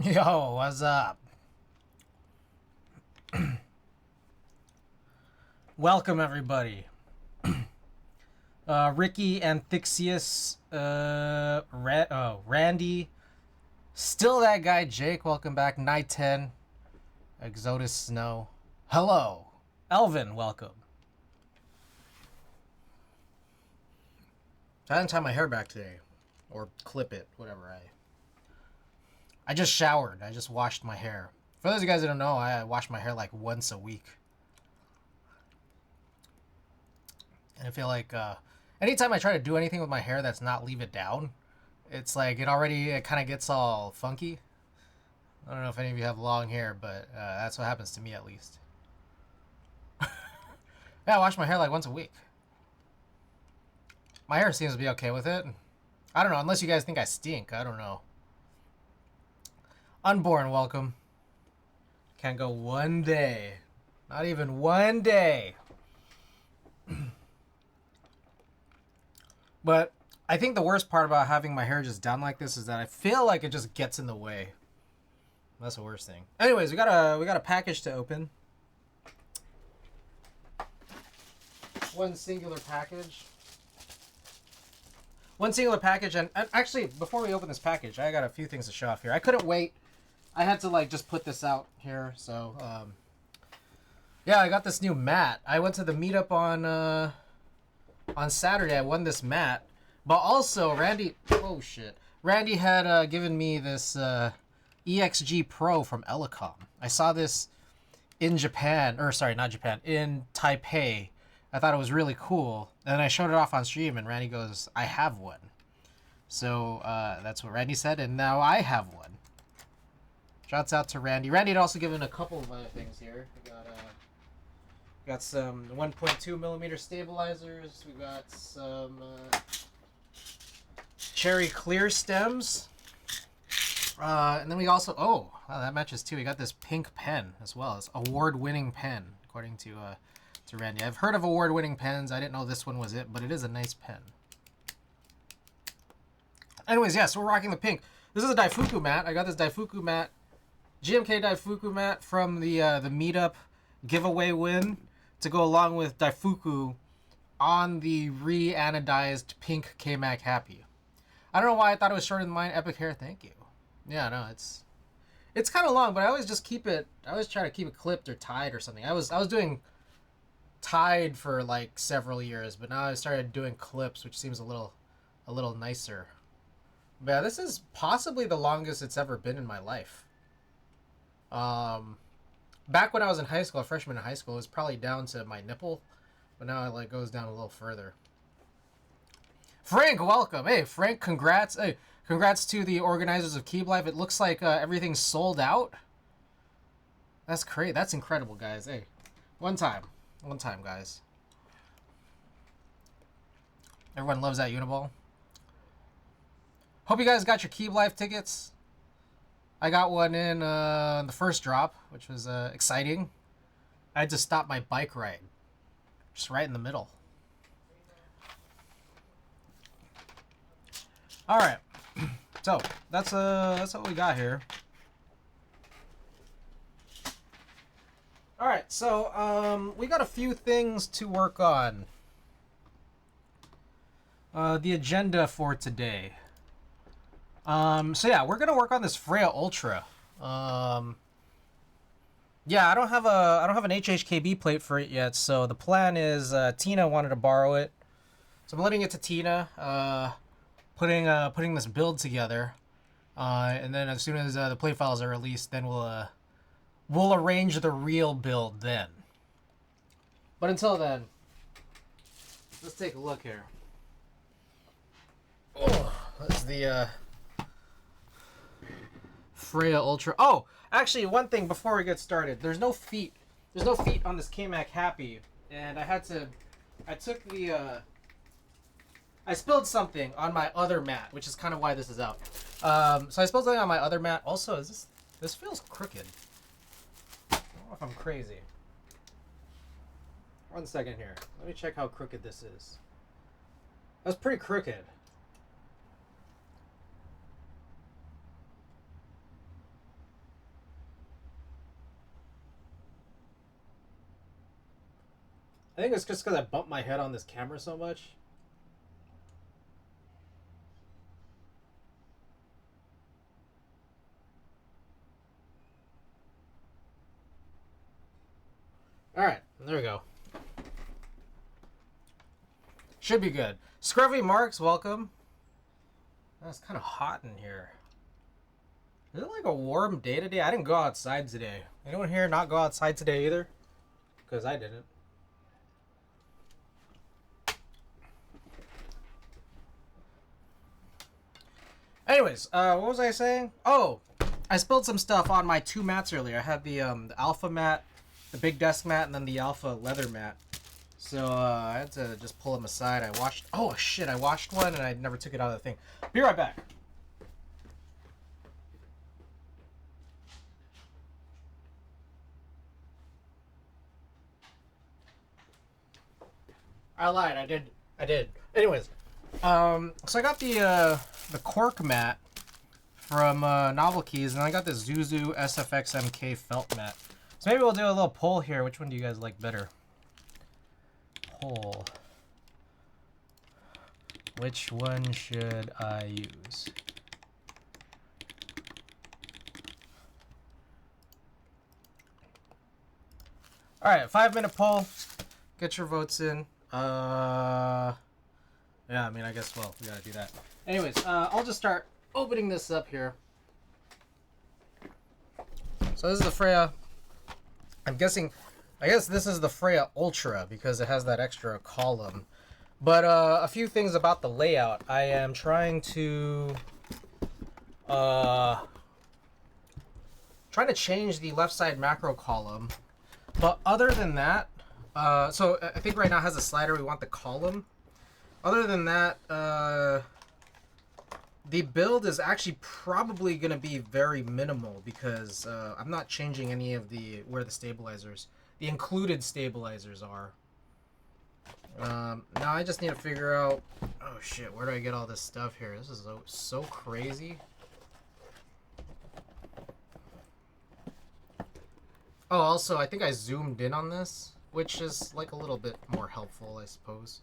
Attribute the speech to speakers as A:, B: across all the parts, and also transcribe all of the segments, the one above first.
A: Yo, what's up? Welcome, everybody. Ricky, Antixius, Randy, still that guy, Jake, welcome back. Night 10, Exodus Snow. Hello. Elvin, welcome. I didn't tie my hair back today. Or clip it, whatever. I just showered. I just washed my hair. For those of you guys that don't know, I wash my hair like once a week. And I feel like anytime I try to do anything with my hair that's not leave it down, it's like it kind of gets all funky. I don't know if any of you have long hair, but that's what happens to me at least. Yeah, I wash my hair like once a week. My hair seems to be okay with it. I don't know, unless you guys think I stink. I don't know. Unborn, welcome. Can't go one day. Not even one day. But I think the worst part about having my hair just down like this is that I feel like it just gets in the way. That's the worst thing. Anyways, we got a package to open. One singular package. And actually, before we open this package, I got a few things to show off here. I couldn't wait. I had to like just put this out here, so yeah, I got this new mat. I went to the meetup on Saturday. I won this mat, but also Randy had given me this EXG Pro from Elecom. I saw this in Japan, or sorry, not Japan, in Taipei. I thought it was really cool, and I showed it off on stream, and Randy goes, "I have one." So that's what Randy said, and now I have one. Shouts out to Randy. Randy had also given a couple of other things here. We got some 1.2 millimeter stabilizers. We got some cherry clear stems. And then we also, wow, that matches too. We got this pink pen as well. It's award-winning pen, according to Randy. I've heard of award-winning pens. I didn't know this one was it, but it is a nice pen. Anyways, yeah, so we're rocking the pink. This is a Daifuku mat. I got this Daifuku mat, GMK Daifuku mat from the meetup giveaway win to go along with Daifuku on the re-anodized pink kmac Happy. I don't know why I thought it was shorter than mine. Epic hair, thank you. Yeah, no, it's kind of long, but I always just keep it. I always try to keep it clipped or tied or something. I was doing tied for like several years, but now I started doing clips, which seems a little nicer. But yeah, this is possibly the longest it's ever been in my life. Back when I was in high school, a freshman in high school, it was probably down to my nipple, but now it like goes down a little further. Frank, welcome. Hey, Frank, congrats. Hey, congrats to the organizers of Keep Life. It looks like everything's sold out. That's great. That's incredible, guys. Hey, one time, guys. Everyone loves that Uniball. Hope you guys got your Keep Life tickets. I got one in the first drop, which was exciting. I had to stop my bike ride, just right in the middle. All right, so that's what we got here. All right, so we got a few things to work on. The agenda for today. So yeah, we're gonna work on this Freya Ultra. Yeah, I don't have an HHKB plate for it yet, so the plan is Tina wanted to borrow it, so I'm letting it to Tina. Putting this build together, and then as soon as the plate files are released, then we'll arrange the real build then. But until then, let's take a look here. Oh, that's the Freya Ultra. Oh, actually, one thing before we get started. There's no feet on this kmac Happy, and I spilled something on my other mat, which is kind of why this is out. So I spilled something on my other mat. Also, this feels crooked. I don't know if I'm crazy. 1 second here. Let me check how crooked this is. That's pretty crooked. I think it's just because I bumped my head on this camera so much. Alright, there we go. Should be good. Scruffy Marks, welcome. Oh, it's kind of hot in here. Is it like a warm day today? I didn't go outside today. Anyone here not go outside today either? Because I didn't. Anyways, what was I saying? Oh, I spilled some stuff on my 2 mats earlier. I had the alpha mat, the big desk mat, and then the alpha leather mat. So I had to just pull them aside. I washed... Oh, shit, I washed one and I never took it out of the thing. Be right back. I lied. I did. Anyways, so I got the cork mat from Novel Keys, and I got the Zuzu SFX MK felt mat. So maybe we'll do a little poll here. Which one do you guys like better? Poll. Which one should I use? All right, 5-minute poll. Get your votes in. Yeah, I mean, I guess, well, we gotta do that. Anyways, I'll just start opening this up here. So this is the Freya. I guess this is the Freya Ultra because it has that extra column. But a few things about the layout. I am trying to change the left side macro column. But other than that, so I think right now it has a slider. We want the column. Other than that, the build is actually probably going to be very minimal because I'm not changing any of where the stabilizers, the included stabilizers are. Now I just need to figure out, oh shit, where do I get all this stuff here? This is so crazy. Oh, also, I think I zoomed in on this, which is like a little bit more helpful, I suppose.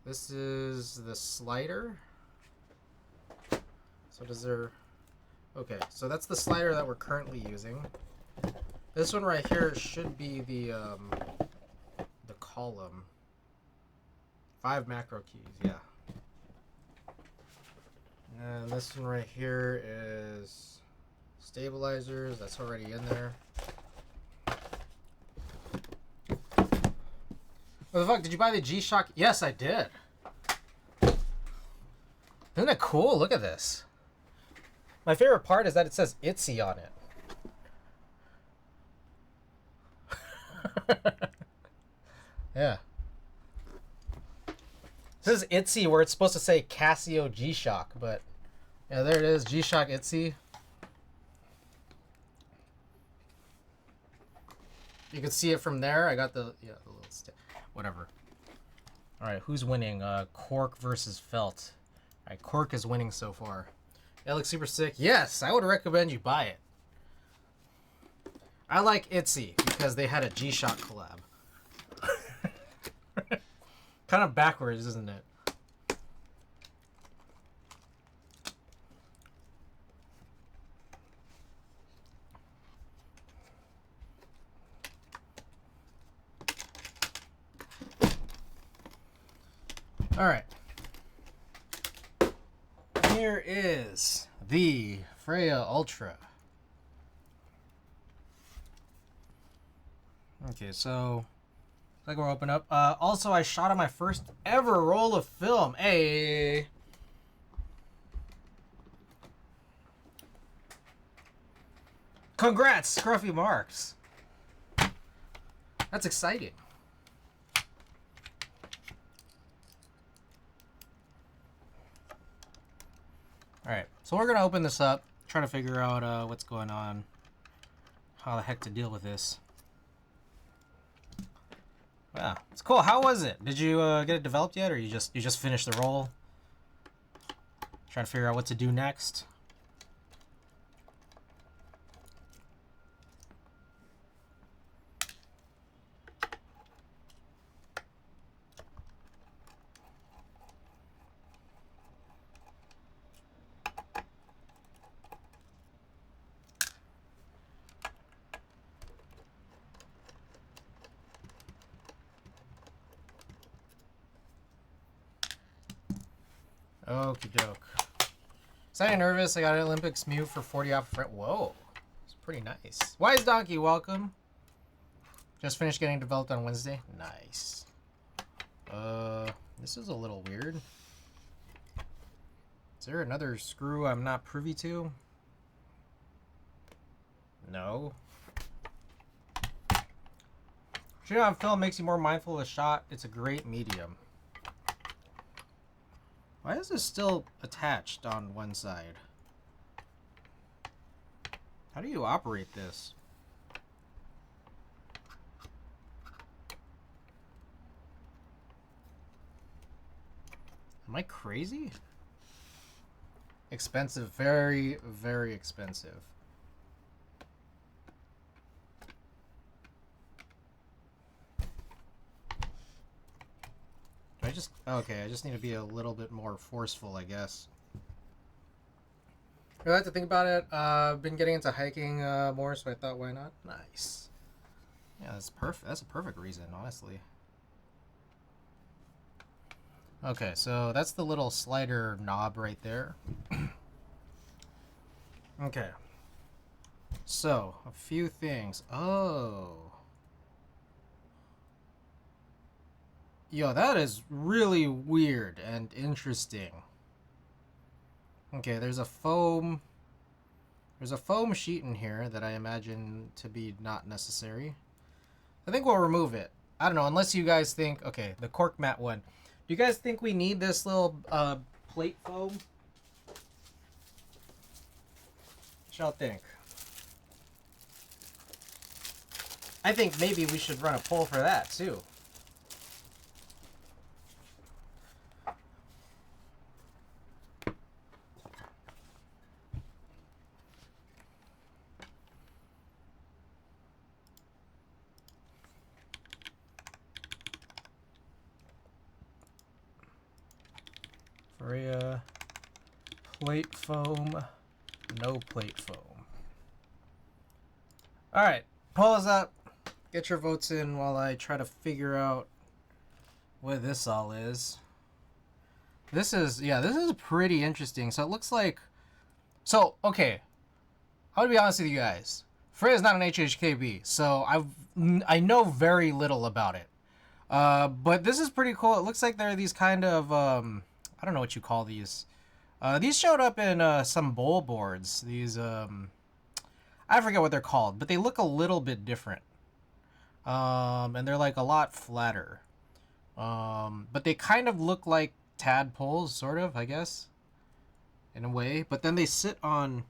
A: This is the slider. So does there... Okay, so that's the slider that we're currently using. This one right here should be the column. 5 macro keys, yeah. And this one right here is stabilizers. That's already in there. What the fuck? Did you buy the G-Shock? Yes, I did. Isn't it cool? Look at this. My favorite part is that it says Itsy on it. Yeah. It says Itsy where it's supposed to say Casio G-Shock, but yeah, there it is. G-Shock Itsy. You can see it from there. I got the little whatever. All right, who's winning? Cork versus Felt. All right, Cork is winning so far. That looks super sick. Yes, I would recommend you buy it. I like Itsy because they had a G-Shock collab. Kind of backwards, isn't it? All right. Here is the Freya Ultra. Okay, so like we're open up. Also, I shot on my first ever roll of film. Hey. Congrats, Scruffy Marks. That's exciting. Alright, so we're going to open this up, try to figure out what's going on, how the heck to deal with this. Wow, it's cool. How was it? Did you get it developed yet, or you just finished the roll? Trying to figure out what to do next. Okie doke. Excited, nervous. I got an Olympics Mew for 40 off front. Whoa. It's pretty nice. Wise Donkey, welcome. Just finished getting developed on Wednesday. Nice. This is a little weird. Is there another screw I'm not privy to? No. Shooting on film makes you more mindful of the shot. It's a great medium. Why is this still attached on one side? How do you operate this? Am I crazy? Expensive. Very, very expensive. Do I just... Okay, I just need to be a little bit more forceful, I guess. I like to think about it. I've been getting into hiking more, so I thought, why not? Nice. Yeah, that's perfect. That's a perfect reason, honestly. Okay, so that's the little slider knob right there. Okay. So, a few things. Oh. Yo, that is really weird and interesting. Okay, there's a foam sheet in here that I imagine to be not necessary. I think we'll remove it. I don't know, unless you guys think... Okay, the cork mat one. Do you guys think we need this little plate foam? What y'all think? I think maybe we should run a poll for that, too. Freya, plate foam, no plate foam. Alright, poll is up. Get your votes in while I try to figure out what this all is. This is pretty interesting. So it looks like... So, okay. I'm gonna be honest with you guys. Freya's not an HHKB, so I know very little about it. But this is pretty cool. It looks like there are these kind of... I don't know what you call these. These showed up in some bowl boards. These, I forget what they're called, but they look a little bit different. And they're like a lot flatter. But they kind of look like tadpoles, sort of, I guess, in a way. But then they sit on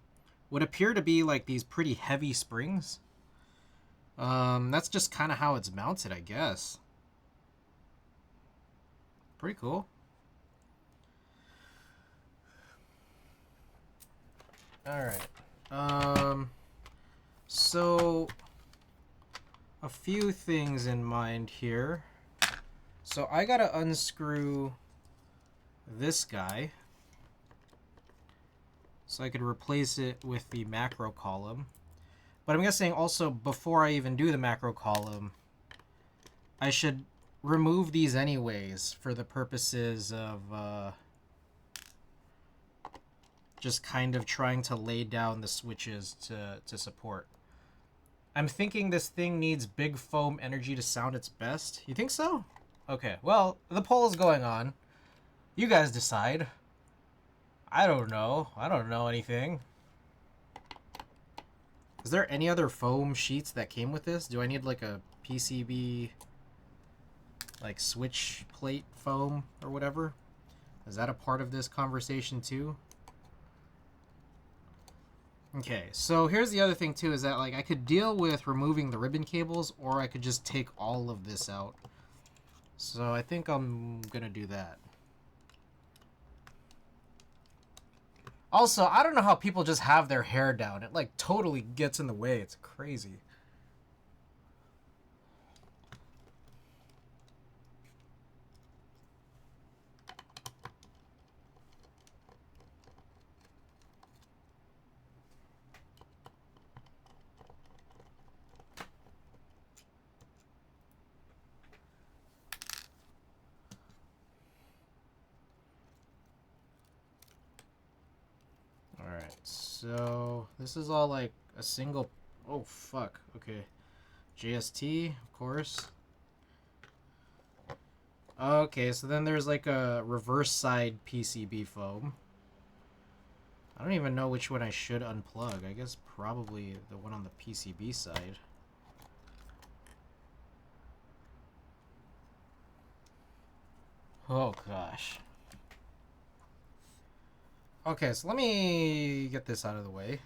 A: what appear to be like these pretty heavy springs. That's just kind of how it's mounted, I guess. Pretty cool. Alright. So a few things in mind here. So I gotta unscrew this guy so I could replace it with the macro column. But I'm guessing also before I even do the macro column, I should remove these anyways for the purposes of just kind of trying to lay down the switches to support. I'm thinking this thing needs big foam energy to sound its best. You think so? Okay, well, the poll is going on. You guys decide. I don't know. I don't know anything. Is there any other foam sheets that came with this? Do I need like a PCB, like switch plate foam or whatever? Is that a part of this conversation too? Okay, so here's the other thing too, is that like I could deal with removing the ribbon cables, or I could just take all of this out. So I think I'm gonna do that. Also, I don't know how people just have their hair down. It like totally gets in the way. It's crazy. so this is all like a single. Oh fuck. Okay, JST, of course. Okay, so then there's like a reverse side PCB foam. I don't even know which one I should unplug. I guess probably the one on the PCB side. Oh gosh. Okay, so let me get this out of the way.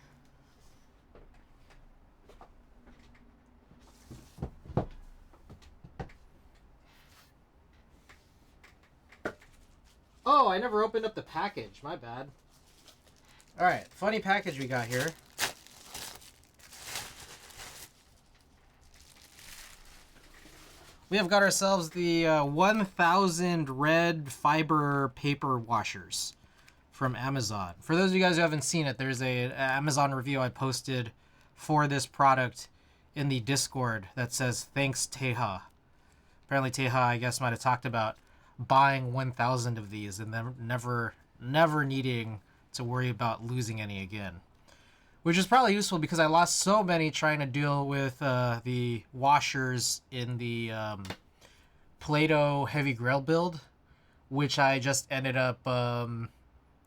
A: Oh, I never opened up the package. My bad. Alright, funny package we got here. We have got ourselves the 1000 red fiber paper washers from Amazon. For those of you guys who haven't seen it, there's an Amazon review I posted for this product in the Discord that says, thanks Teha. Apparently Teha, I guess, might have talked about buying 1000 of these and then never needing to worry about losing any again. Which is probably useful because I lost so many trying to deal with the washers in the Play-Doh heavy grail build, which I just ended up,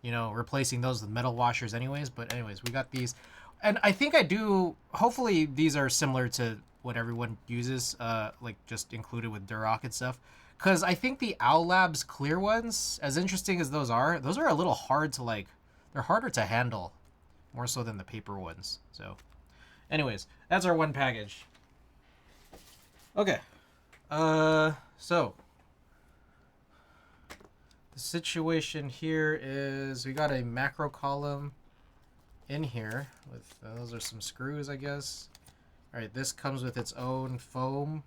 A: replacing those with metal washers anyways. But anyways, we got these. And I think I do, hopefully these are similar to what everyone uses, like just included with Duroc and stuff. Because I think the Owl Labs clear ones, as interesting as those are a little hard to like, they're harder to handle. More so than the paper ones. So, anyways, that's our one package. Okay. So the situation here is we got a macro column in here with those are some screws, I guess. All right, this comes with its own foam,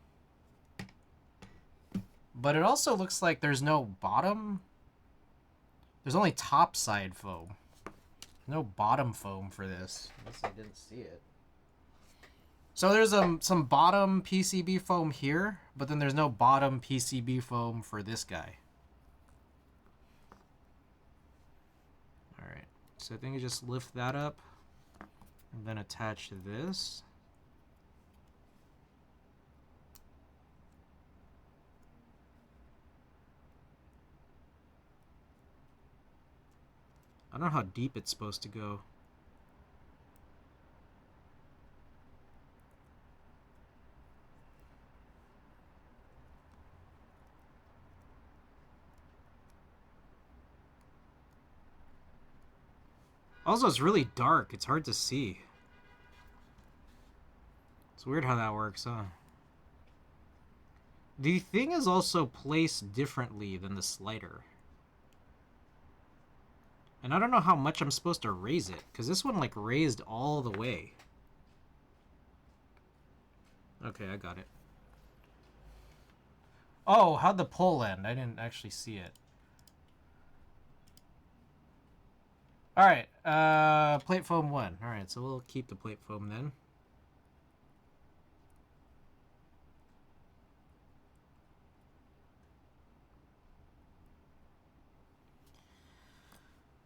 A: but it also looks like there's no bottom. There's only top side foam. No bottom foam for this. I guess I didn't see it. So there's some bottom PCB foam here, but then there's no bottom PCB foam for this guy. Alright, so I think you just lift that up and then attach this. I don't know how deep it's supposed to go. Also, it's really dark. It's hard to see. It's weird how that works, huh? The thing is also placed differently than the slider. And I don't know how much I'm supposed to raise it, because this one, like, raised all the way. Okay, I got it. Oh, how'd the pull end? I didn't actually see it. Alright, plate foam 1. Alright, so we'll keep the plate foam then.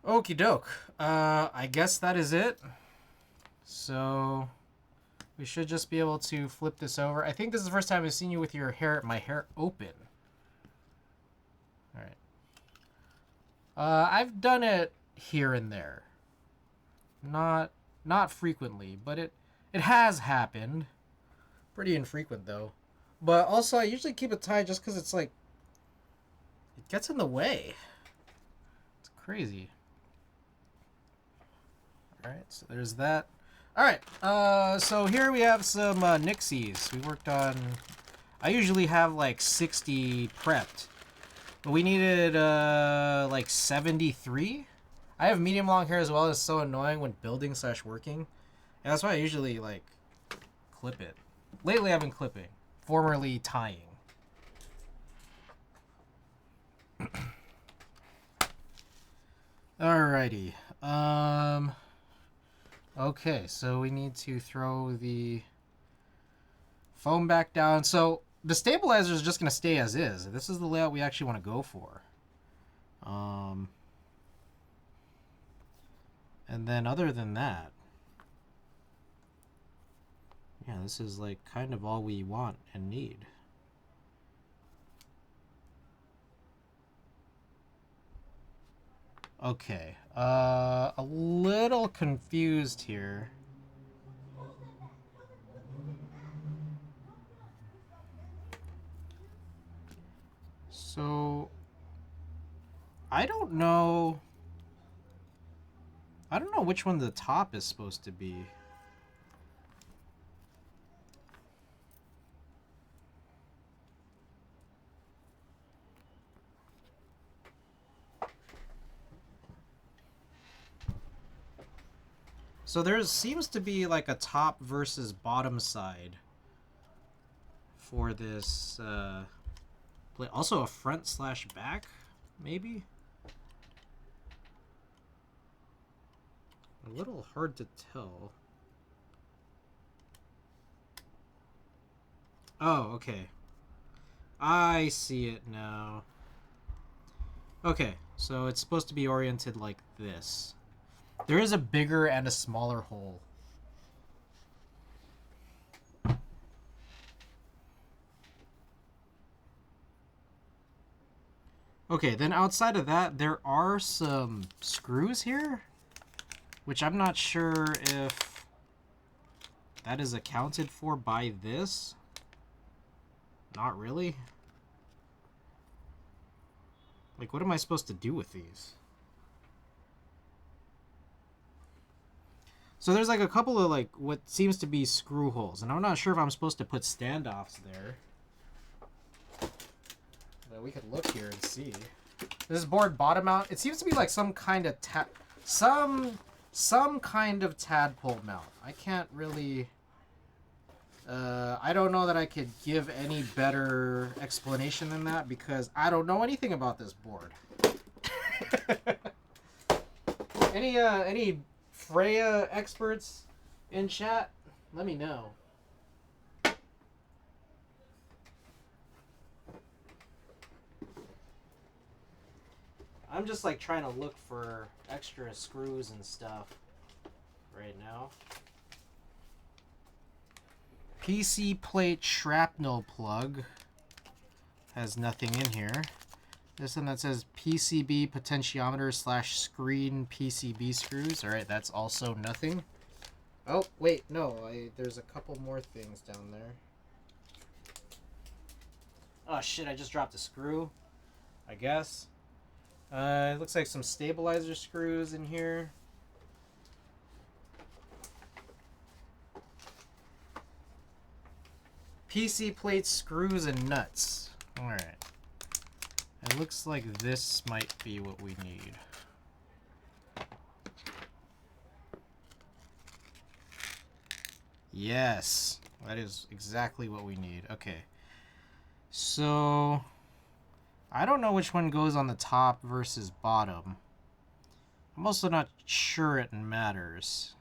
A: Okie doke. I guess that is it. So we should just be able to flip this over. I think this is the first time I've seen you with your hair, my hair open. All right. I've done it here and there. Not frequently, but it has happened. Pretty infrequent though. But also I usually keep it tied just because it's like it gets in the way. It's crazy. Alright, so there's that. Alright, so here we have some Nixies. We worked on... I usually have like 60 prepped. But we needed like 73. I have medium long hair as well. It's so annoying when building / working. And that's why I usually like clip it. Lately I've been clipping. Formerly tying. Alrighty. Okay, so we need to throw the foam back down. So the stabilizer is just going to stay as is. This is the layout we actually want to go for. And then other than that, yeah, this is like kind of all we want and need. Okay, a little confused here. So, I don't know which one the top is supposed to be. So there seems to be like a top versus bottom side for this play. Also a front slash back, maybe? A little hard to tell. Oh, okay. I see it now. Okay, so it's supposed to be oriented like this. There is a bigger and a smaller hole. Okay, then outside of that, there are some screws here, which I'm not sure if that is accounted for by this. Not really. Like, what am I supposed to do with these? So there's like a couple of like what seems to be screw holes, and I'm not sure if I'm supposed to put standoffs there. But we could look here and see. This board bottom mount. It seems to be like some kind of some kind of tadpole mount. I can't really. I don't know that I could give any better explanation than that because I don't know anything about this board. Any Freya experts in chat? Let me know. I'm just like trying to look for extra screws and stuff right now. PC plate shrapnel plug has nothing in here. This one that says PCB potentiometer / screen PCB screws. All right, that's also nothing. Oh, wait, no, there's a couple more things down there. Oh shit, I just dropped a screw, I guess. It looks like some stabilizer screws in here. PC plates, screws, and nuts. Alright. It looks like this might be what we need. Yes, that is exactly what we need. Okay. So, I don't know which one goes on the top versus bottom. I'm also not sure it matters.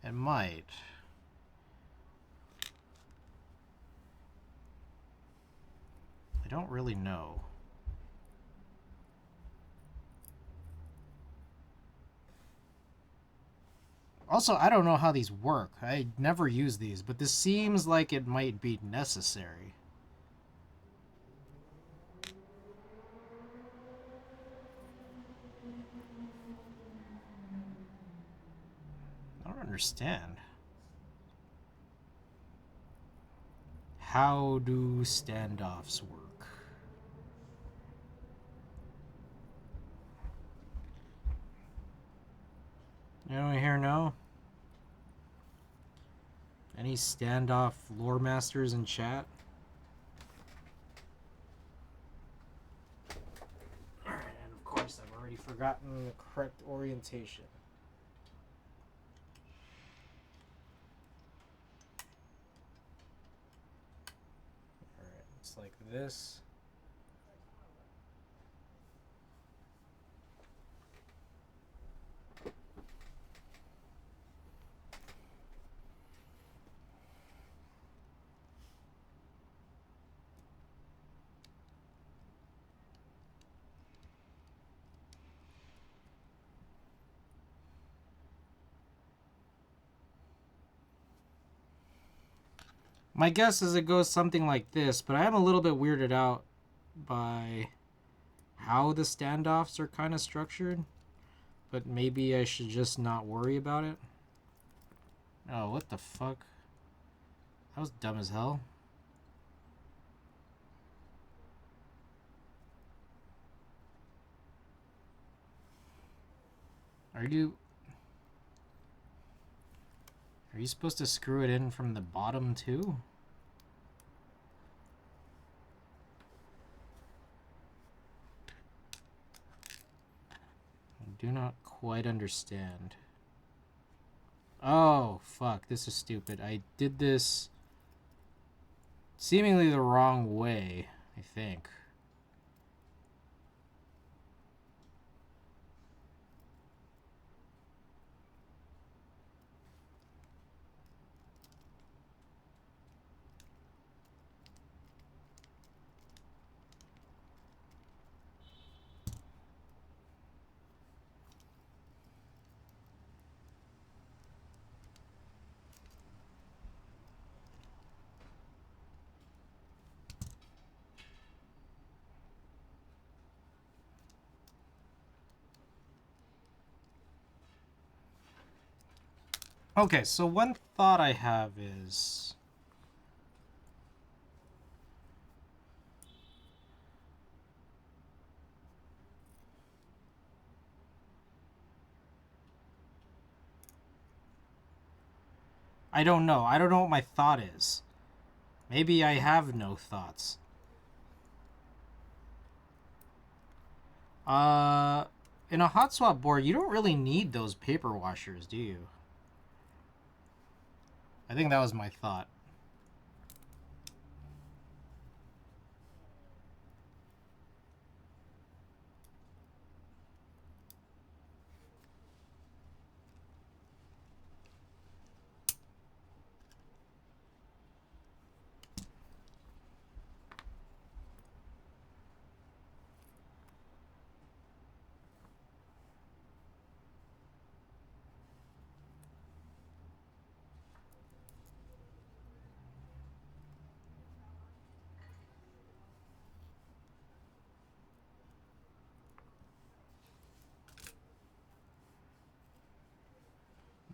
A: It might. I don't really know. Also, I don't know how these work. I never use these, but this seems like it might be necessary. I don't understand. How do standoffs work? Anyone here know? Any standoff lore masters in chat? Alright, and of course I've already forgotten the correct orientation. Alright, it's like this. My guess is it goes something like this, but I am a little bit weirded out by how the standoffs are kind of structured. But maybe I should just not worry about it. Oh, what the fuck? That was dumb as hell. Are you supposed to screw it in from the bottom too? I do not quite understand. Oh, fuck. This is stupid. I did this seemingly the wrong way, I think. Okay, so one thought I have is... I don't know. I don't know what my thought is. Maybe I have no thoughts. In a hot swap board, you don't really need those paper washers, do you? I think that was my thought.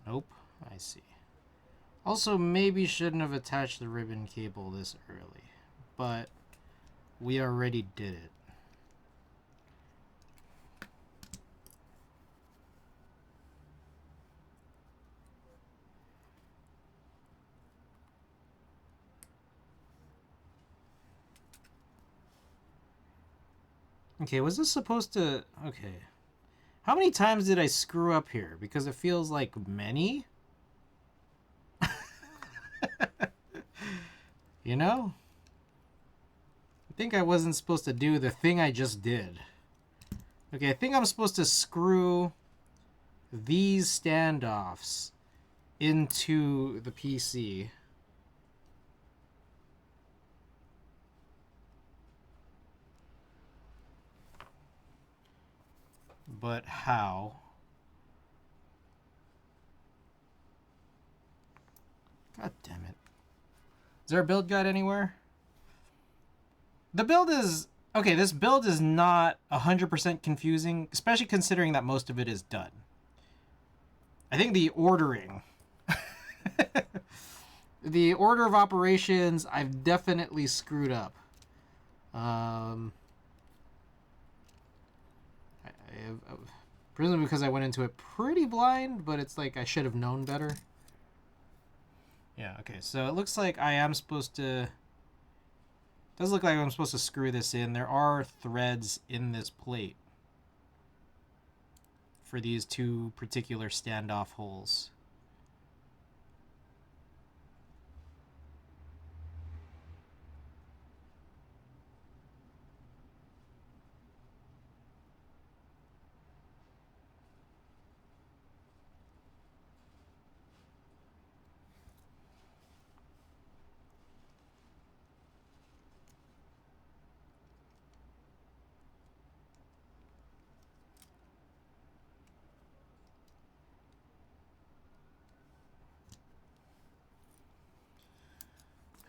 A: Nope, I see. Also, maybe shouldn't have attached the ribbon cable this early, but we already did it. Okay, was this supposed to... Okay. How many times did I screw up here? Because it feels like many. You know? I think I wasn't supposed to do the thing I just did. Okay, I think I'm supposed to screw these standoffs into the PC. But how? God damn it. Is there a build guide anywhere? The build is... Okay, this build is not 100% confusing, especially considering that most of it is done. I think the ordering... the order of operations, I've definitely screwed up. Presumably because I went into it pretty blind, but it's like I should have known better. Yeah, okay, so it looks like I am supposed to... Does look like I'm supposed to screw this in. There are threads in this plate for these two particular standoff holes.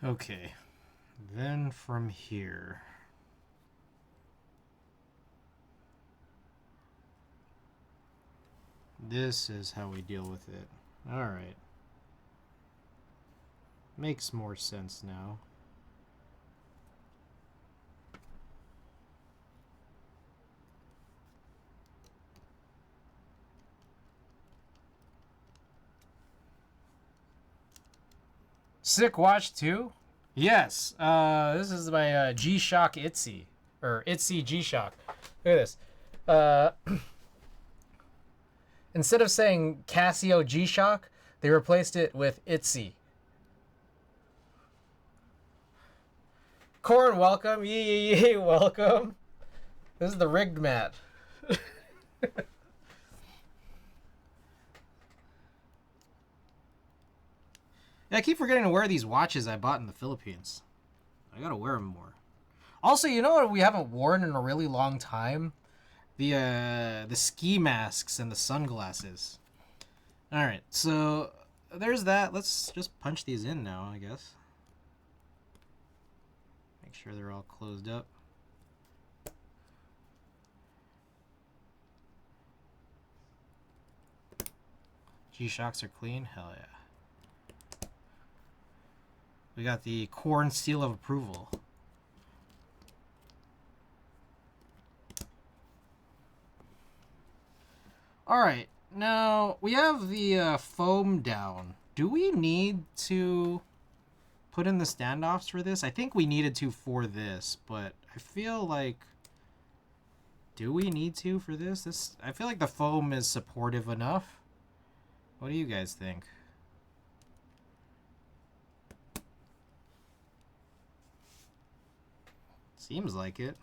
A: Okay. Then from here. This is how we deal with it. Alright. Makes more sense now. Sick watch too? Yes. This is my G-Shock Itsy. Or Itsy G-Shock. Look at this. Instead of saying Casio G-Shock, they replaced it with Itsy. Corn, welcome. Yee, welcome. This is the rigged mat. Yeah, I keep forgetting to wear these watches I bought in the Philippines. I gotta wear them more. Also, you know what we haven't worn in a really long time? The ski masks and the sunglasses. All right, so there's that. Let's just punch these in now, I guess. Make sure they're all closed up. G-Shocks are clean? Hell yeah. We got the corn seal of approval. Alright, now we have the foam down. Do we need to put in the standoffs for this? I think we needed to for this, but I feel like... Do we need to for this? I feel like the foam is supportive enough. What do you guys think? Seems like it.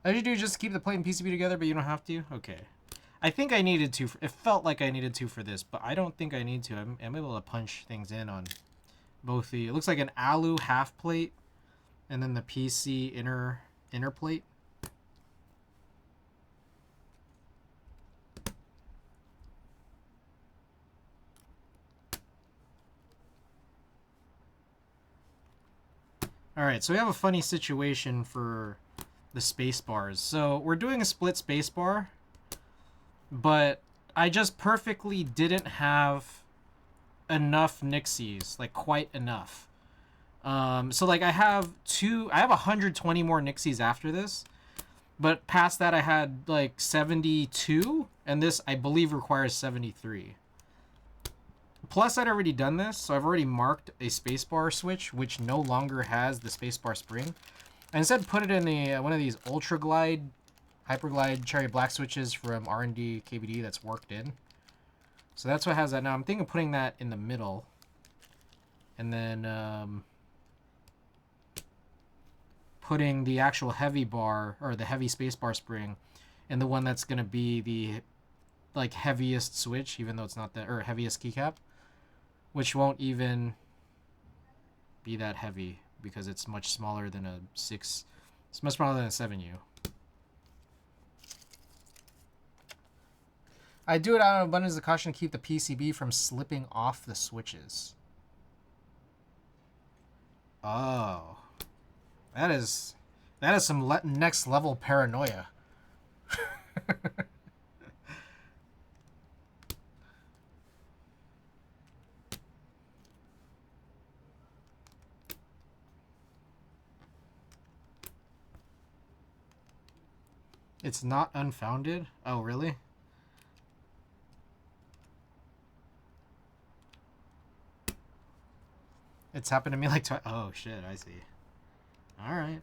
A: I usually do just keep the plate and PCB together, but you don't have to? Okay. I think I needed to. It felt like I needed to for this, but I don't think I need to. I'm able to punch things in on both the... It looks like an alu half plate and then the PC inner plate. Alright, so we have a funny situation for the space bars. So we're doing a split space bar, but I just perfectly didn't have enough Nixies, like quite enough. So like I have 120 more Nixies after this, but past that I had like 72, and this I believe requires 73. Plus, I'd already done this, so I've already marked a spacebar switch, which no longer has the spacebar spring. I instead put it in the one of these Ultra Glide, Hyperglide Cherry Black switches from R&D KBD that's worked in. So that's what has that now. I'm thinking of putting that in the middle, and then putting the actual heavy bar or the heavy spacebar spring in the one that's gonna be the like heaviest switch, even though it's not that, or heaviest keycap, which won't even be that heavy because it's much smaller than a 6. It's much smaller than a 7U. I do it out of abundance of caution to keep the PCB from slipping off the switches. Oh, that is some next level paranoia. It's not unfounded? Oh, really? It's happened to me like twice. Oh, shit, I see. Alright.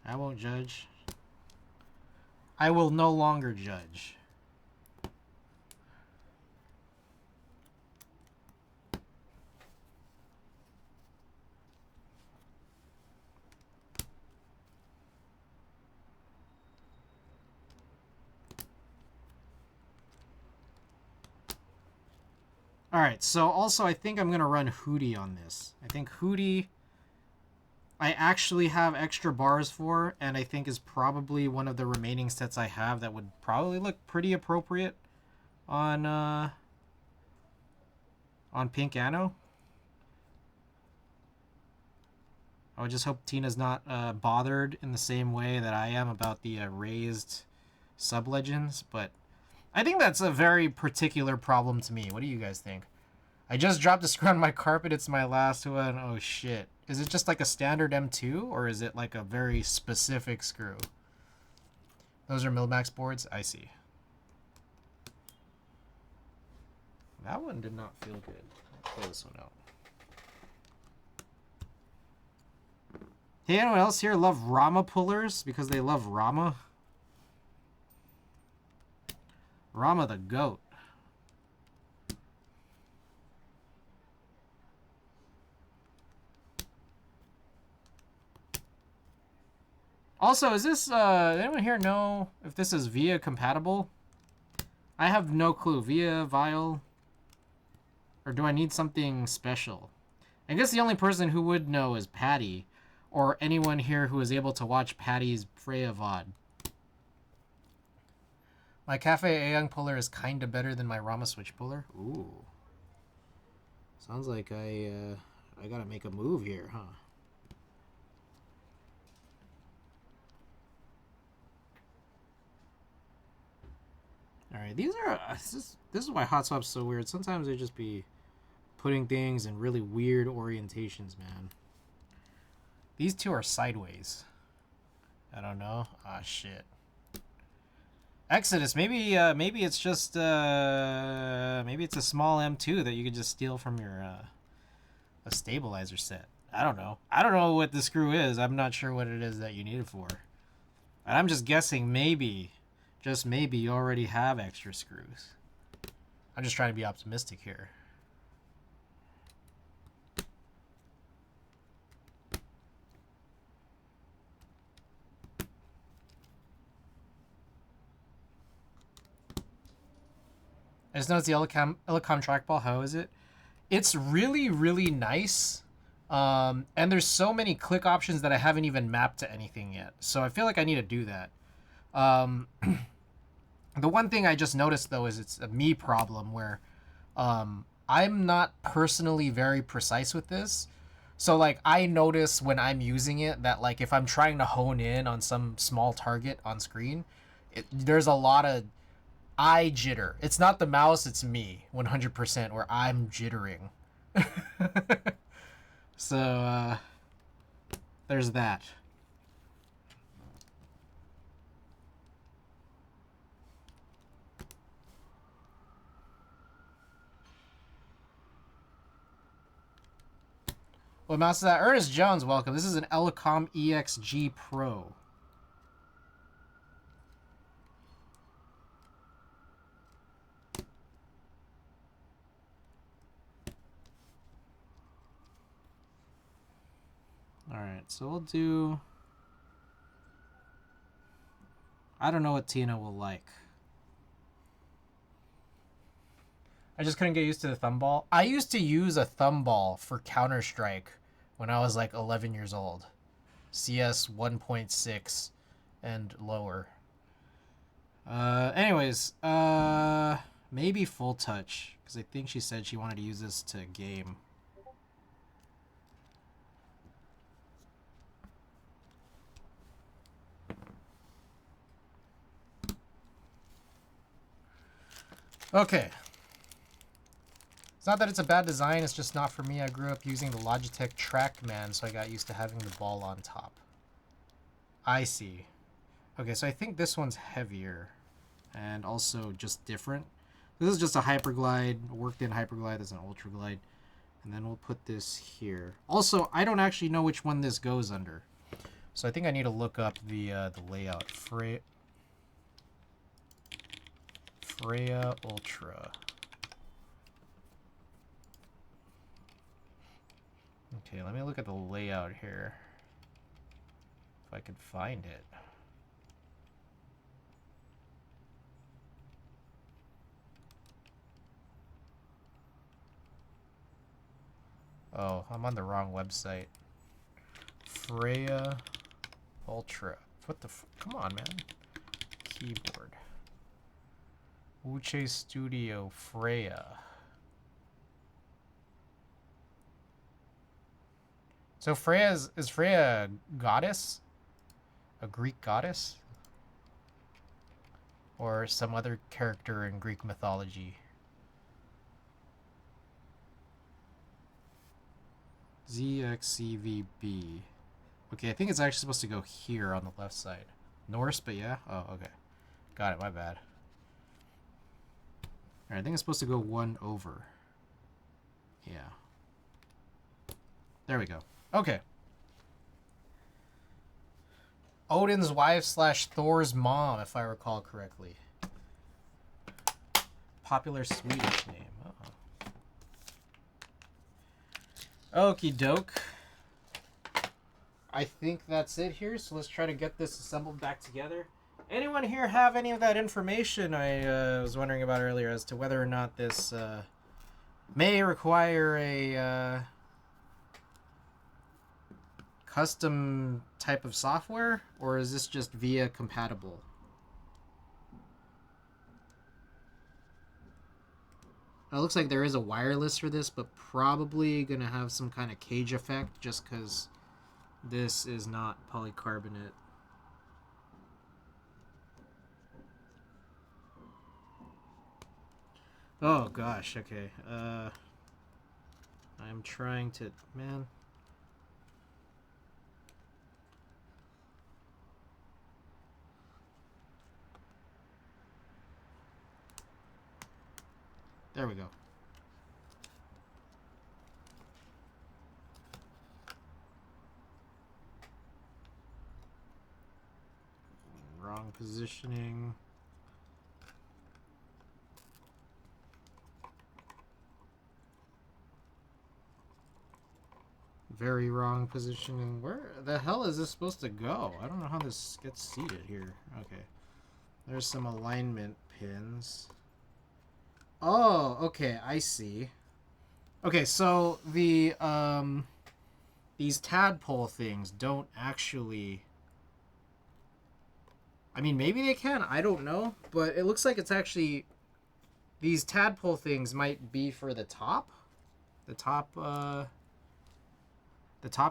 A: I won't judge. I will no longer judge. Alright, so also I think I'm going to run Hootie on this. I think Hootie I actually have extra bars for, and I think is probably one of the remaining sets I have that would probably look pretty appropriate on Pink Anno. I would just hope Tina's not bothered in the same way that I am about the raised sub-legends, but I think that's a very particular problem to me. What do you guys think? I just dropped a screw on my carpet. It's my last one. Oh, shit. Is it just like a standard M2, or is it like a very specific screw? Those are Milmax boards? I see. That one did not feel good. I'll pull this one out. Hey, anyone else here love Rama pullers because they love Rama? Rama the goat. Also, is this, anyone here know if this is VIA compatible? I have no clue. VIA, Vial? Or do I need something special? I guess the only person who would know is Patty. Or anyone here who is able to watch Patty's Freya VOD. My Cafe Aeon puller is kinda better than my Rama Switch puller. Ooh. Sounds like I gotta make a move here, huh? Alright, these are... this is why Hot Swap's so weird. Sometimes they just be putting things in really weird orientations, man. These two are sideways. I don't know. Ah, shit. Exodus, maybe it's just... maybe it's a small M2 that you could just steal from your... a stabilizer set. I don't know. I don't know what the screw is. I'm not sure what it is that you need it for. And I'm just guessing maybe... just maybe you already have extra screws. I'm just trying to be optimistic here. I just noticed the Elecom trackball. How is it? It's really, really nice. And there's so many click options that I haven't even mapped to anything yet. So I feel like I need to do that. The one thing I just noticed, though, is it's a me problem where I'm not personally very precise with this. So, like, I notice when I'm using it that, like, if I'm trying to hone in on some small target on screen, there's a lot of eye jitter. It's not the mouse, it's me, 100%, where I'm jittering. So, there's that. What mouse is that? Ernest Jones, welcome. This is an Elecom EXG Pro. Alright, so we'll do... I don't know what Tina will like. I just couldn't get used to the thumb ball. I used to use a thumb ball for Counter-Strike when I was like 11 years old. CS 1.6 and lower. Anyways, maybe full touch, because I think she said she wanted to use this to game. Okay. It's not that it's a bad design, it's just not for me. I grew up using the Logitech TrackMan, so I got used to having the ball on top. I see. Okay, so I think this one's heavier and also just different. This is just a Hyperglide, worked in Hyperglide. That's an Ultraglide. And then we'll put this here. Also, I don't actually know which one this goes under. So I think I need to look up the layout. Freya Ultra. Okay, let me look at the layout here. If I could find it. Oh, I'm on the wrong website. Freya Ultra. What the come on, man. Keyboard. Uche Studio Freya. So Freya is Freya a goddess? A Greek goddess? Or some other character in Greek mythology? ZXCVB. Okay, I think it's actually supposed to go here on the left side. Norse, but yeah? Oh, okay. Got it, my bad. Alright, I think it's supposed to go one over. Yeah. There we go. Okay. Odin's wife slash Thor's mom, if I recall correctly. Popular Swedish name. Uh-oh. Okie doke. I think that's it here, so let's try to get this assembled back together. Anyone here have any of that information I was wondering about earlier as to whether or not this may require a custom type of software, or is this just VIA compatible? It looks like there is a wireless for this, but probably gonna have some kind of cage effect just because this is not polycarbonate. Oh gosh, okay. I'm trying to, man. There we go. Wrong positioning. Very wrong positioning. Where the hell is this supposed to go? I don't know how this gets seated here. Okay. There's some alignment pins. Oh, okay, I see. Okay, so the these tadpole things don't actually, I mean, maybe they can, I don't know, but it looks like it's actually, these tadpole things might be for the top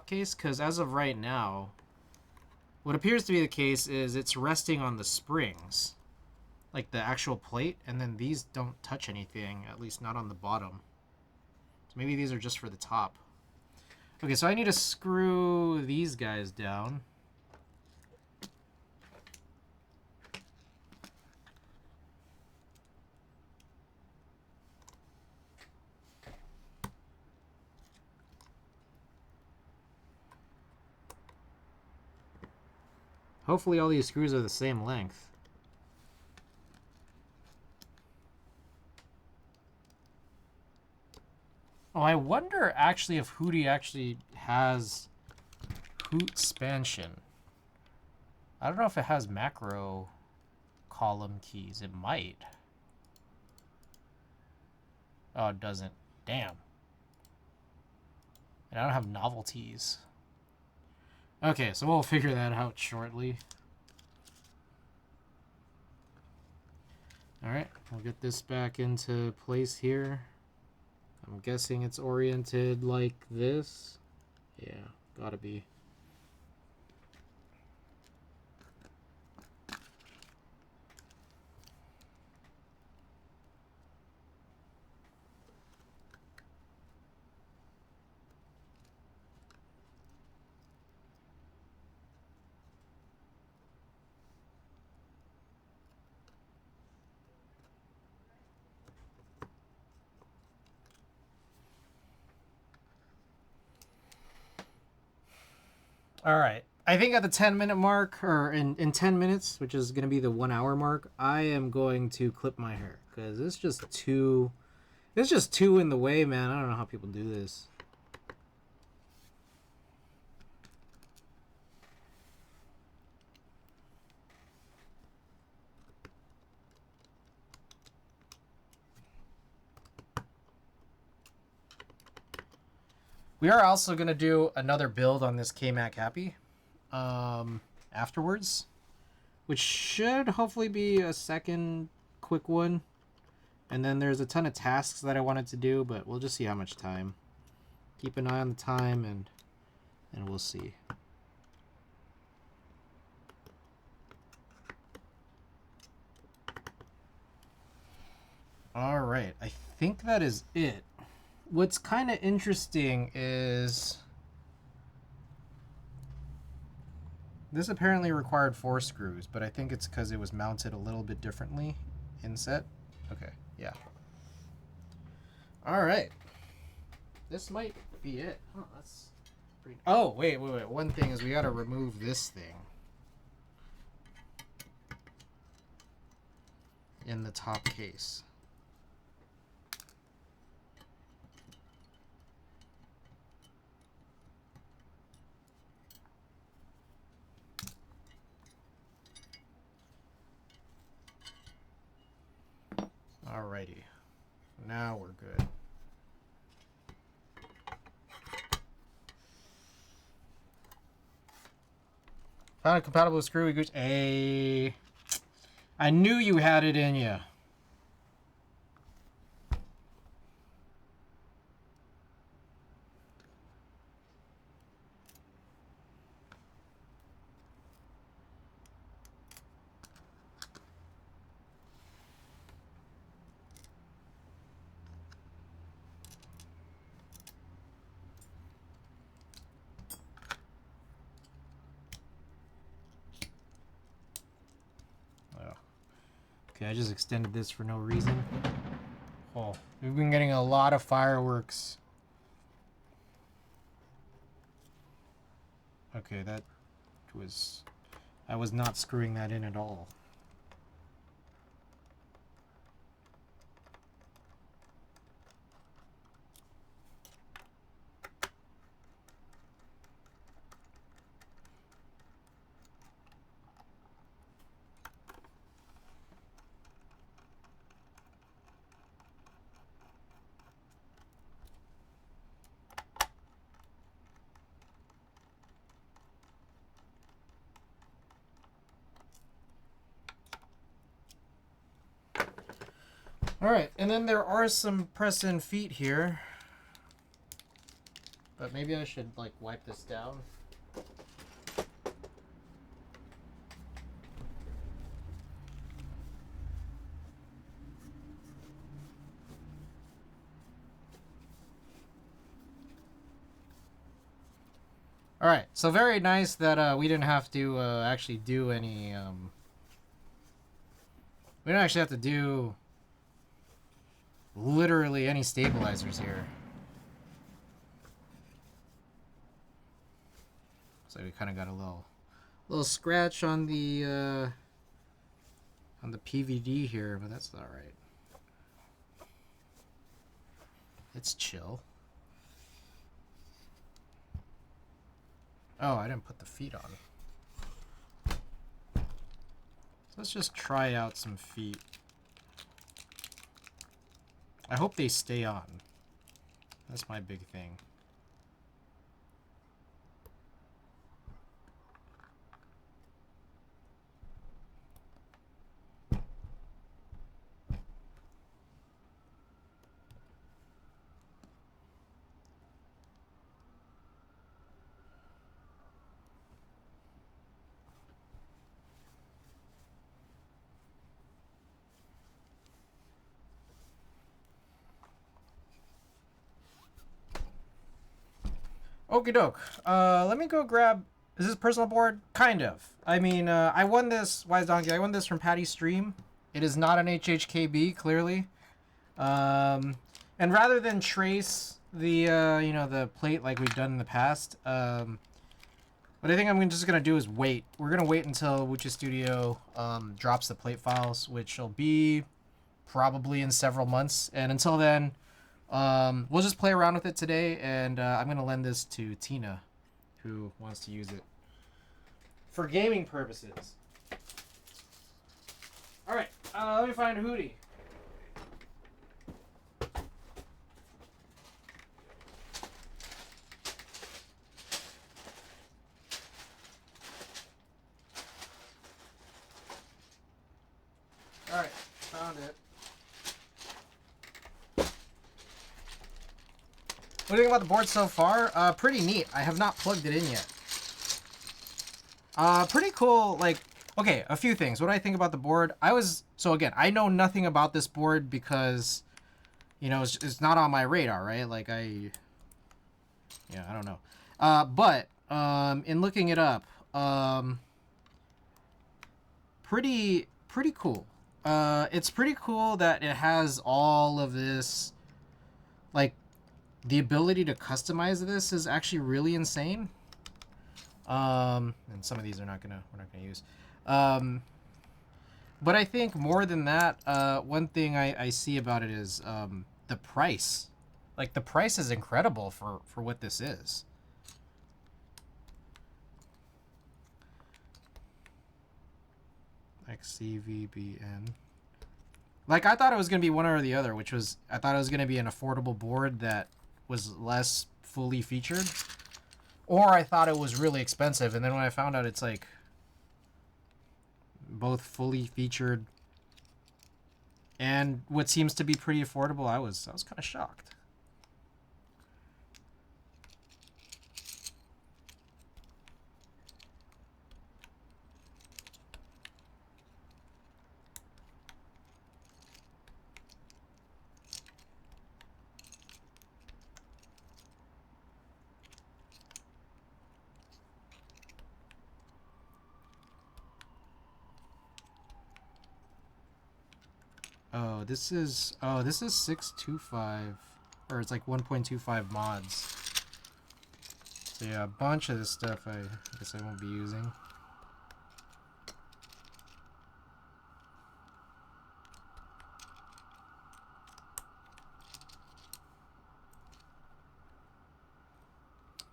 A: case, because as of right now, what appears to be the case is it's resting on the springs, like the actual plate, and then these don't touch anything, at least not on the bottom. So maybe these are just for the top. Okay, so I need to screw these guys down. Hopefully all these screws are the same length. Oh, I wonder actually if Hootie actually has Hoot expansion. I don't know if it has macro column keys. It might. Oh, it doesn't. Damn. And I don't have novelties. Okay, so we'll figure that out shortly. Alright, we'll get this back into place here. I'm guessing it's oriented like this. Yeah, gotta be. All right. I think at the 10-minute mark, or in 10 minutes, which is going to be the 1 hour mark, I am going to clip my hair because it's just too in the way, man. I don't know how people do this. We are also going to do another build on this kmac Happy afterwards, which should hopefully be a second quick one. And then there's a ton of tasks that I wanted to do, but we'll just see how much time. Keep an eye on the time, and we'll see. All right, I think that is it. What's kind of interesting is this apparently required 4 screws, but I think it's because it was mounted a little bit differently in set. Okay, yeah. All right. This might be it. Oh, that's pretty... Oh, wait. One thing is we got to remove this thing in the top case. Alrighty, now we're good. Found a compatible screw. Hey, I knew you had it in you. Okay, I just extended this for no reason. Oh, we've been getting a lot of fireworks. Okay, I was not screwing that in at all. All right, and then there are some press-in feet here, but maybe I should like wipe this down. All right, so very nice that we didn't have to actually do any. We don't actually have to do literally any stabilizers here. So we kind of got a little scratch on the PVD here, but that's all right. It's chill. Oh, I didn't put the feet on. So let's just try out some feet. I hope they stay on. That's my big thing. Okie doke. Let me go grab... Is this a personal board? Kind of. I mean, I won this... Wise Donkey. I won this from Patty's stream. It is not an HHKB, clearly. And rather than trace the, the plate like we've done in the past, what I think I'm just going to do is wait. We're going to wait until Wucha Studio drops the plate files, which will be probably in several months. And until then... we'll just play around with it today, and I'm going to lend this to Tina, who wants to use it for gaming purposes. Alright, let me find Hootie. Alright, found it. What do you think about the board so far? Pretty neat. I have not plugged it in yet. Pretty cool. Like, okay, a few things. What do I think about the board? So again, I know nothing about this board because, you know, it's not on my radar, right? Like I don't know. But in looking it up, pretty cool. It's pretty cool that it has all of this, like, the ability to customize this is actually really insane. And some of these we're not gonna use. But I think more than that, one thing I see about it is the price. Like, the price is incredible for what this is. XCVBN. Like, I thought it was gonna be one or the other, which was, I thought it was gonna be an affordable board that was less fully featured, or I thought it was really expensive, and then when I found out it's like both fully featured and what seems to be pretty affordable, I was kind of shocked. This is 625, or it's like 1.25 mods. So yeah, a bunch of this stuff I guess I won't be using.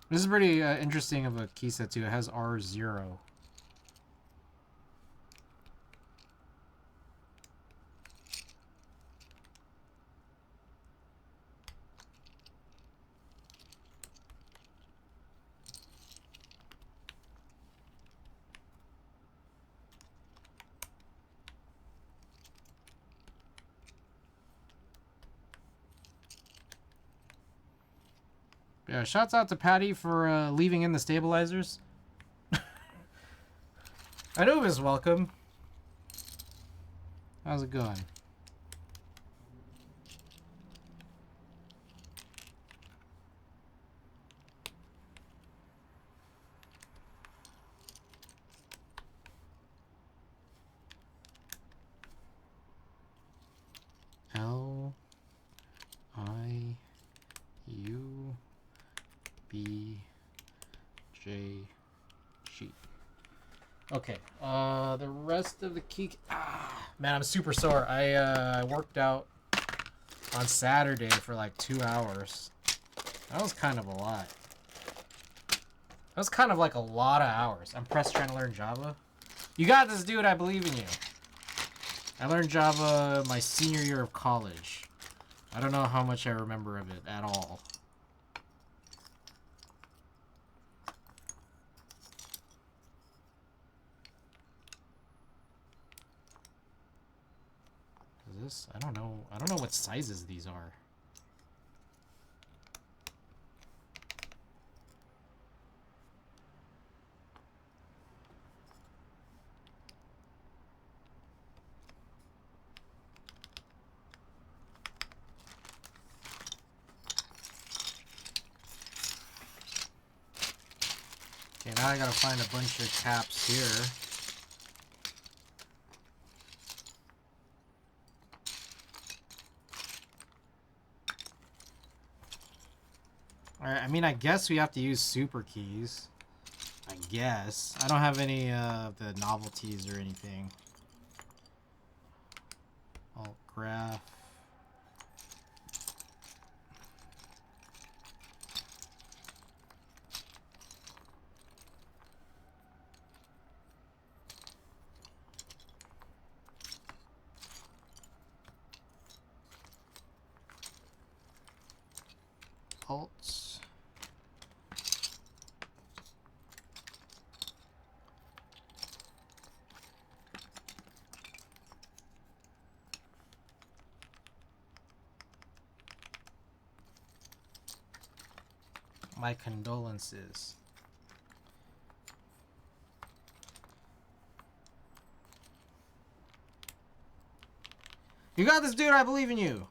A: This is pretty interesting of a key set too. It has R0. Yeah, shouts out to Patty for leaving in the stabilizers. I knew it was welcome. How's it going? LIUBJ sheet. Okay. The rest of the key. Man, I'm super sore. I worked out on Saturday for like 2 hours. That was kind of a lot. That was kind of like a lot of hours. I'm pressed trying to learn Java. You got this, dude. I believe in you. I learned Java my senior year of college. I don't know how much I remember of it at all. Is this? I don't know. I don't know what sizes these are. Okay, now I gotta find a bunch of caps here. Alright, I mean, I guess we have to use super keys. I guess. I don't have any of the novelties or anything. Alt graph. Alts. My condolences. You got this, dude. I believe in you.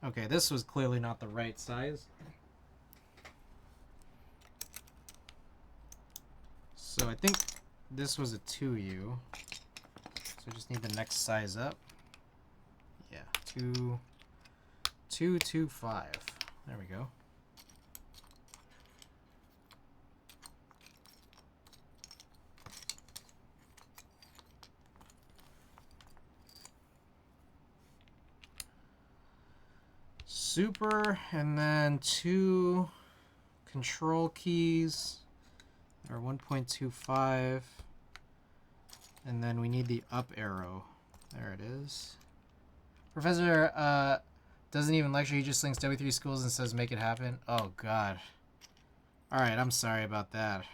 A: Okay, this was clearly not the right size. So I think this was a 2U. So I just need the next size up. Yeah, 225. There we go. Super, and then 2 control keys are 1.25, and then we need the up arrow. There it is. Professor doesn't even lecture, he just links W3 schools and says make it happen. Oh god. Alright, I'm sorry about that.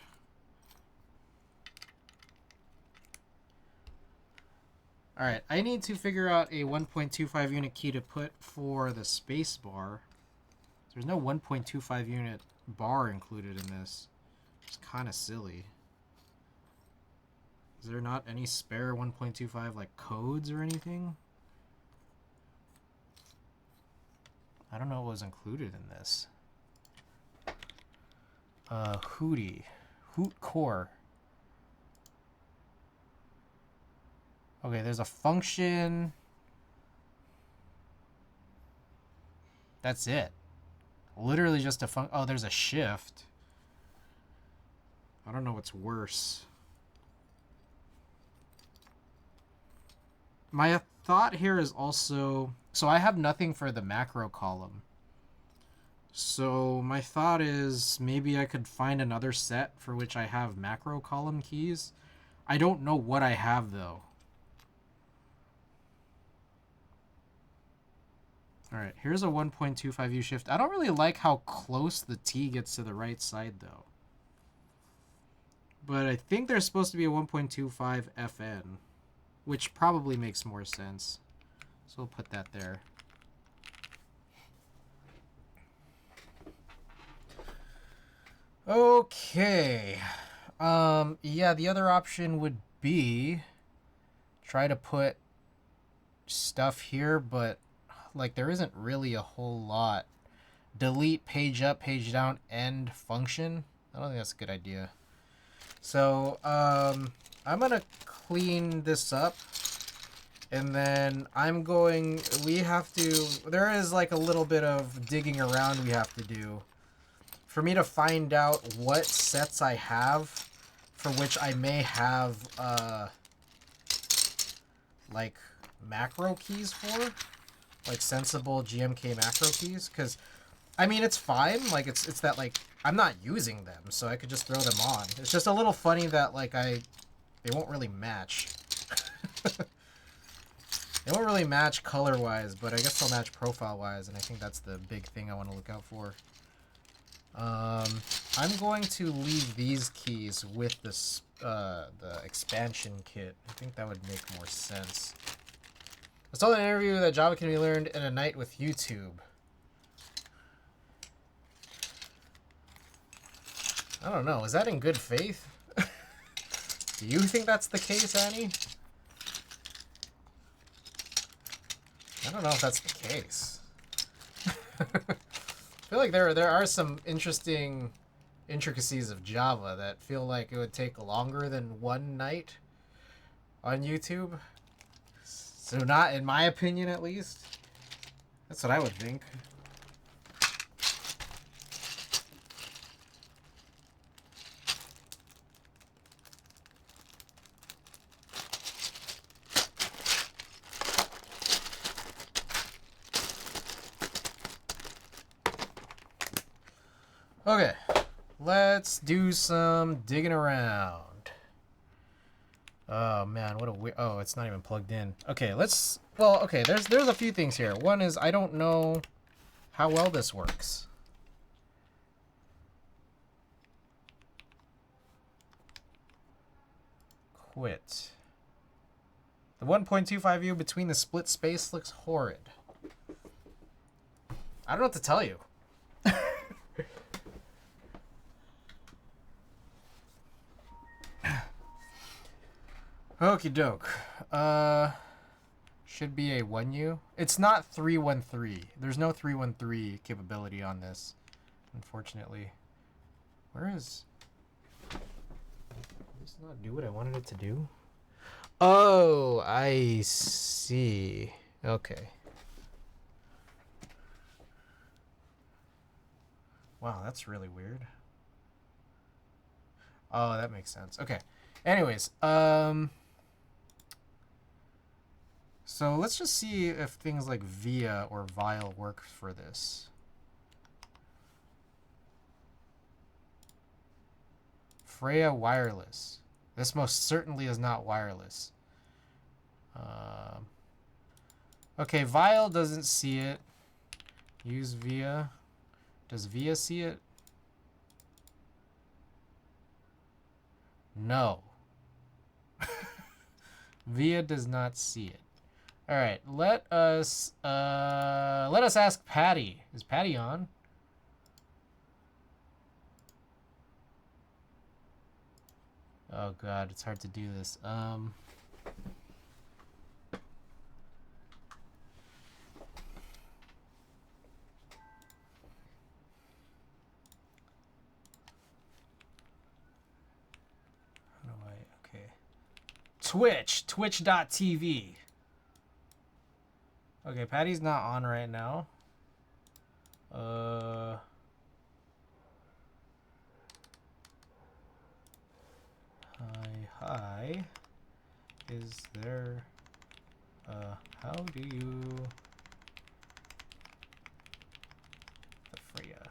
A: Alright, I need to figure out a 1.25 unit key to put for the space bar. There's no 1.25 unit bar included in this. It's kind of silly. Is there not any spare 1.25 like codes or anything? I don't know what was included in this. Hoot core. Okay, there's a function. That's it. Literally just a oh, there's a shift. I don't know what's worse. My thought here is also, so I have nothing for the macro column. So my thought is maybe I could find another set for which I have macro column keys. I don't know what I have though. Alright, here's a 1.25U shift. I don't really like how close the T gets to the right side though. But I think there's supposed to be a 1.25 FN, which probably makes more sense. So we'll put that there. Okay. Yeah, the other option would be try to put stuff here, but like there isn't really a whole lot. Delete page up, page down, end function. I don't think that's a good idea. So I'm gonna clean this up, and then there is like a little bit of digging around we have to do for me to find out what sets I have for which I may have like macro keys for, like sensible GMK macro keys, because I mean it's fine, like it's that like I'm not using them, so I could just throw them on. It's just a little funny that like they won't really match. They won't really match color wise, but I guess they'll match profile wise, and I think that's the big thing I want to look out for. I'm going to leave these keys with this the expansion kit. I think that would make more sense. I saw an interview that Java can be learned in a night with YouTube. I don't know. Is that in good faith? Do you think that's the case, Annie? I don't know if that's the case. I feel like there are some interesting intricacies of Java that feel like it would take longer than one night on YouTube. So not in my opinion, at least. That's what I would think. Okay, let's do some digging around. Oh man, what a weird. Oh, it's not even plugged in. Okay, let's. Well, okay, there's a few things here. One is I don't know how well this works. Quit. The 1.25 view between the split space looks horrid. I don't know what to tell you. Okie doke. Should be a 1U. It's not 313. There's no 313 capability on this, unfortunately. Where is... Did this not do what I wanted it to do? Oh, I see. Okay. Wow, that's really weird. Oh, that makes sense. Okay. Anyways, so let's just see if things like VIA or Vile work for this. Freya wireless. This most certainly is not wireless. Okay, Vile doesn't see it. Use VIA. Does VIA see it? No. VIA does not see it. All right, let us ask Patty. Is Patty on? Oh god, it's hard to do this. Okay. Twitch.tv. Okay, Patty's not on right now. Hi. Is there how do you the Freya?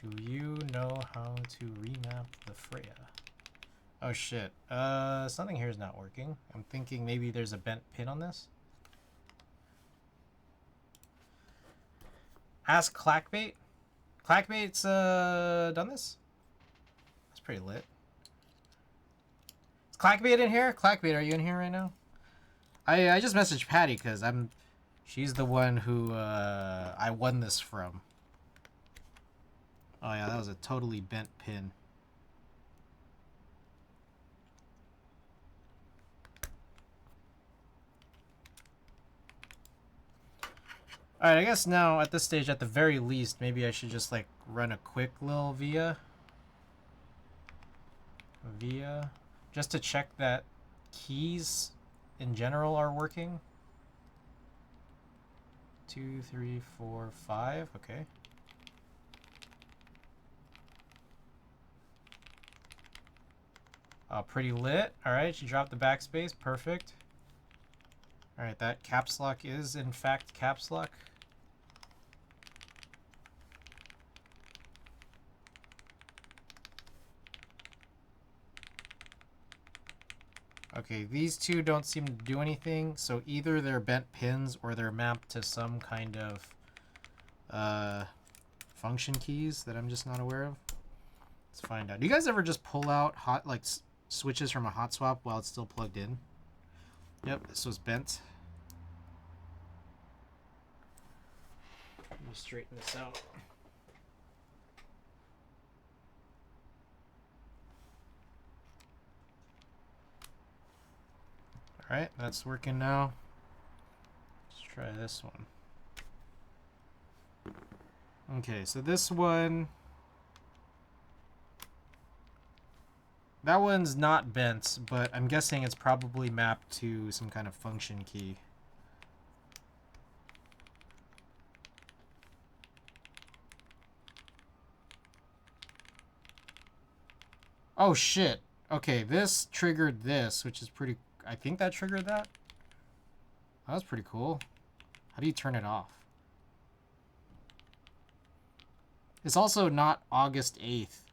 A: Do you know how to remap the Freya? Oh shit. Something here is not working. I'm thinking maybe there's a bent pin on this. Ask Clackbait. Clackbait's done this? That's pretty lit. Is Clackbait in here? Clackbait, are you in here right now? I just messaged Patty because she's the one who I won this from. Oh yeah, that was a totally bent pin. Alright, I guess now at this stage, at the very least, maybe I should just like run a quick little VIA. Just to check that keys in general are working. 2, 3, 4, 5. Okay. Pretty lit. Alright, she dropped the backspace. Perfect. Alright, that caps lock is in fact caps lock. Okay, these two don't seem to do anything, so either they're bent pins or they're mapped to some kind of function keys that I'm just not aware of. Let's find out. Do you guys ever just pull out switches from a hot swap while it's still plugged in? Yep, this was bent. Let me straighten this out. Alright, that's working now. Let's try this one. Okay, so this one... That one's not bent, but I'm guessing it's probably mapped to some kind of function key. Oh shit. Okay, this triggered this, which is pretty... I think that triggered that. That was pretty cool. How do you turn it off? It's also not August 8th.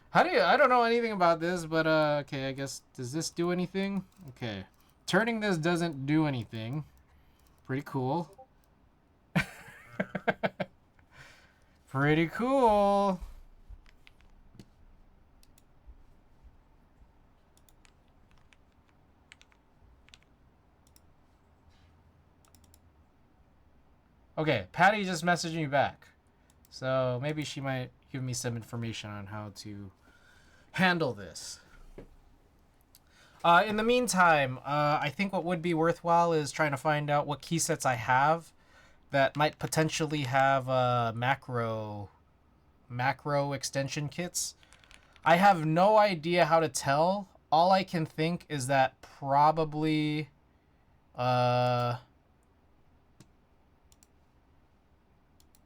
A: How do you... I don't know anything about this, but okay, I guess... Does this do anything? Okay. Turning this doesn't do anything. Pretty cool. Pretty cool. Okay, Patty just messaged me back. So maybe she might give me some information on how to handle this. In the meantime, I think what would be worthwhile is trying to find out what key sets I have that might potentially have macro extension kits. I have no idea how to tell. All I can think is that probably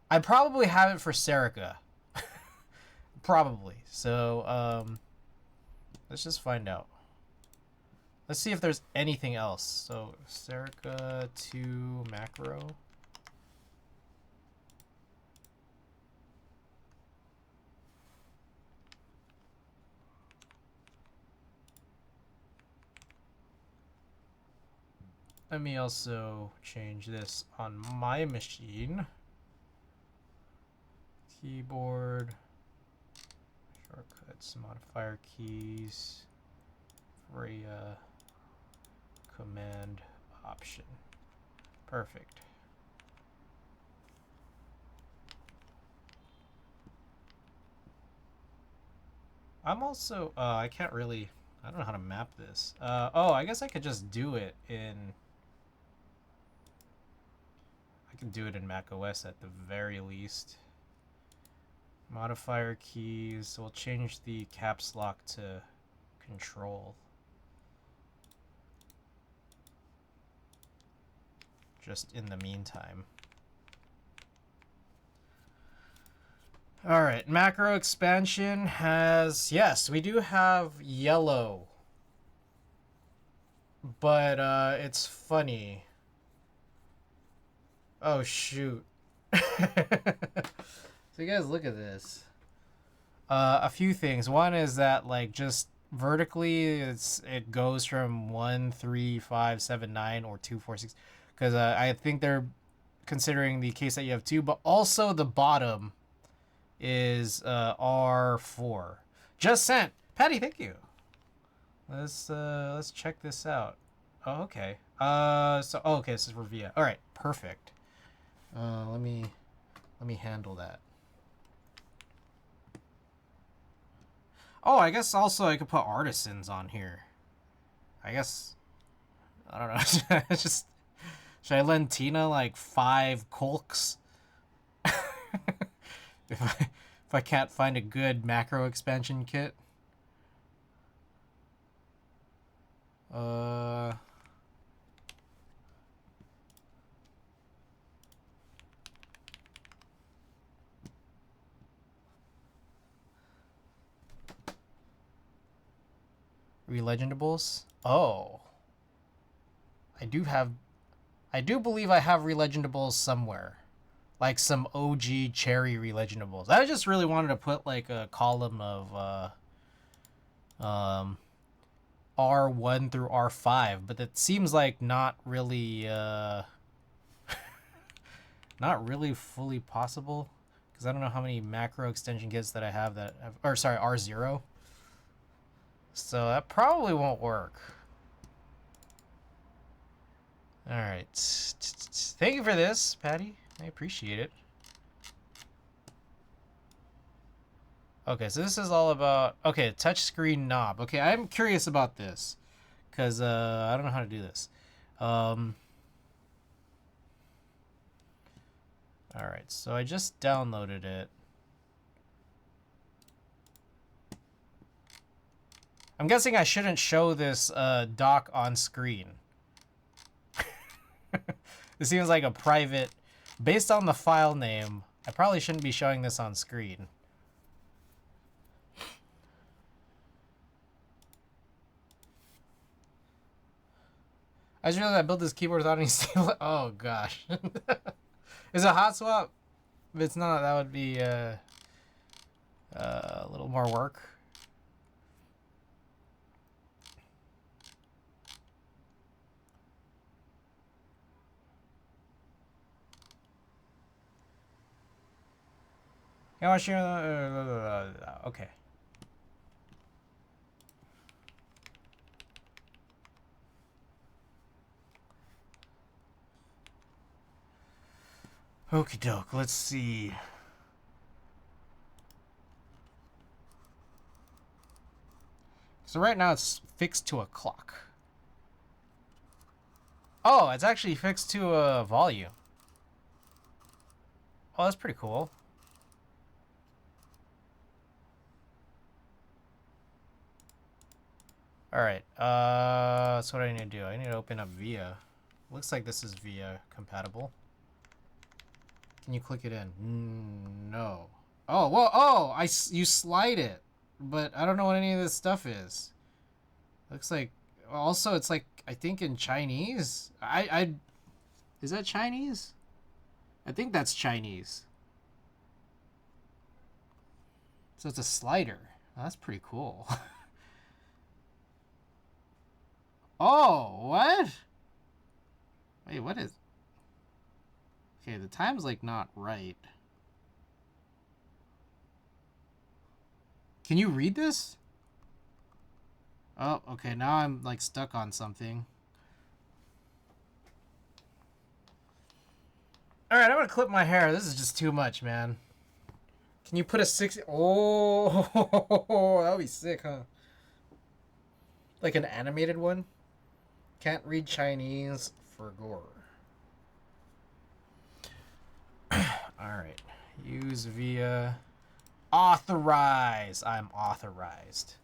A: I probably have it for Serica. Probably. So let's just find out. Let's see if there's anything else. So Serica 2 macro. Let me also change this on my machine. Keyboard, shortcuts, modifier keys, freya, command, option. Perfect. I'm also, I can't really, I don't know how to map this. Oh, I guess I could just do it in, I can do it in Mac OS at the very least. Modifier keys, we'll change the caps lock to control. Just in the meantime. All right, macro expansion has, yes, we do have yellow. But it's funny. Oh shoot. So you guys look at this. A few things. One is that like just vertically it goes from 1, 3, 5, 7, 9 or 2, 4, 6. Because I think they're considering the case that you have 2, but also the bottom is R4. Just sent. Patty, thank you. Let's check this out. Oh, okay. Okay, this is for VIA. All right, perfect. Let me handle that. Oh, I guess also I could put artisans on here. I guess I don't know. Just should I lend Tina like 5 Kolks? if I can't find a good macro expansion kit. Relegendables? Oh. I do believe I have relegendables somewhere. Like some OG cherry relegendables. I just really wanted to put like a column of R1 through R5, but it seems like not really not really fully possible because I don't know how many macro extension kits that I have that have, or sorry, R0. So that probably won't work. All right. Thank you for this, Patty. I appreciate it. Okay, so this is all about, okay, touchscreen knob. Okay, I'm curious about this because I don't know how to do this. All right, so I just downloaded it. I'm guessing I shouldn't show this doc on screen. This seems like a private, based on the file name, I probably shouldn't be showing this on screen. I just realized I built this keyboard without any stable. Oh gosh. Is it a hot swap? If it's not, that would be a little more work. You want to share? Okay. Okie doke. Let's see. So right now it's fixed to a clock. Oh, it's actually fixed to a volume. Oh, that's pretty cool. Alright, so what do I need to do? I need to open up VIA. Looks like this is VIA compatible. Can you click it in? No. Oh, well, oh, you slide it. But I don't know what any of this stuff is. Looks like, also it's like, I think in Chinese? Is that Chinese? I think that's Chinese. So it's a slider. Oh, that's pretty cool. Oh, what? Wait, what is... Okay, the time's like not right. Can you read this? Oh, okay, now I'm like stuck on something. Alright, I'm gonna clip my hair. This is just too much, man. Can you put a 60... Oh, that would be sick, huh? Like an animated one? Can't read Chinese for gore. Alright. Use via... Authorize! I'm authorized.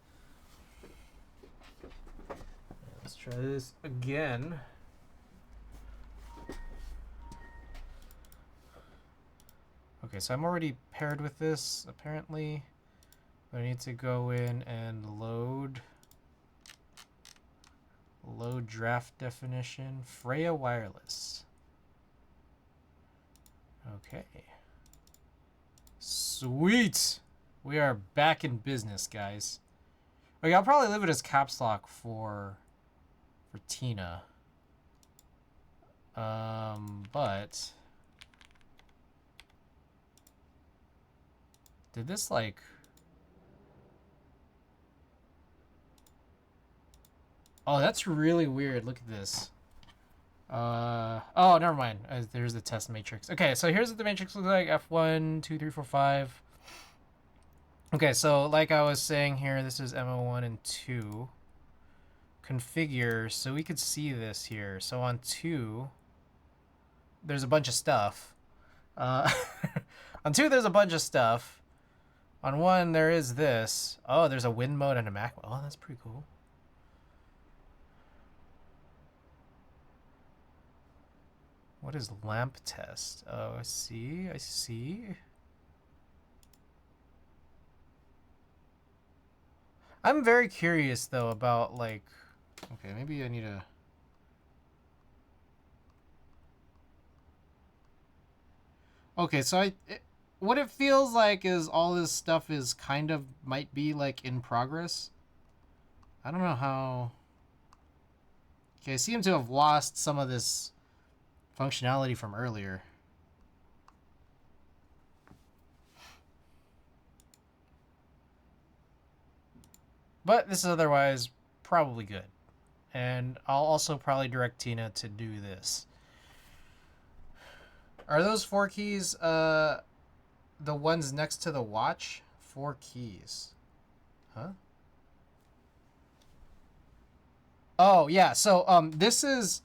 A: Let's try this again. Okay, so I'm already paired with this, apparently. I need to go in and load draft definition. Freya wireless. Okay. Sweet! We are back in business, guys. Okay, I'll probably leave it as caps lock for Tina. But did this like... Oh, that's really weird. Look at this. Oh, never mind. There's the test matrix. Okay, so here's what the matrix looks like. F1, 2, 3, 4, 5. Okay, so like I was saying here, this is MO1 and 2. Configure, so we could see this here. So on 2, there's a bunch of stuff. On 2, there's a bunch of stuff. On 1, there is this. Oh, there's a wind mode and a Mac mode. Oh, that's pretty cool. What is lamp test? Oh, I see. I see. I'm very curious, though, about, like... Okay, maybe I need to... Okay, so what it feels like is all this stuff is kind of might be, like, in progress. I don't know how... Okay, I seem to have lost some of this functionality from earlier. But this is otherwise probably good. And I'll also probably direct Tina to do this. Are those 4 keys the ones next to the watch? 4 keys. Huh? Oh, yeah. So this is...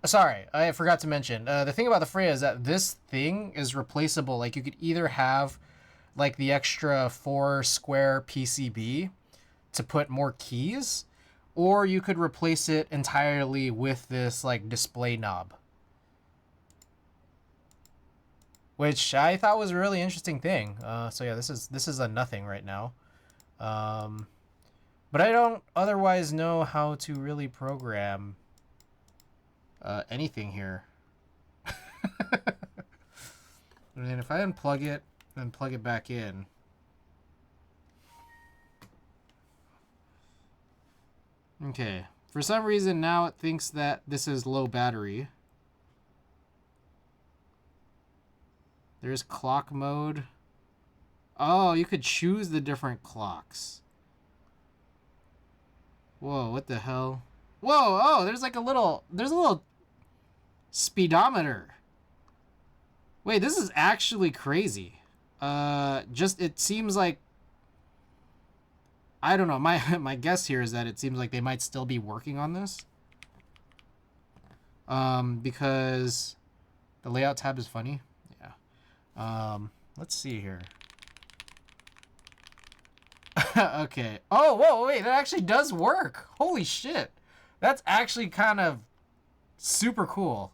A: Sorry, I forgot to mention. The thing about the Freya is that this thing is replaceable. Like, you could either have, like, the extra 4 square PCB to put more keys, or you could replace it entirely with this, like, display knob. Which I thought was a really interesting thing. So yeah, this is a nothing right now. But I don't otherwise know how to really program anything here. And then if I unplug it and plug it back in. Okay. For some reason now it thinks that this is low battery. There's clock mode. Oh, you could choose the different clocks. Whoa, what the hell? Whoa, oh, there's a little speedometer. Wait, this is actually crazy. It seems like, I don't know, my guess here is that it seems like they might still be working on this. Because the layout tab is funny. Yeah. Let's see here. Okay. Oh, whoa, wait, that actually does work. Holy shit. That's actually kind of super cool.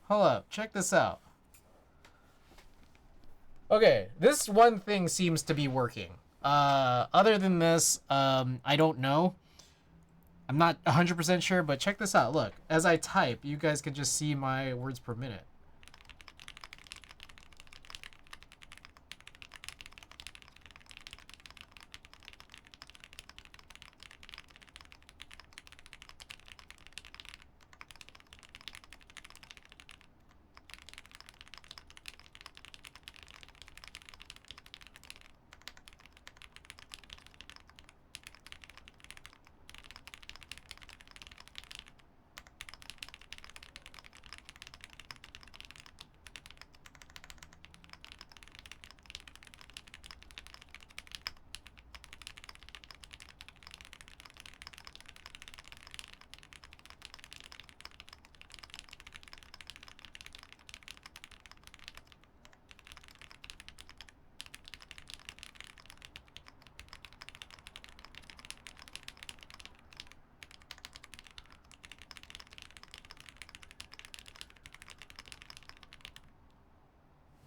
A: Hold up, check this out. Okay, this one thing seems to be working. Other than this, I don't know. I'm not 100% sure, but check this out. Look, as I type, you guys can just see my words per minute.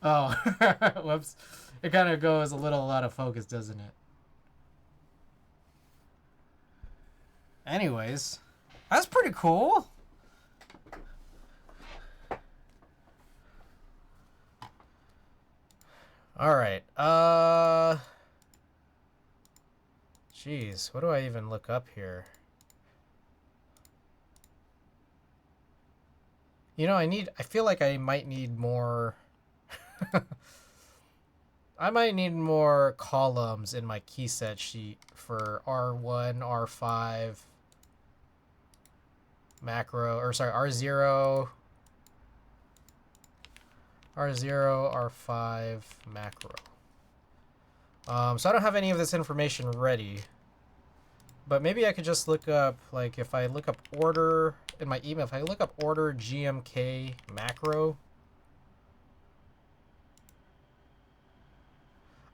A: Oh, whoops. It kind of goes a little out of focus, doesn't it? Anyways, that's pretty cool. All right. Jeez, what do I even look up here? You know, I feel like I might need more I might need more columns in my key set sheet for R1, R5 macro, or sorry, R0, R5 macro. So I don't have any of this information ready, but maybe I could just look up, like if I look up order in my email, if I look up order GMK macro.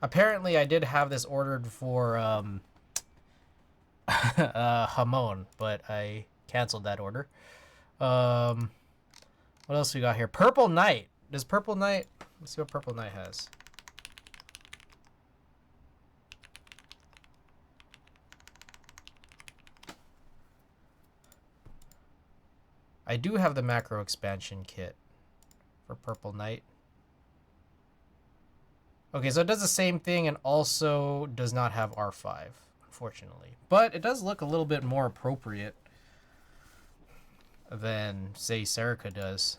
A: Apparently I did have this ordered for Hamon, but I canceled that order. What else we got here? Purple Knight. Does Purple Knight... Let's see what Purple Knight has. I do have the macro expansion kit for Purple Knight. Okay, so it does the same thing and also does not have R5, unfortunately. But it does look a little bit more appropriate than, say, Serica does.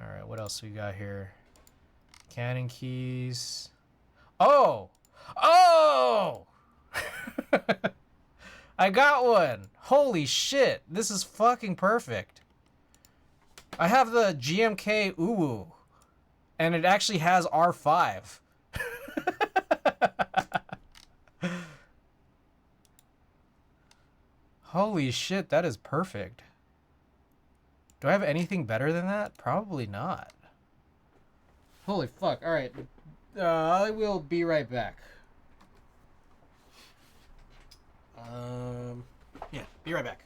A: Alright, what else we got here? Cannon keys. Oh! Oh! I got one! Holy shit! This is fucking perfect. I have the GMK Uwu. And it actually has R5. Holy shit, that is perfect. Do I have anything better than that? Probably not. Holy fuck. Alright. I will be right back. Yeah, be right back.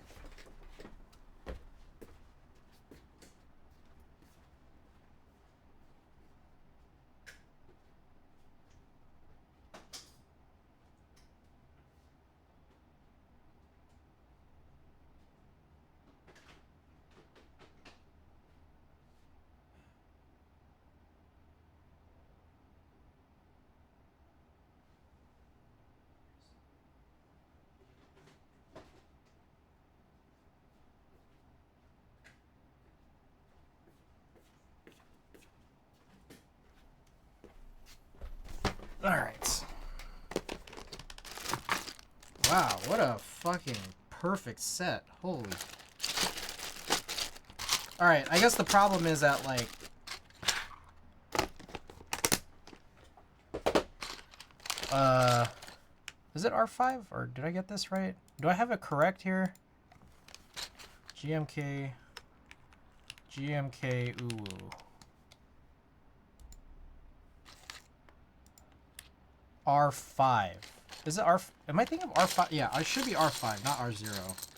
A: Alright. Wow, what a fucking perfect set. Holy. Alright, I guess the problem is that, like... Is it R5? Or did I get this right? Do I have it correct here? GMK... ooh. R5. Is it R... Am I thinking of R5? Yeah, it should be R5, not R0.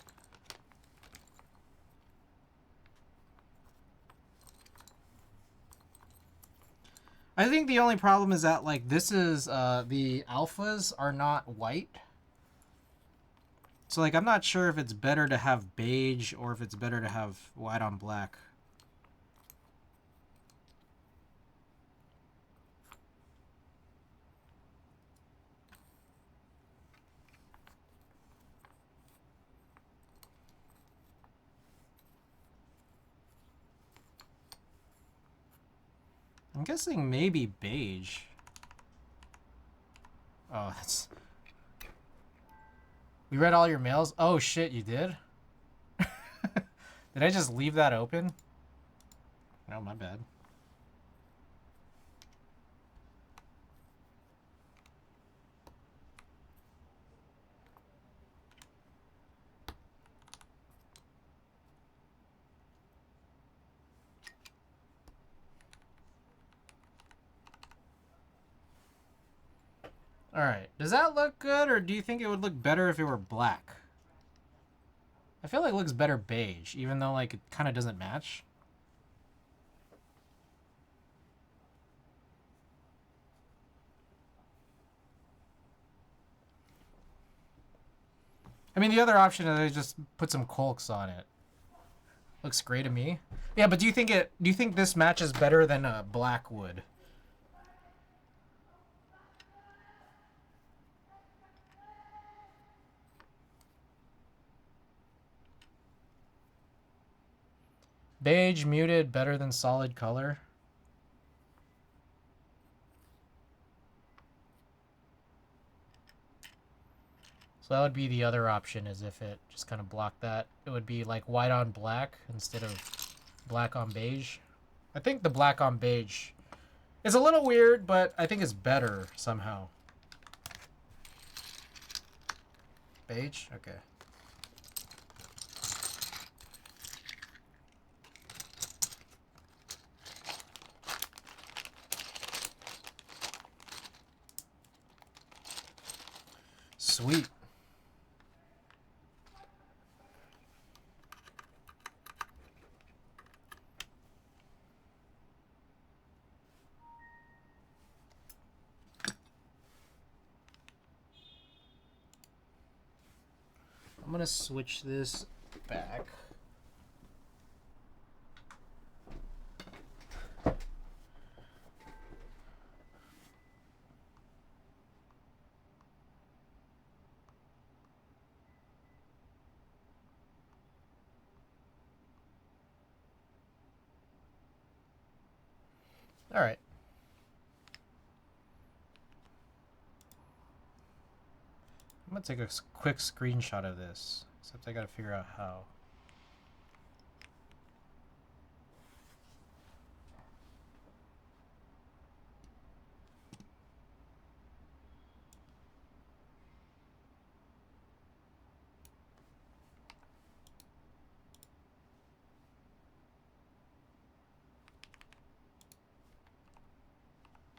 A: I think the only problem is that, like, this is, the alphas are not white. So, like, I'm not sure if it's better to have beige or if it's better to have white on black. I'm guessing maybe beige. Oh, that's... We read all your mails? Oh shit, you did? Did I just leave that open? No, my bad. Alright, does that look good, or do you think it would look better if it were black? I feel like it looks better beige, even though, like, it kind of doesn't match. I mean, the other option is I just put some Colks on it. Looks great to me. Yeah, but do you think this matches better than black would? Beige muted better than solid color. So that would be the other option, is if it just kind of blocked that. It would be like white on black instead of black on beige. I think the black on beige is a little weird, but I think it's better somehow. Beige? Okay. Sweet. I'm gonna switch this back. All right. I'm gonna take a quick screenshot of this, except I gotta figure out how.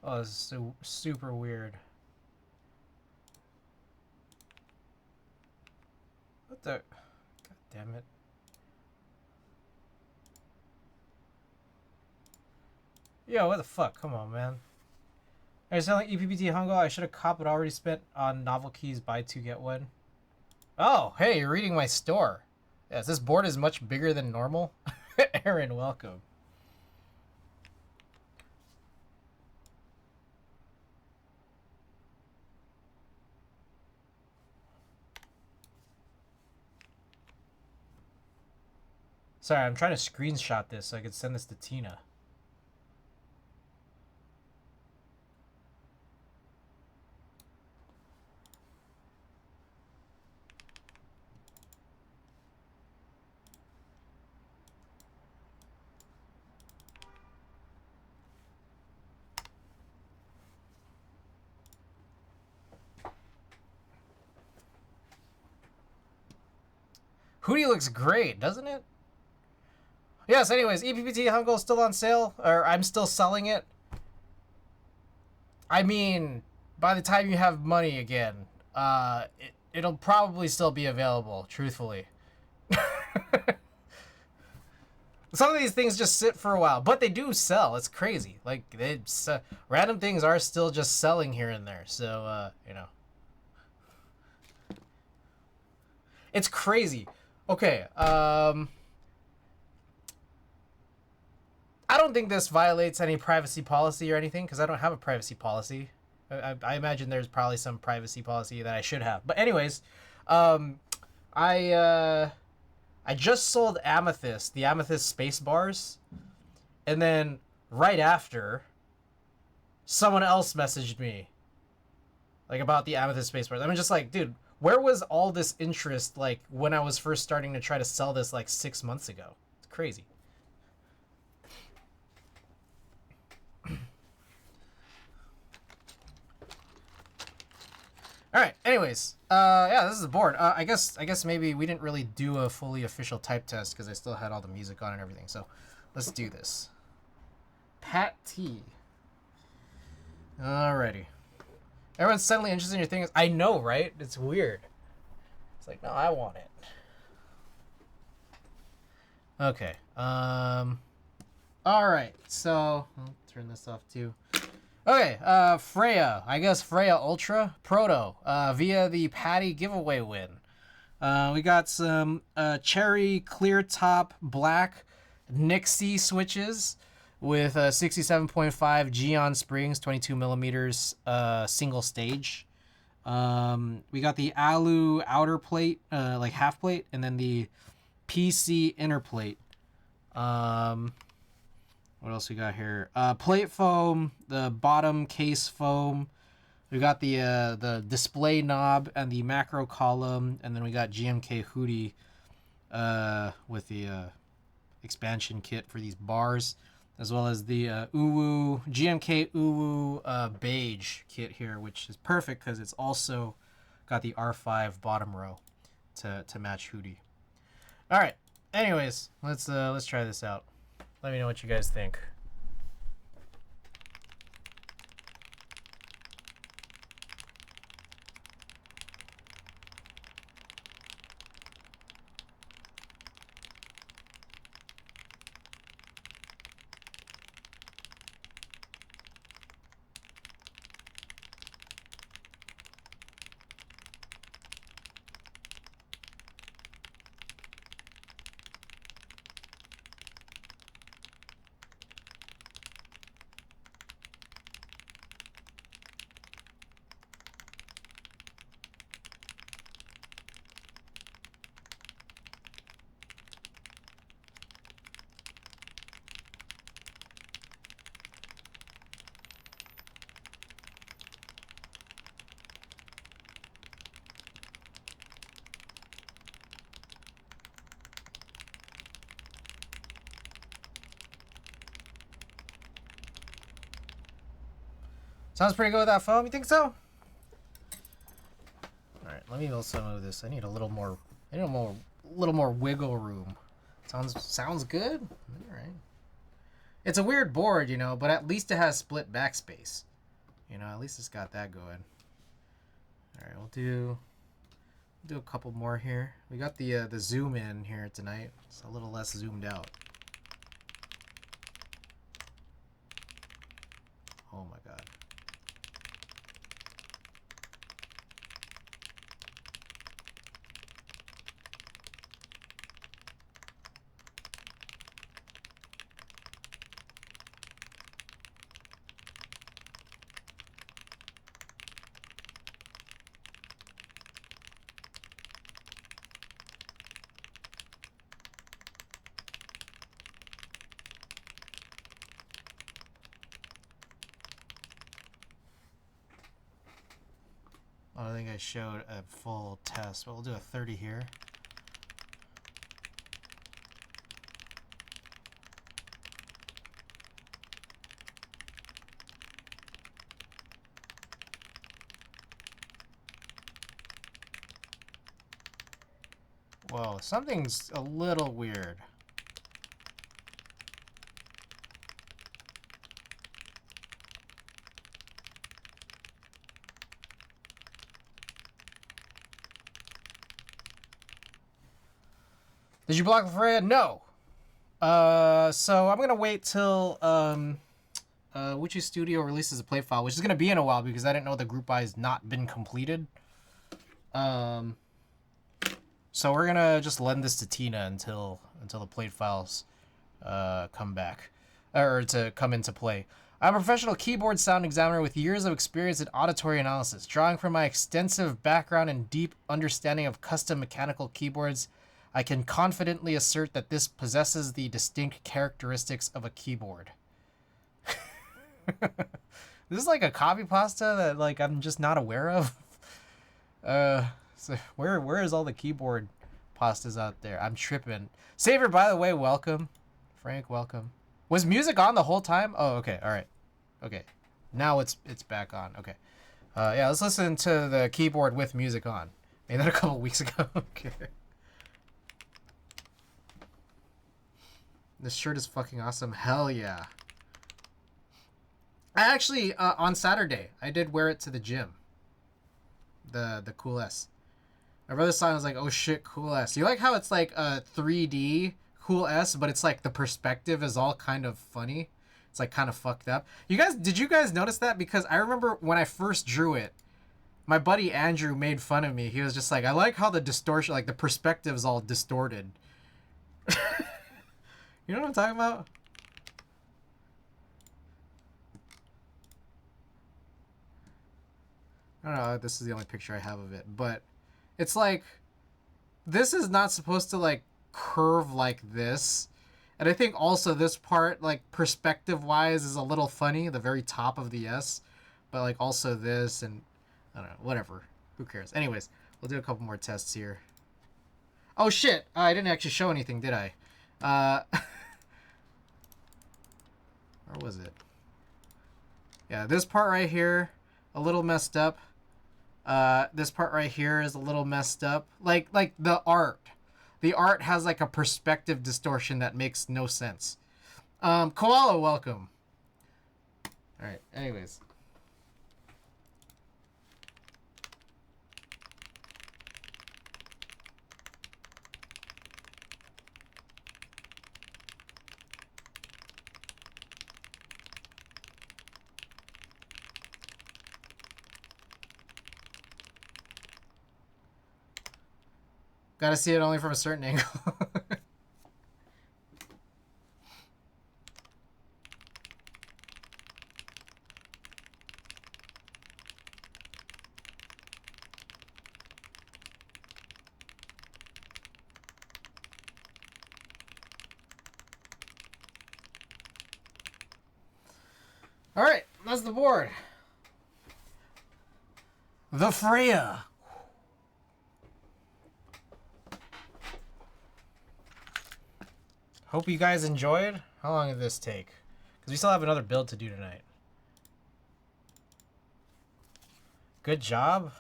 A: Oh, this is so super weird. What the? God damn it. Yo, what the fuck? Come on, man. Are you selling EPPT Hongo? I should have copped what I already spent on novel keys, buy two, get one. Oh, hey, you're reading my store. Yes, this board is much bigger than normal. Aaron, welcome. Sorry, I'm trying to screenshot this so I could send this to Tina. Hoodie looks great, doesn't it? Yes, anyways, EPPT Hungle is still on sale, or I'm still selling it. I mean, by the time you have money again, it'll probably still be available, truthfully. Some of these things just sit for a while, but they do sell. It's crazy. Like, random things are still just selling here and there, so, you know. It's crazy. Okay, I don't think this violates any privacy policy or anything, because I don't have a privacy policy. I imagine there's probably some privacy policy that I should have. But anyways, I just sold Amethyst, the Amethyst space bars, and then right after, someone else messaged me, like, about the Amethyst space bars. I'm just like, dude, where was all this interest, like, when I was first starting to try to sell this, like, 6 months ago? It's crazy. All right. Anyways, yeah, this is the board. I guess maybe we didn't really do a fully official type test because I still had all the music on and everything. So, let's do this. Pat T. Alrighty. Everyone's suddenly interested in your things. I know, right? It's weird. It's like, no, I want it. Okay. All right. So, I'll turn this off too. Okay, Freya. I guess Freya Ultra Proto via the Patty giveaway win. We got some cherry clear top black Nixie switches with 67.5 Geon springs, 22 millimeters, single stage. We got the Alu outer plate, like half plate, and then the PC inner plate. What else we got here? Plate foam, the bottom case foam. We got the display knob and the macro column, and then we got GMK hoodie with the expansion kit for these bars, as well as the Uwu GMK Uwu beige kit here, which is perfect because it's also got the R5 bottom row to match hoodie. All right. Anyways, let's try this out. Let me know what you guys think. Sounds pretty good with that foam. You think so? All right, let me also move this. I need a little more. I need a little more wiggle room. Sounds good. All right. It's a weird board, you know, but at least it has split backspace. You know, at least it's got that going. All right, we'll do a couple more here. We got the zoom in here tonight. It's a little less zoomed out. Oh my god. I don't think I showed a full test, but we'll do a 30 here. Whoa, something's a little weird. Did you block Freya? No. So I'm gonna wait till Witchy Studio releases a play file, which is gonna be in a while because I didn't know the group buy has not been completed. So we're gonna just lend this to Tina until the plate files come back or to come into play. I'm a professional keyboard sound examiner with years of experience in auditory analysis. Drawing from my extensive background and deep understanding of custom mechanical keyboards, I can confidently assert that this possesses the distinct characteristics of a keyboard. This is like a copy pasta that like I'm just not aware of. So where is all the keyboard pastas out there? I'm tripping. Savior, by the way, welcome. Frank, welcome. Was music on the whole time? Oh, okay, all right, okay. Now it's back on. Okay, yeah. Let's listen to the keyboard with music on. Made that a couple weeks ago. Okay. This shirt is fucking awesome. Hell yeah. I actually on Saturday I did wear it to the gym. The Cool S. My brother saw it and was like, oh shit, Cool S. You like how it's like a 3D Cool S, but it's like the perspective is all kind of funny. It's like kind of fucked up. Did you guys notice that? Because I remember when I first drew it, my buddy Andrew made fun of me. He was just like, I like how the distortion, like the perspective is all distorted. You know what I'm talking about? I don't know, this is the only picture I have of it, but it's like, this is not supposed to like curve like this. And I think also this part, like perspective wise, is a little funny, the very top of the S, but like also this and I don't know, whatever, who cares? Anyways, we'll do a couple more tests here. Oh shit, I didn't actually show anything, did I? Where was it? Yeah, this part right here, a little messed up. This part right here is a little messed up. Like the art. The art has like a perspective distortion that makes no sense. Koala, welcome. Alright, anyways. Gotta see it only from a certain angle. Alright, that's the board. The Freya. Hope you guys enjoyed. How long did this take? Because we still have another build to do tonight. Good job.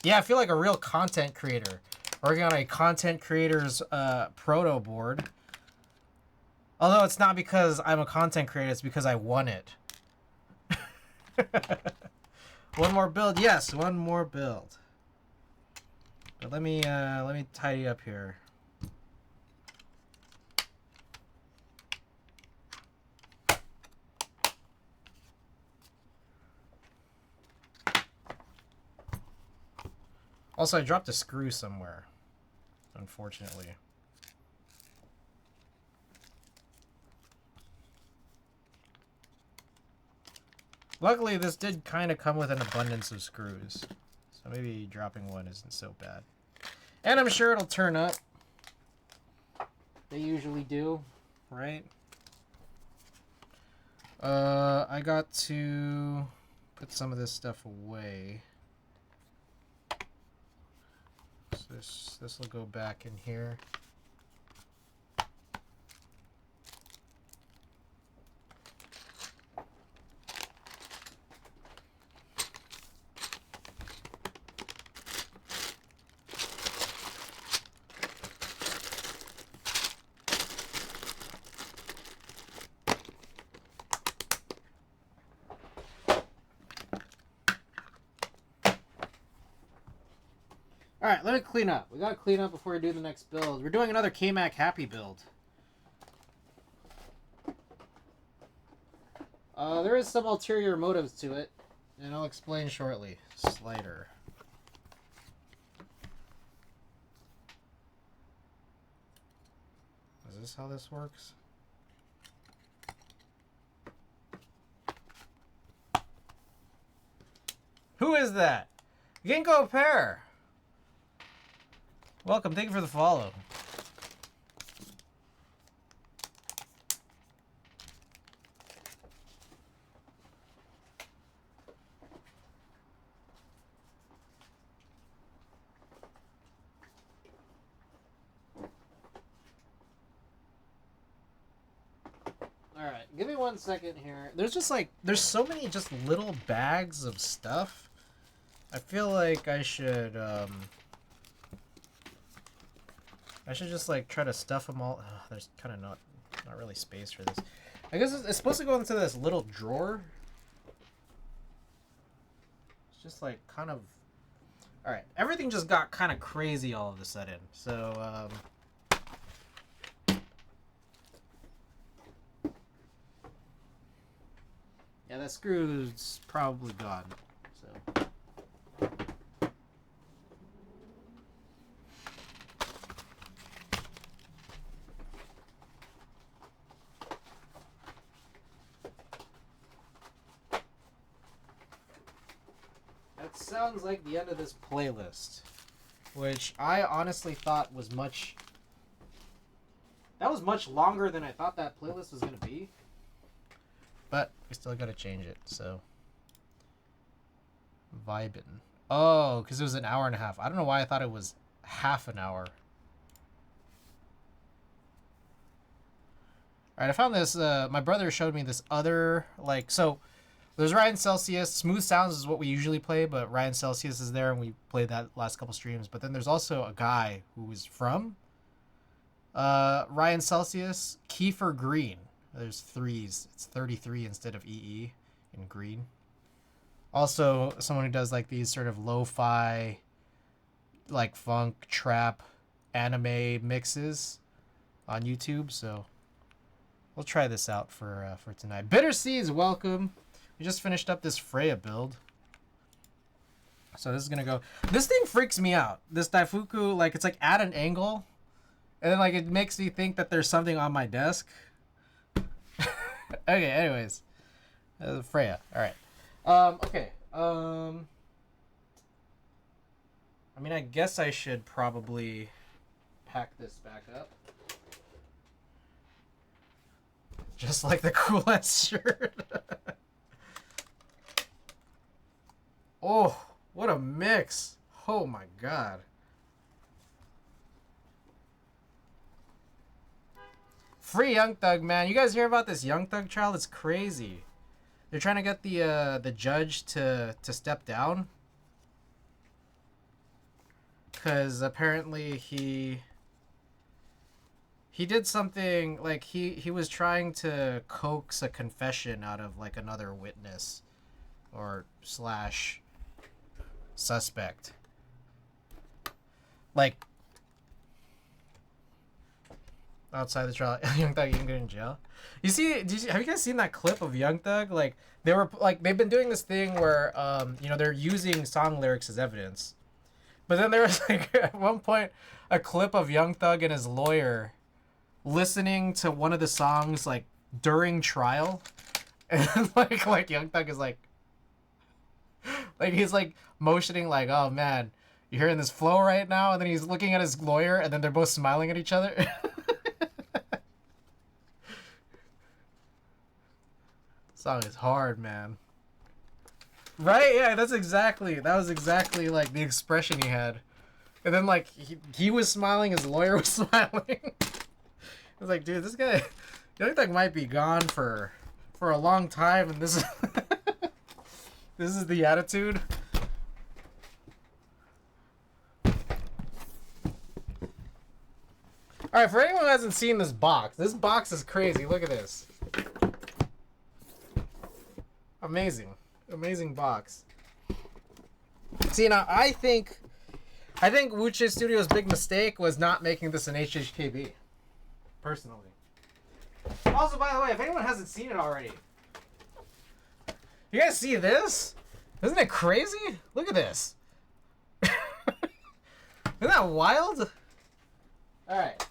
A: Yeah, I feel like a real content creator. Working on a content creator's proto board. Although it's not because I'm a content creator, it's because I won it. One more build. Yes, one more build. But let me tidy up here. Also, I dropped a screw somewhere, unfortunately. Luckily, this did kind of come with an abundance of screws, so maybe dropping one isn't so bad. And I'm sure it'll turn up. They usually do, right? I got to put some of this stuff away. This will go back in here. Alright, let me clean up. We gotta clean up before we do the next build. We're doing another kmac happy build. There is some ulterior motives to it, and I'll explain shortly. Slider. Is this how this works? Who is that? Ginkgo Pear! Welcome, thank you for the follow. Alright, give me 1 second here. There's just like, there's so many just little bags of stuff. I feel like I should just like try to stuff them all. There's kind of not really space for this. I guess it's supposed to go into this little drawer. It's just like kind of... Alright, everything just got kind of crazy all of a sudden. So, yeah, that screw's probably gone. So... sounds like the end of this playlist, which I honestly thought was much... That was much longer than I thought that playlist was going to be. But we still got to change it, so... Vibin'. Oh, because it was an hour and a half. I don't know why I thought it was half an hour. Alright, I found this, my brother showed me this other, like, so... There's Ryan Celsius. Smooth Sounds is what we usually play, but Ryan Celsius is there, and we played that last couple streams. But then there's also a guy who is from Ryan Celsius, Kiefer Green. There's threes. It's 33 instead of EE in green. Also, someone who does like these sort of lo-fi, like funk, trap, anime mixes on YouTube. So we'll try this out for tonight. Bitter Seeds, welcome. We just finished up this Freya build. So this is gonna go... This thing freaks me out. This Daifuku, like, it's like at an angle. And then, like, it makes me think that there's something on my desk. Okay, anyways. Freya, alright. Okay. I mean, I guess I should probably pack this back up. Just like the cool-ass shirt. Oh, what a mix. Oh my god. Free Young Thug, man. You guys hear about this Young Thug trial? It's crazy. They're trying to get the judge to step down. Because apparently he did something, like he was trying to coax a confession out of like another witness or slash suspect. Like outside the trial, Young Thug you can get in jail. You see, have you guys seen that clip of Young Thug? Like they've been doing this thing where you know, they're using song lyrics as evidence. But then there was like at one point a clip of Young Thug and his lawyer listening to one of the songs like during trial, and like Young Thug is like he's like motioning like, oh man, you hearing this flow right now? And then he's looking at his lawyer, and then they're both smiling at each other. Song is hard, man. Right? Yeah, that was exactly like the expression he had. And then like he was smiling, his lawyer was smiling. I was like, dude, this guy, Young Thug might be gone for a long time, and this is this is the attitude. Alright, for anyone who hasn't seen this box is crazy. Look at this. Amazing. Amazing box. See, now I think I think Wuche Studio's big mistake was not making this an HHKB. Personally. Also, by the way, if anyone hasn't seen it already, you guys see this? Isn't it crazy? Look at this. Isn't that wild? All right.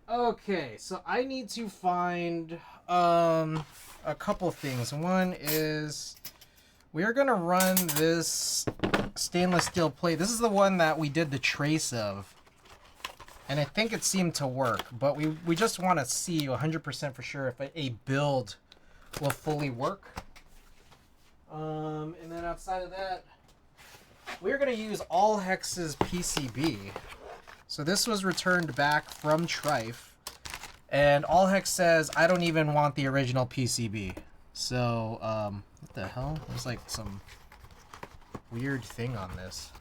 A: Okay, so I need to find a couple things. One is we're gonna run this stainless steel plate. This is the one that we did the trace of, and I think it seemed to work, but we just want to see 100% for sure if a build will fully work. And then outside of that, we're gonna use All Hex's PCB. So this was returned back from Trife, and All Hex says I don't even want the original PCB. So what the hell? There's like some weird thing on this.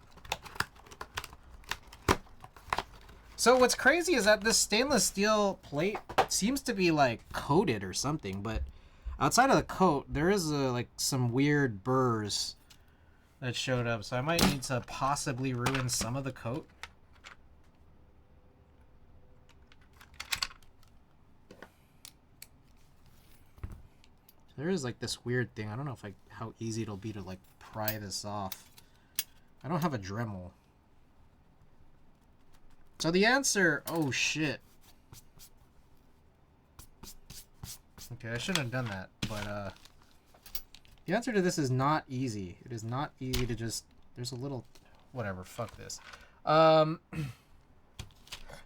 A: So what's crazy is that this stainless steel plate seems to be like coated or something, but outside of the coat, there is like some weird burrs that showed up. So I might need to possibly ruin some of the coat. There is like this weird thing. I don't know if how easy it'll be to like pry this off. I don't have a Dremel. So the answer, oh shit. Okay, I shouldn't have done that, but the answer to this is not easy. It is not easy to just, there's a little, whatever, fuck this.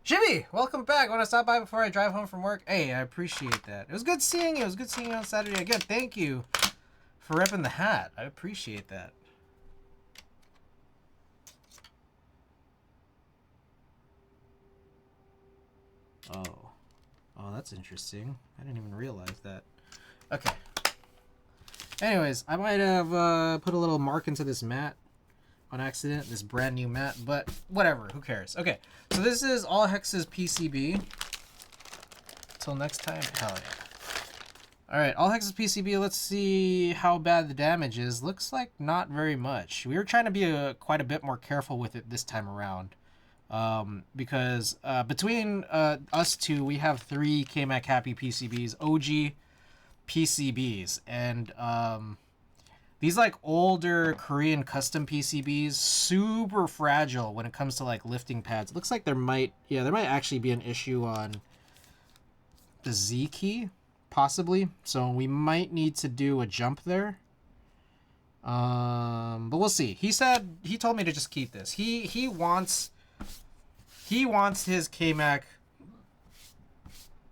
A: Jimmy, welcome back. Want to stop by before I drive home from work? Hey, I appreciate that. It was good seeing you. It was good seeing you on Saturday. Again, thank you for repping the hat. I appreciate that. Oh, that's interesting. I didn't even realize that. Okay. Anyways, I might have put a little mark into this mat on accident, this brand new mat, but whatever, who cares? Okay, so this is All Hex's PCB. Till next time, hell yeah. Alright, All Hex's PCB, let's see how bad the damage is. Looks like not very much. We were trying to be quite a bit more careful with it this time around. Because between us two, we have 3 kmac happy PCBs, OG PCBs, and these like older Korean custom PCBs, super fragile when it comes to like lifting pads. It looks like there might actually be an issue on the Z key, possibly. So we might need to do a jump there. But we'll see. He told me to just keep this. He wants his kmac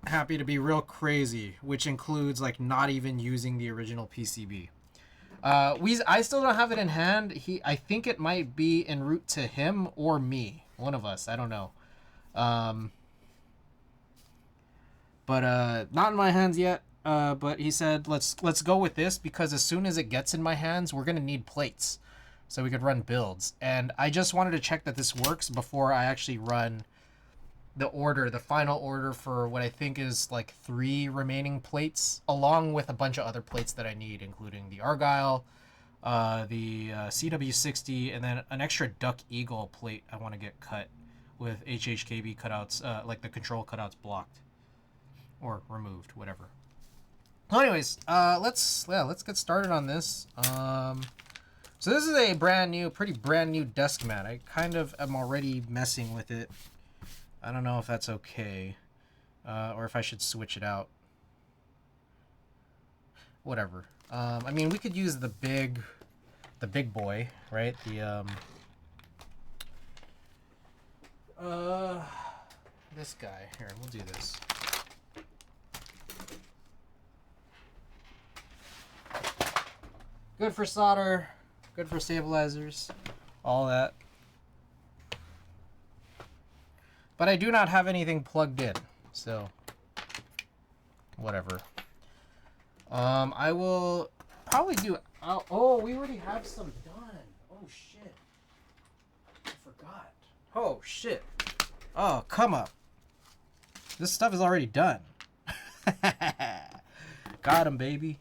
A: happy to be real crazy, which includes like not even using the original PCB. I still don't have it in hand. I think it might be en route to him or me, one of us. I don't know. But not in my hands yet. But he said let's go with this because as soon as it gets in my hands, we're gonna need plates, so we could run builds. And I just wanted to check that this works before I actually run the final order for what I think is like 3 remaining plates, along with a bunch of other plates that I need, including the Argyle, the CW60, and then an extra Duck Eagle plate I want to get cut with HHKB cutouts, like the control cutouts blocked or removed, whatever. Well, anyways, let's get started on this. So this is a pretty brand new desk mat. I kind of am already messing with it. I don't know if that's okay, or if I should switch it out. Whatever. I mean, we could use the big boy, right? This guy. Here, we'll do this. Good for solder, good for stabilizers, all that. But I do not have anything plugged in, so whatever. I will probably do. Oh, we already have some done. Oh shit! I forgot. Oh shit! Oh, come up. This stuff is already done. Got him, baby.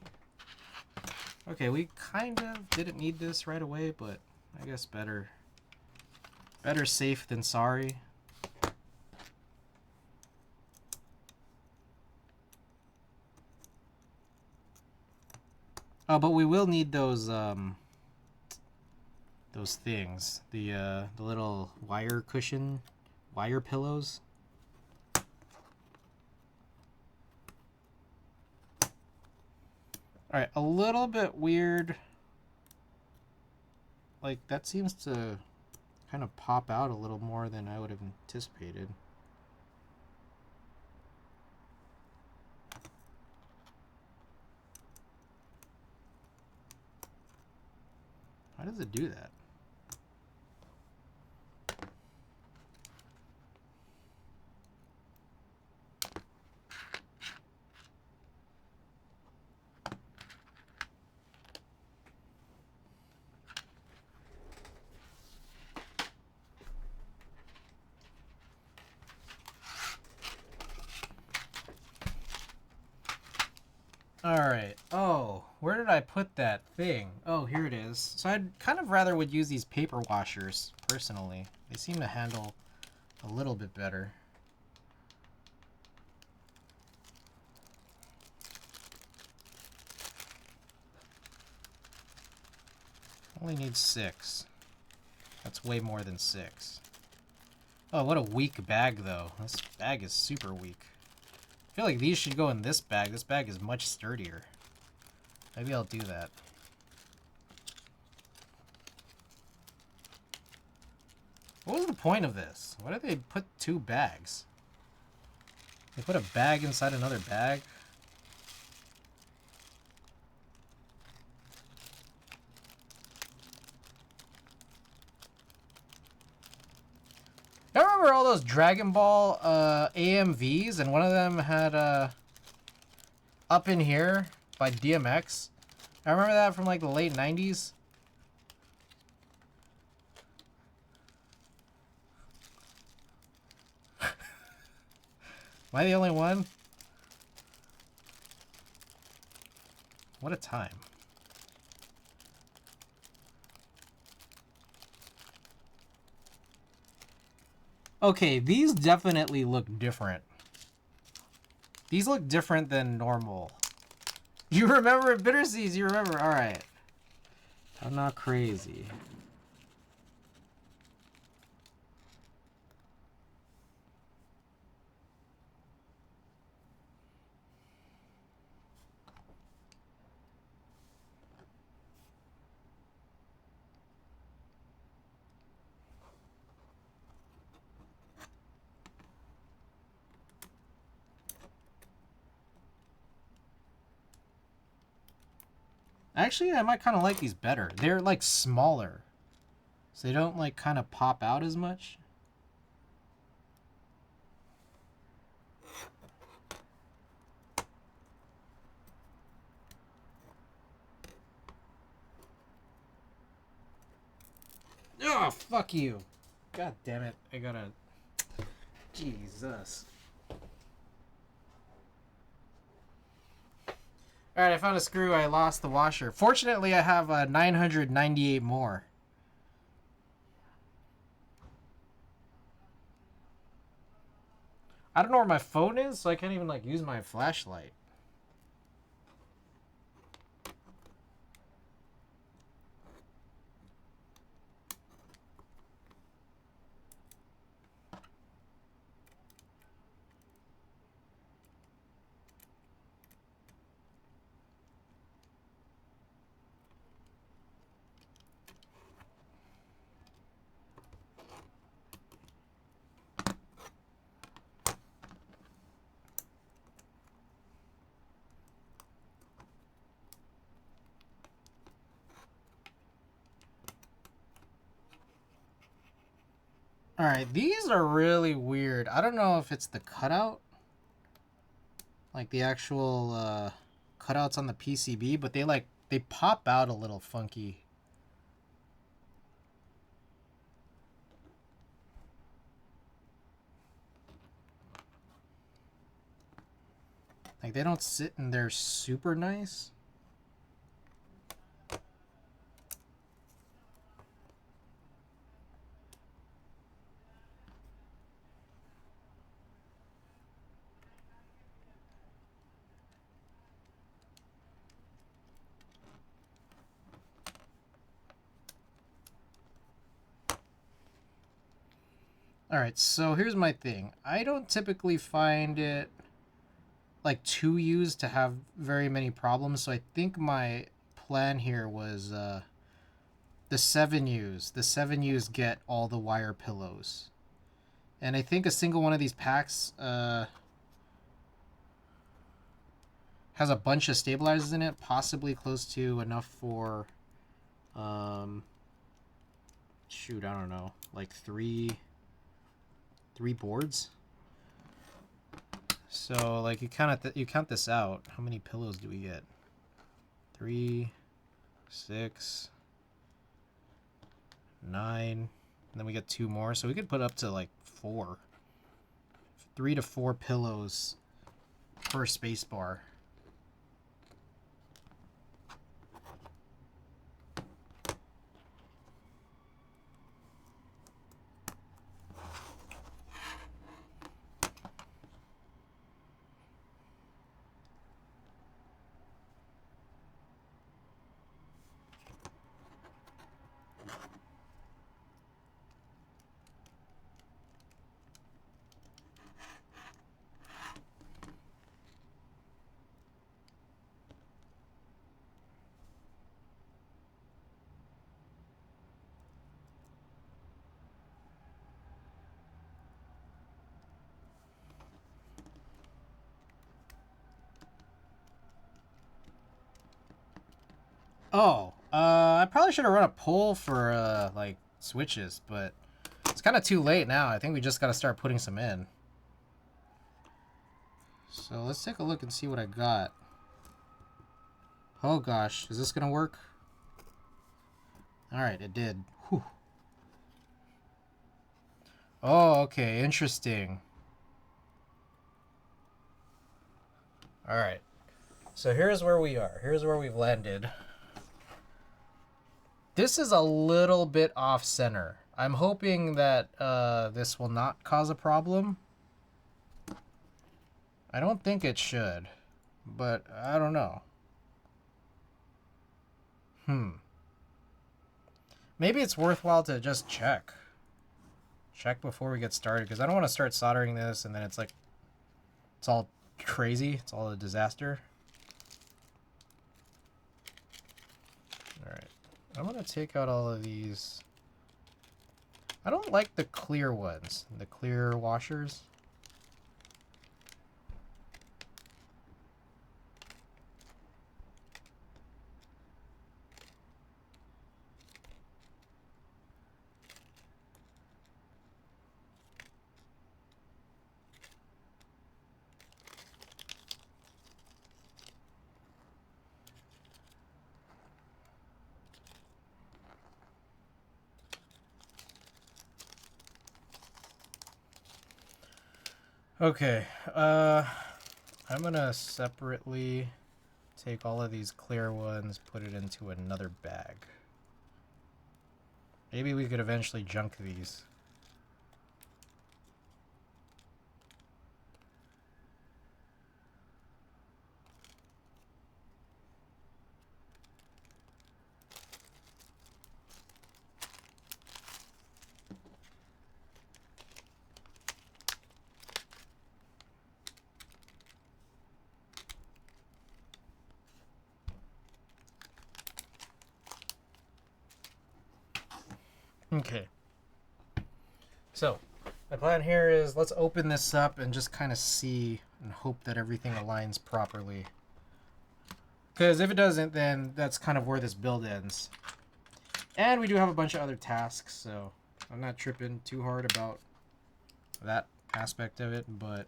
A: Okay, we kind of didn't need this right away, but I guess better safe than sorry. Oh, but we will need those things. The little wire cushion, wire pillows. Alright, a little bit weird. Like, that seems to kind of pop out a little more than I would have anticipated. How does it do that? Alright. Oh, where did I put that thing? Oh, here it is. So I'd kind of rather would use these paper washers, personally. They seem to handle a little bit better. Only need 6. That's way more than 6. Oh, what a weak bag, though. This bag is super weak. I feel like these should go in this bag. This bag is much sturdier. Maybe I'll do that. What was the point of this? Why did they put 2 bags? They put a bag inside another bag? I remember all those Dragon Ball AMVs, and one of them had Up in Here by DMX. I remember that from like the late 90s. Am I the only one? What a time. Okay, these definitely look different. These look different than normal. You remember Bitter Seas, you remember. Alright. I'm not crazy. Actually, I might kind of like these better. They're like smaller, so they don't like kind of pop out as much. Oh, fuck you. God damn it. I gotta... Jesus. Alright, I found a screw. I lost the washer. Fortunately, I have 998 more. I don't know where my phone is, so I can't even like use my flashlight. Alright, these are really weird. I don't know if it's the cutout. Like the actual cutouts on the PCB, but they pop out a little funky. Like, they don't sit in there super nice. Alright, so here's my thing. I don't typically find it like too used to have very many problems, so I think my plan here was the 7Us. The 7Us get all the wire pillows. And I think a single one of these packs has a bunch of stabilizers in it, possibly close to enough for shoot, I don't know, like three boards. So like you count this out. How many pillows do we get? 3, 6, 9, and then we get 2 more. So we could put up to like 4, 3 to 4 pillows per space bar. Oh, I probably should have run a poll for like switches, but it's kind of too late now. I think we just got to start putting some in. So let's take a look and see what I got. Oh gosh, is this gonna work? All right, it did. Whew. Oh, okay, interesting. All right, so here's where we are. Here's where we've landed. This is a little bit off center. I'm hoping that this will not cause a problem. I don't think it should, but I don't know. Maybe it's worthwhile to just check. Check before we get started, because I don't want to start soldering this and then it's like, it's all crazy. It's all a disaster. Alright. I'm going to take out all of these. I don't like the clear ones, the clear washers. Okay, I'm gonna separately take all of these clear ones, put it into another bag. Maybe we could eventually junk these. Okay. So, my plan here is let's open this up and just kind of see and hope that everything aligns properly. Because if it doesn't, then that's kind of where this build ends. And we do have a bunch of other tasks, so I'm not tripping too hard about that aspect of it, but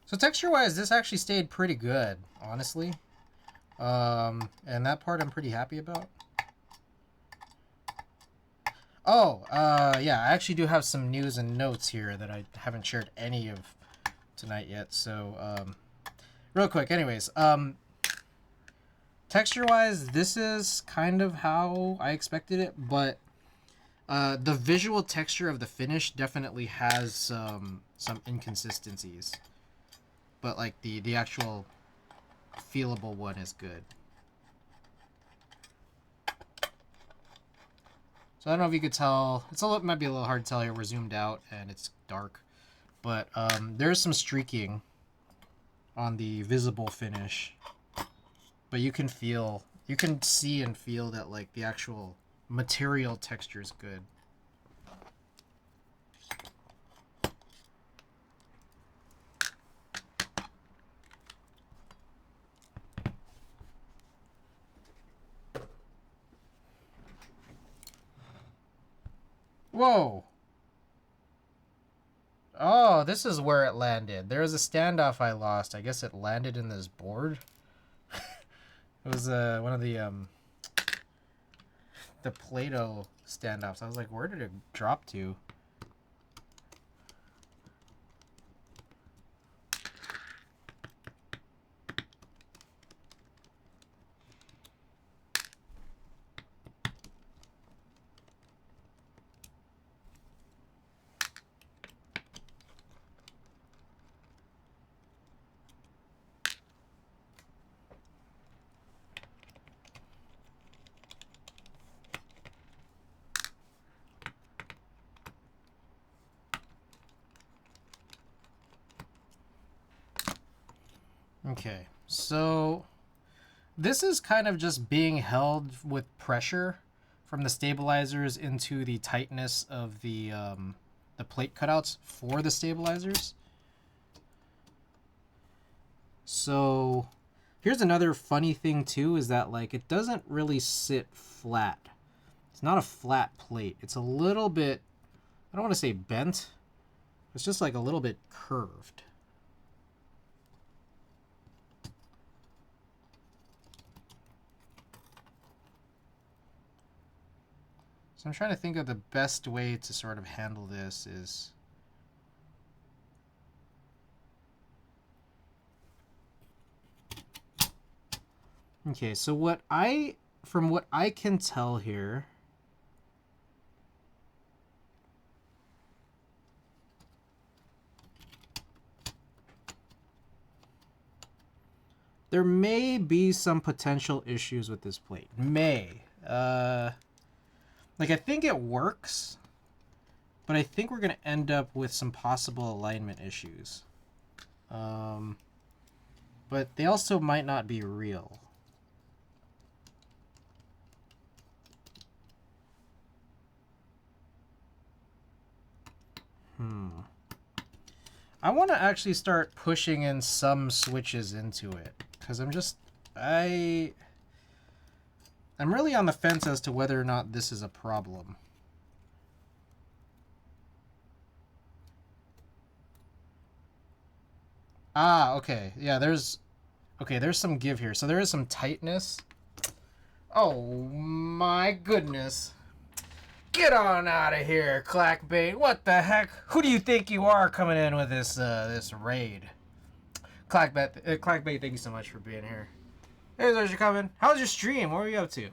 A: So texture-wise, this actually stayed pretty good, honestly. And that part I'm pretty happy about. Oh, yeah, I actually do have some news and notes here that I haven't shared any of tonight yet. So, real quick, anyways, texture-wise, this is kind of how I expected it, but the visual texture of the finish definitely has some inconsistencies. But like the actual feelable one is good. So I don't know if you could tell. It might be a little hard to tell here. We're zoomed out and it's dark, but there's some streaking on the visible finish. But you can see and feel that like the actual material texture is good. Whoa! Oh, this is where it landed. There was a standoff I lost. I guess it landed in this board. It was one of the Play-Doh standoffs. I was like, where did it drop to? Okay, so this is kind of just being held with pressure from the stabilizers into the tightness of the plate cutouts for the stabilizers. So here's another funny thing too, is that like it doesn't really sit flat. It's not a flat plate. It's a little bit, I don't want to say bent. It's just like a little bit curved. So I'm trying to think of the best way to sort of handle this is... Okay, so from what I can tell here, there may be some potential issues with this plate. Like, I think it works, but I think we're going to end up with some possible alignment issues. But they also might not be real. I want to actually start pushing in some switches into it, because I'm really on the fence as to whether or not this is a problem. Ah, okay. Yeah, there's some give here. So there is some tightness. Oh my goodness. Get on out of here, Clackbait. What the heck? Who do you think you are coming in with this raid? Clackbait, thank you so much for being here. Hey, there's your coming. How was your stream? What were you up to?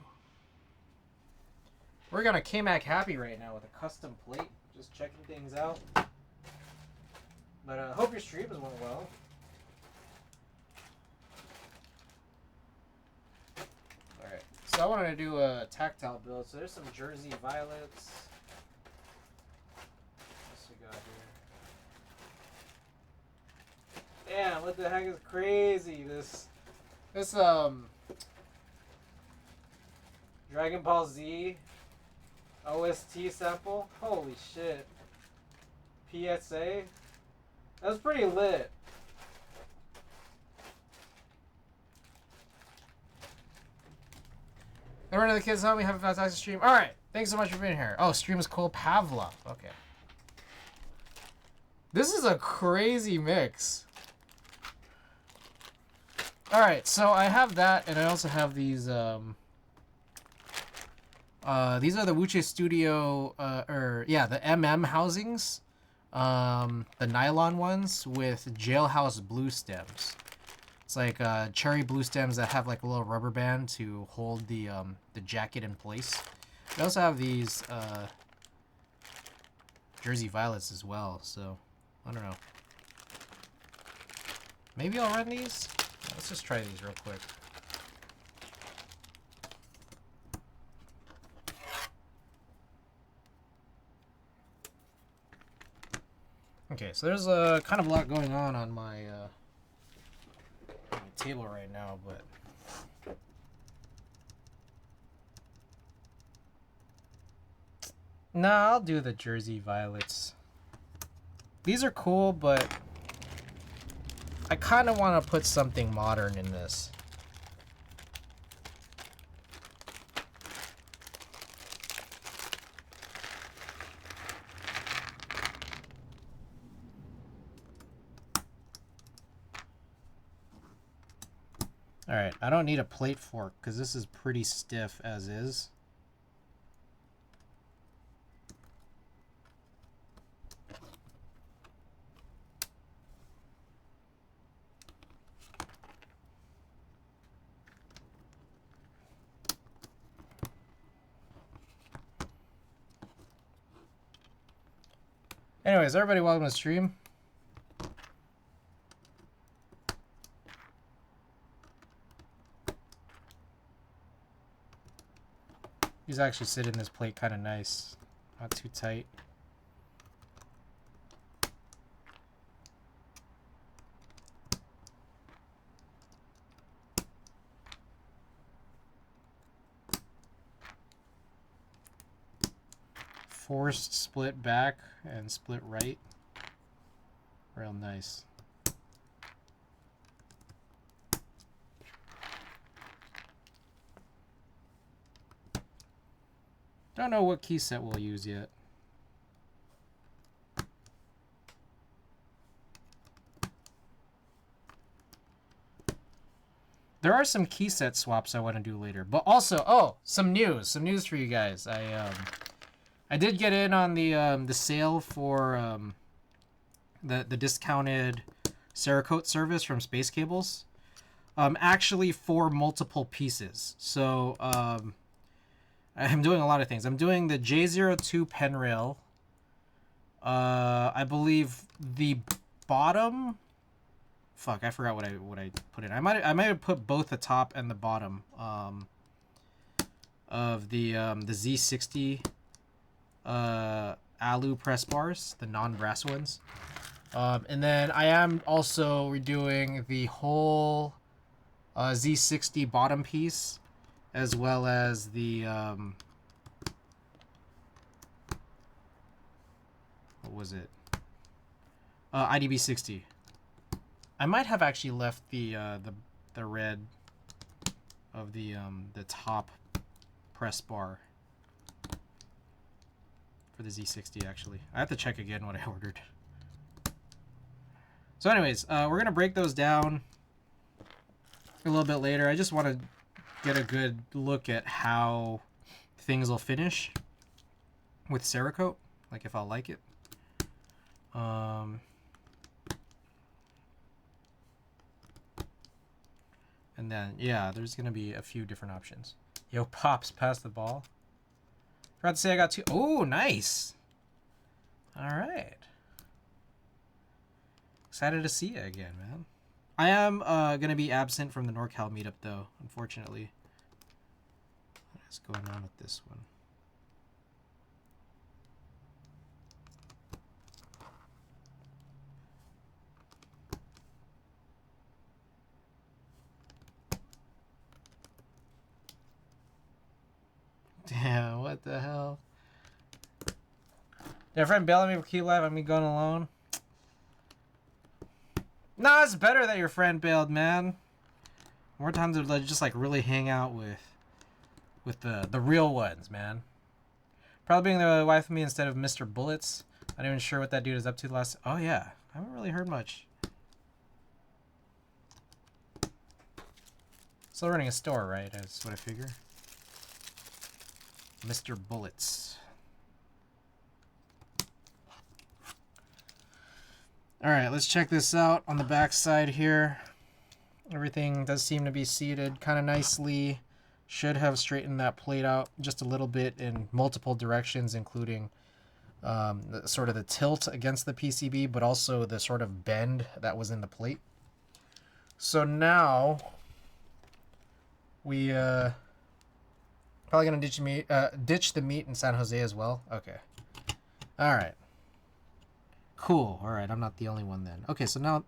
A: We're gonna kmac happy right now with a custom plate. Just checking things out. But I hope your stream is went well. Alright, so I wanted to do a tactile build. So there's some Jersey Violets. What's we got here? Damn, what the heck is crazy? This Dragon Ball Z OST sample. Holy shit. PSA. That was pretty lit. And run to the kids' home. We have a fantastic stream. All right. Thanks so much for being here. Oh, stream is cool. Pavlov. Okay. This is a crazy mix. Alright, so I have that, and I also have these, these are the Wuche Studio, the housings. The nylon ones with jailhouse blue stems. It's like cherry blue stems that have like a little rubber band to hold the jacket in place. We also have these Jersey Violets as well, so I don't know. Maybe I'll run these? Let's just try these real quick. Okay, so there's a kind of a lot going on my table right now, but nah, I'll do the Jersey Violets. These are cool, but I kind of want to put something modern in this. Alright, I don't need a plate fork because this is pretty stiff as is. Anyways, everybody welcome to the stream. These actually sit in this plate kind of nice. Not too tight. Forced split back and split right. Real nice. Don't know what key set we'll use yet. There are some key set swaps I want to do later, but also, some news for you guys. I did get in on the sale for the discounted Cerakote service from Space Cables. Actually for multiple pieces. So I'm doing a lot of things. I'm doing the J02 pen rail. I believe the bottom. Fuck, I forgot what I put in. I might have put both the top and the bottom of the Z60 alu press bars, the non-brass ones. And then I am also redoing the whole Z60 bottom piece, as well as the what was it? IDB 60. I might have actually left the red of the top press bar for the Z60 actually. I have to check again what I ordered. So anyways, we're gonna break those down a little bit later. I just want to get a good look at how things will finish with Cerakote, like if I'll like it. And then, yeah, there's going to be a few different options. Yo, Pops, pass the ball. Forgot to say I got two. Oh, nice. All right. Excited to see you again, man. I am going to be absent from the NorCal meetup, though, unfortunately. What's going on with this one? Damn, what the hell? Did a friend bail on me for Key Live? I'm going alone. Nah, it's better that your friend bailed, man. More times to just like really hang out with the real ones, man. Probably being the wife of me instead of Mr. Bullets. I'm not even sure what that dude is up to the last. Oh yeah, I haven't really heard much. Still running a store, right? That's what I figure. Mr. Bullets. Alright, let's check this out on the back side here. Everything does seem to be seated kind of nicely. Should have straightened that plate out just a little bit in multiple directions, including sort of the tilt against the PCB, but also the sort of bend that was in the plate. So now we probably gonna ditch the meat in San Jose as well. Okay. All right. Cool. All right. I'm not the only one then. Okay. So now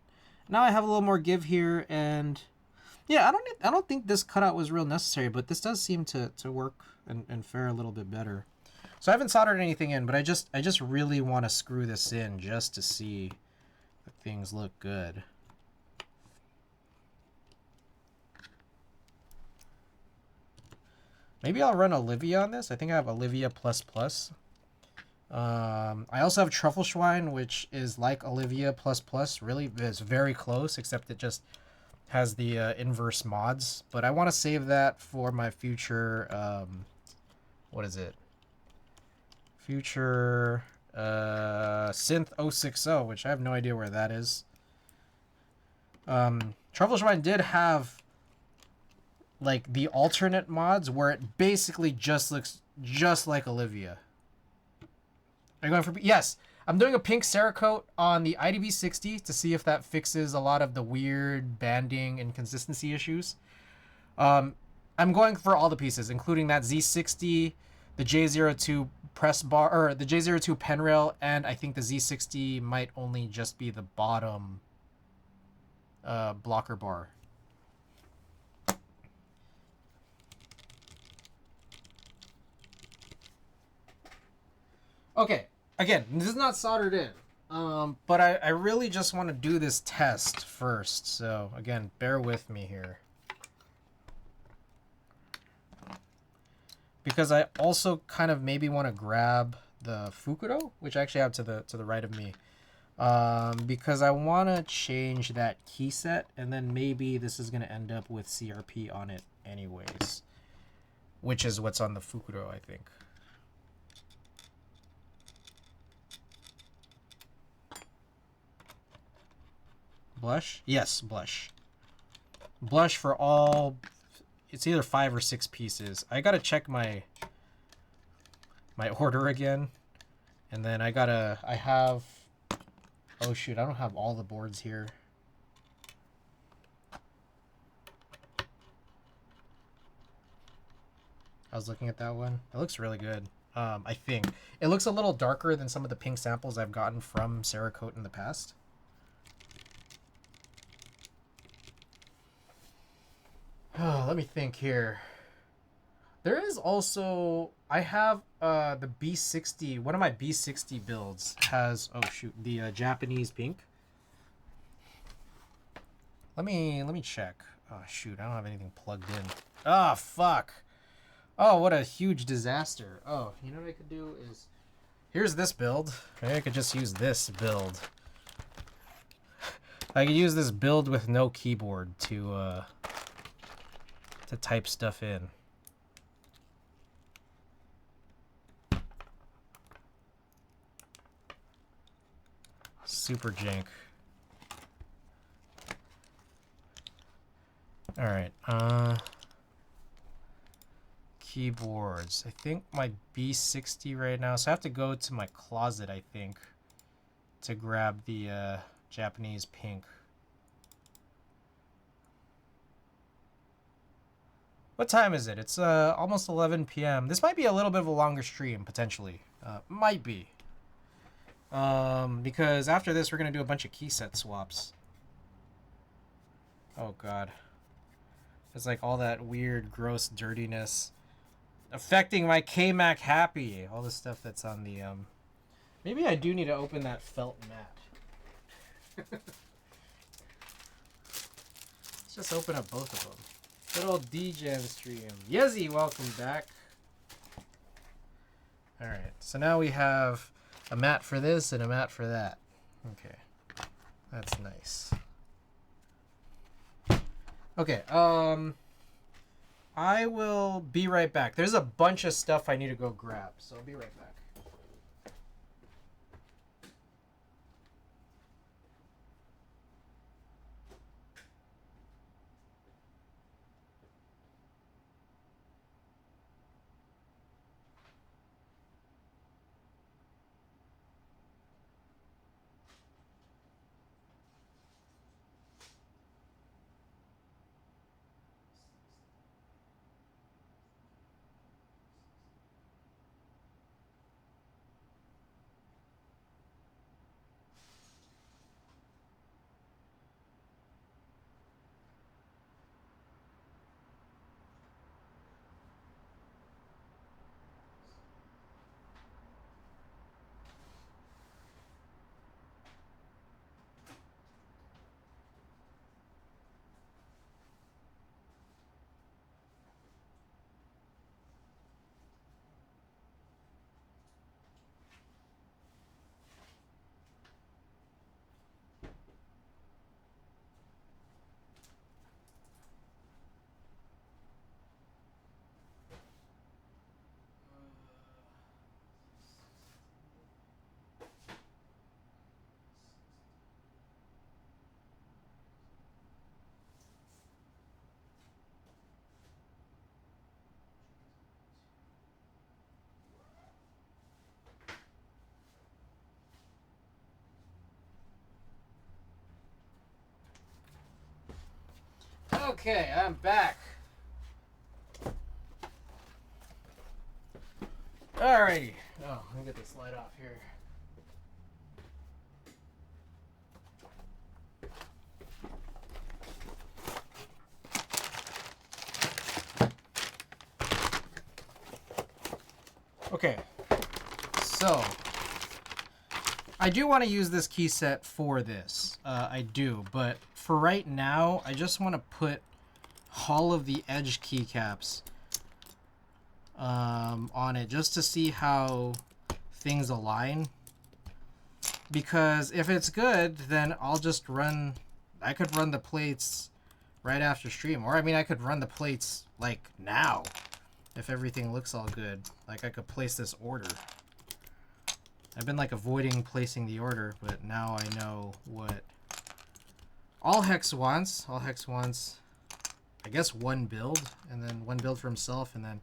A: I have a little more give here, and yeah, I don't think this cutout was real necessary, but this does seem to work and fare a little bit better. So I haven't soldered anything in, but I just really want to screw this in just to see if things look good. Maybe I'll run Olivia on this. I think I have Olivia++. I also have Truffleschwein, which is like Olivia++. Really, it's very close, except it just has the inverse mods. But I want to save that for my future, what is it? Future Synth 060, which I have no idea where that is. Truffleschwein did have like the alternate mods where it basically just looks just like Olivia. Are you going for... Yes, I'm doing a pink Cerakote on the IDB60 to see if that fixes a lot of the weird banding and consistency issues. I'm going for all the pieces, including that Z60, the J02 press bar, or the J02 pen rail, and I think the Z60 might only just be the bottom blocker bar. Okay, again, this is not soldered in, but I really just want to do this test first, so again, bear with me here. Because I also kind of maybe want to grab the Fukuro, which I actually have to the right of me, because I want to change that key set, and then maybe this is going to end up with CRP on it anyways, which is what's on the Fukuro, I think. Blush? Yes, blush. Blush for all... It's either 5 or 6 pieces. I gotta check my order again. And then I have... Oh shoot, I don't have all the boards here. I was looking at that one. It looks really good. I think. It looks a little darker than some of the pink samples I've gotten from Cerakote in the past. Oh, let me think here. There is also... I have the B60... One of my B60 builds has... Oh, shoot. The Japanese pink. Let me check. Oh, shoot. I don't have anything plugged in. Oh, fuck. Oh, what a huge disaster. Oh, you know what I could do is... Here's this build. Maybe I could just use this build. I could use this build with no keyboard to type stuff in. Super jank. All right. Keyboards. I think my B60 right now. So I have to go to my closet, I think, to grab the Japanese pink. What time is it? It's almost 11 p.m. This might be a little bit of a longer stream, potentially. Might be. Because after this, we're going to do a bunch of key set swaps. Oh, God. It's like all that weird, gross dirtiness affecting my kmac happy. All the stuff that's on the... Maybe I do need to open that felt mat. Let's just open up both of them. Good old DJam stream. Yezzy, welcome back. Alright, so now we have a mat for this and a mat for that. Okay, that's nice. Okay, I will be right back. There's a bunch of stuff I need to go grab, so I'll be right back. Okay, I'm back. Alrighty. Oh, let me get this light off here. Okay, so I do want to use this key set for this. I do, but for right now, I just want to put all of the edge keycaps on it just to see how things align. Because if it's good, then I'll just run... I could run the plates right after stream. Or, I mean, I could run the plates, like, now. If everything looks all good. Like, I could place this order. I've been, like, avoiding placing the order, but now I know what all Hex wants. All Hex wants, I guess, one build. And then one build for himself. And then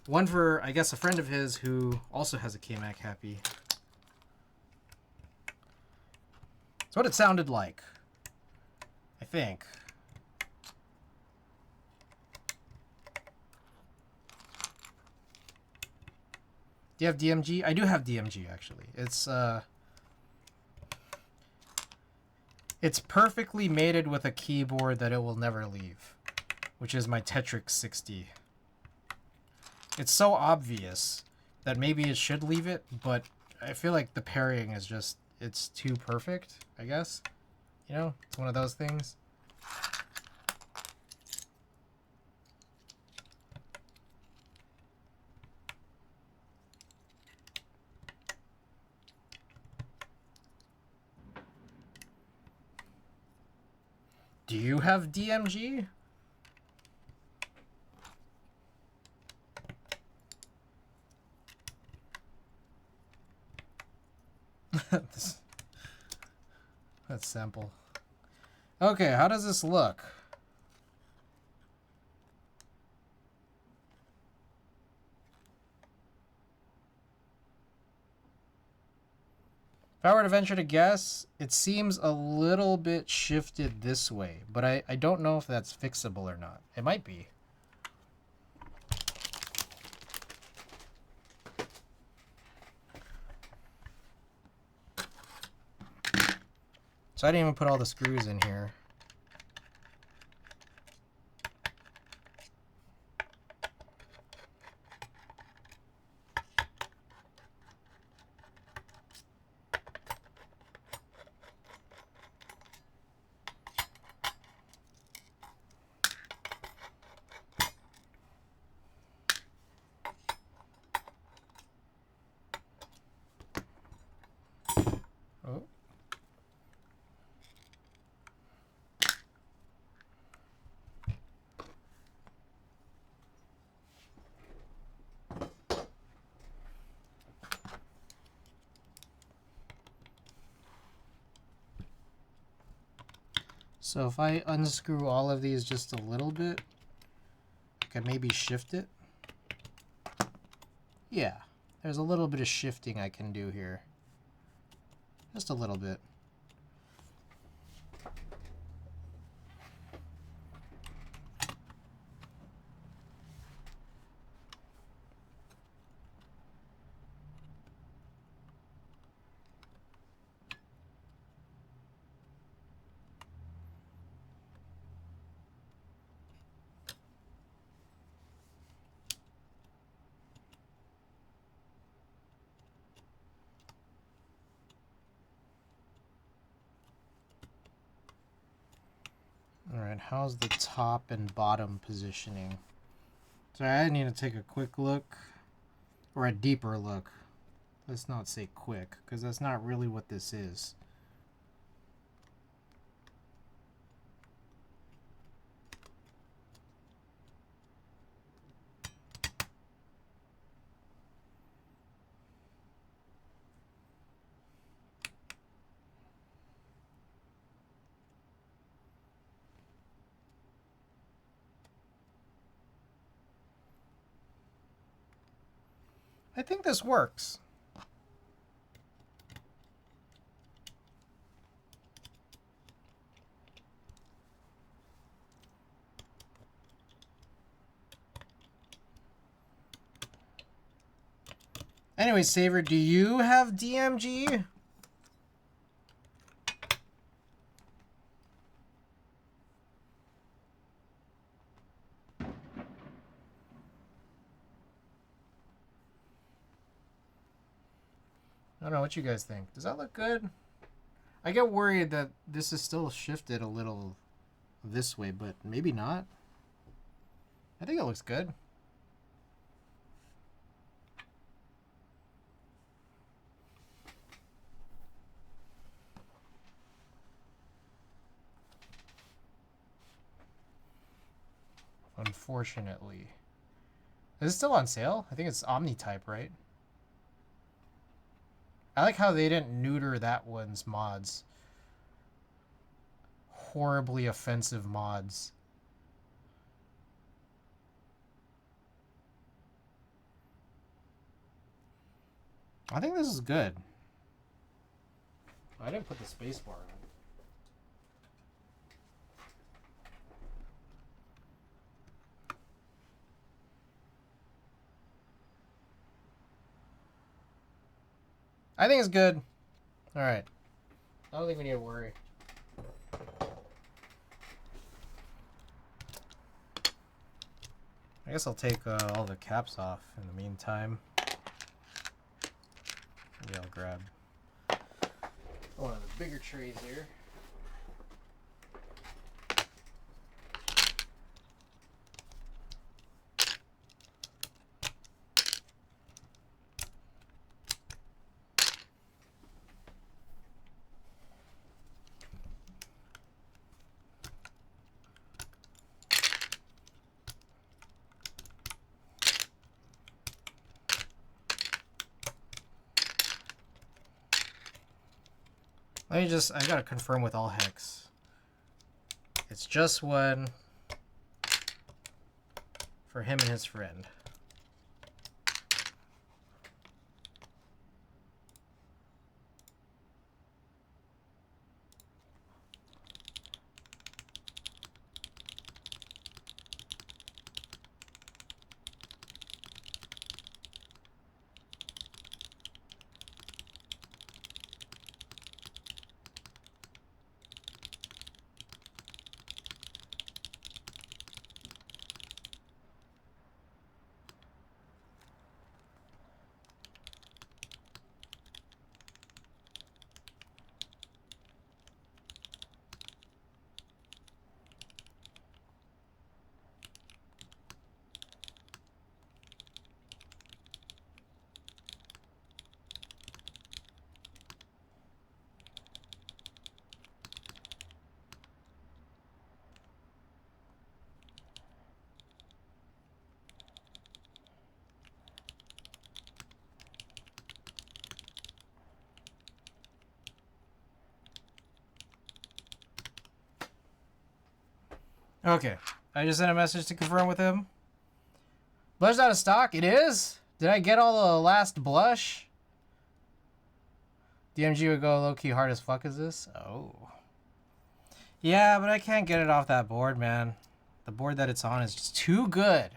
A: one for, I guess, a friend of his who also has a kmac happy. That's what it sounded like. I think. Do you have DMG? I do have DMG, actually. It's perfectly mated with a keyboard that it will never leave, which is my Tetrix 60. It's so obvious that maybe it should leave it, but I feel like the pairing is just, it's too perfect, I guess. You know, it's one of those things. Do you have DMG? That's sample. Okay, how does this look? If I were to venture to guess, it seems a little bit shifted this way, but I don't know if that's fixable or not. It might be. So I didn't even put all the screws in here. So if I unscrew all of these just a little bit, I can maybe shift it. Yeah, there's a little bit of shifting I can do here. Just a little bit. Alright, how's the top and bottom positioning? So I need to take a quick look, or a deeper look. Let's not say quick, because that's not really what this is. I think this works. Anyway, Saver, do you have DMG? I don't know what you guys think. Does that look good? I get worried that this is still shifted a little this way, but maybe not. I think it looks good. Unfortunately. Is it still on sale? I think it's Omni-type, right? I like how they didn't neuter that one's mods. Horribly offensive mods. I think this is good. I didn't put the spacebar on. I think it's good. Alright. I don't think we need to worry. I guess I'll take all the caps off in the meantime. Maybe I'll grab one of the bigger trays here. I gotta confirm with all hex. It's just one for him and his friend. Okay. I just sent a message to confirm with him. Blush out of stock? It is? Did I get all the last blush? DMG would go low-key hard as fuck as this? Oh. Yeah, but I can't get it off that board, man. The board that it's on is just too good.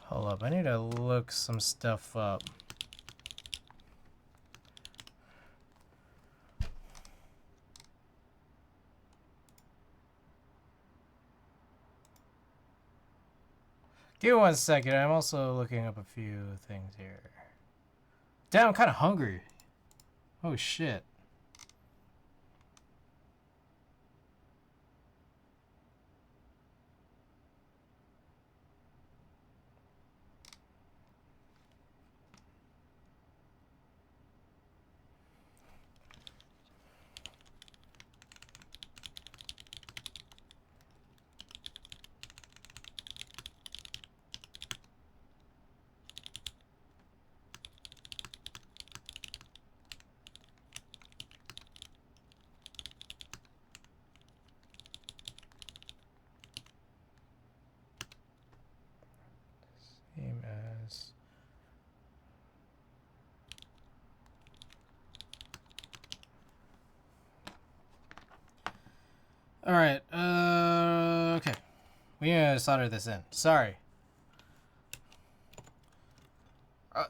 A: Hold up, I need to look some stuff up. Give me 1 second, I'm also looking up a few things here. Damn, I'm kind of hungry. Oh shit. Same as... Alright, okay. We need to solder this in. Sorry.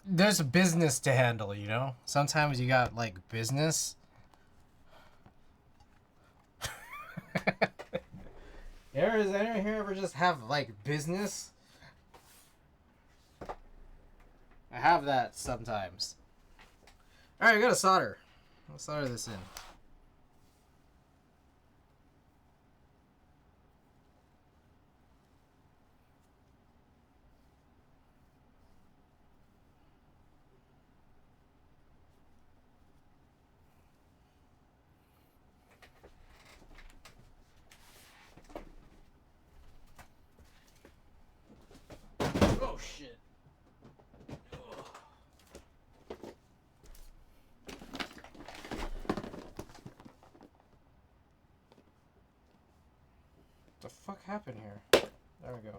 A: There's a business to handle, you know? Sometimes you got, like, business. Does anyone here ever just have, like, business? I have that sometimes. Alright, I gotta solder. I'll solder this in. Oh shit. What the fuck happened here? There we go.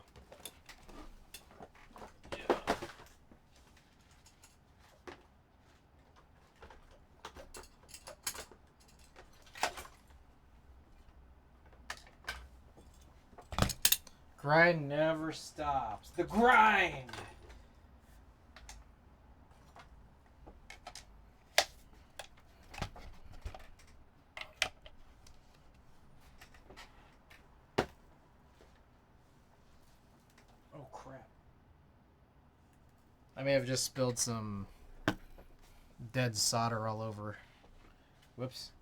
A: Grind never stops. The grind! Oh crap. I may have just spilled some dead solder all over. Whoops.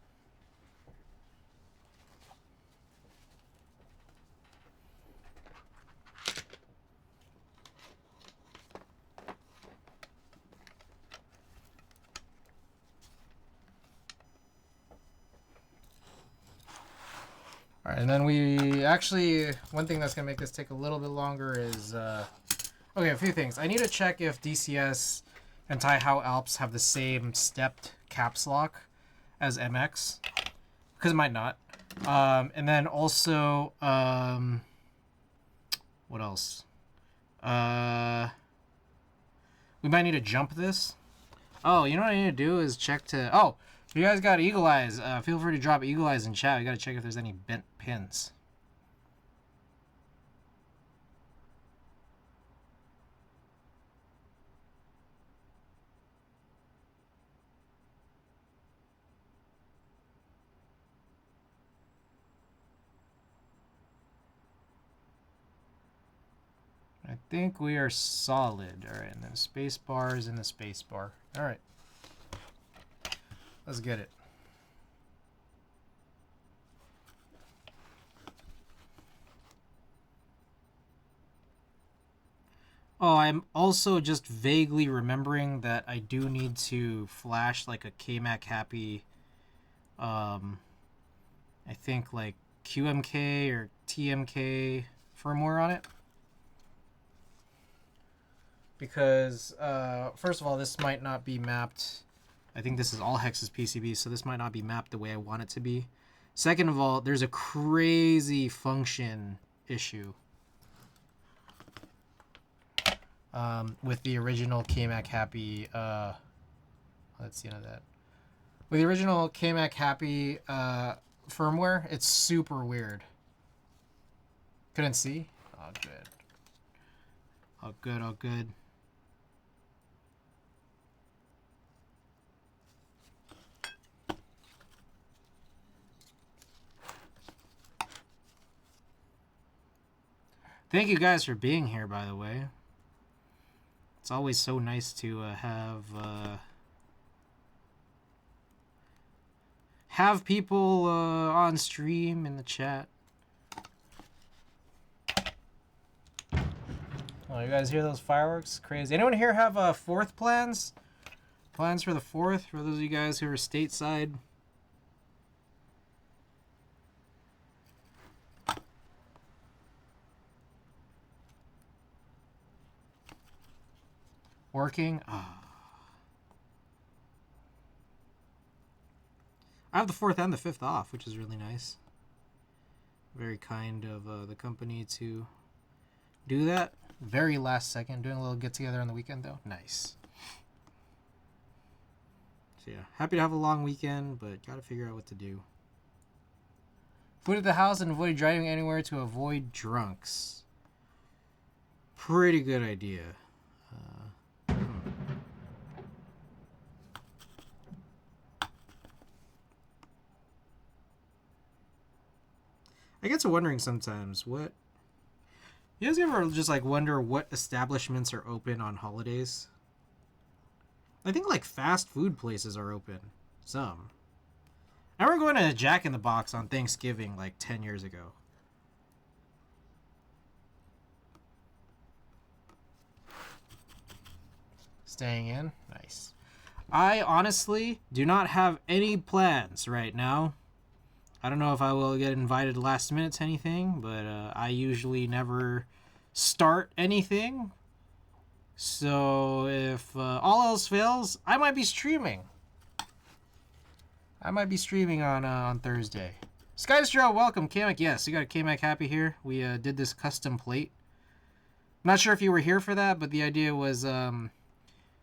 A: Alright, and then we actually, one thing that's going to make this take a little bit longer is, okay, a few things. I need to check if DCS and Taihao Alps have the same stepped caps lock as MX, because it might not. And then also, what else? We might need to jump this. Oh, you know what I need to do is check to... Oh, if you guys got Eagle Eyes, feel free to drop Eagle Eyes in chat. We gotta check if there's any bent pins. I think we are solid. All right, and then space bar is in the space bar. All right. Let's get it. Oh, I'm also just vaguely remembering that I do need to flash like a kmac happy, I think like QMK or TMK firmware on it. Because, first of all, this might not be mapped. I think this is all Hex's PCB, so this might not be mapped the way I want it to be. Second of all, there's a crazy function issue with the original kmac happy. Let's see that. With the original kmac happy firmware, it's super weird. Couldn't see? Oh, good. Oh, good. Oh, good. Thank you guys for being here, by the way. It's always so nice to have people on stream in the chat. Oh, you guys hear those fireworks? Crazy. Anyone here have 4th plans? Plans for the 4th? For those of you guys who are stateside? Working? Oh. I have the 4th and the 5th off, which is really nice. Very kind of the company to do that. Very last second. Doing a little get-together on the weekend, though. Nice. So, yeah. Happy to have a long weekend, but gotta figure out what to do. Food at the house and avoid driving anywhere to avoid drunks. Pretty good idea. I get to wondering sometimes, what... You guys ever just, like, wonder what establishments are open on holidays? I think, like, fast food places are open. Some. I remember going to a Jack in the Box on Thanksgiving, like, 10 years ago. Staying in? Nice. I honestly do not have any plans right now. I don't know if I will get invited last minute to anything, but I usually never start anything. So if all else fails, I might be streaming. I might be streaming on Thursday. Skystro, welcome. kmac, yes, you got a kmac happy here. We did this custom plate. I'm not sure if you were here for that, but the idea was, you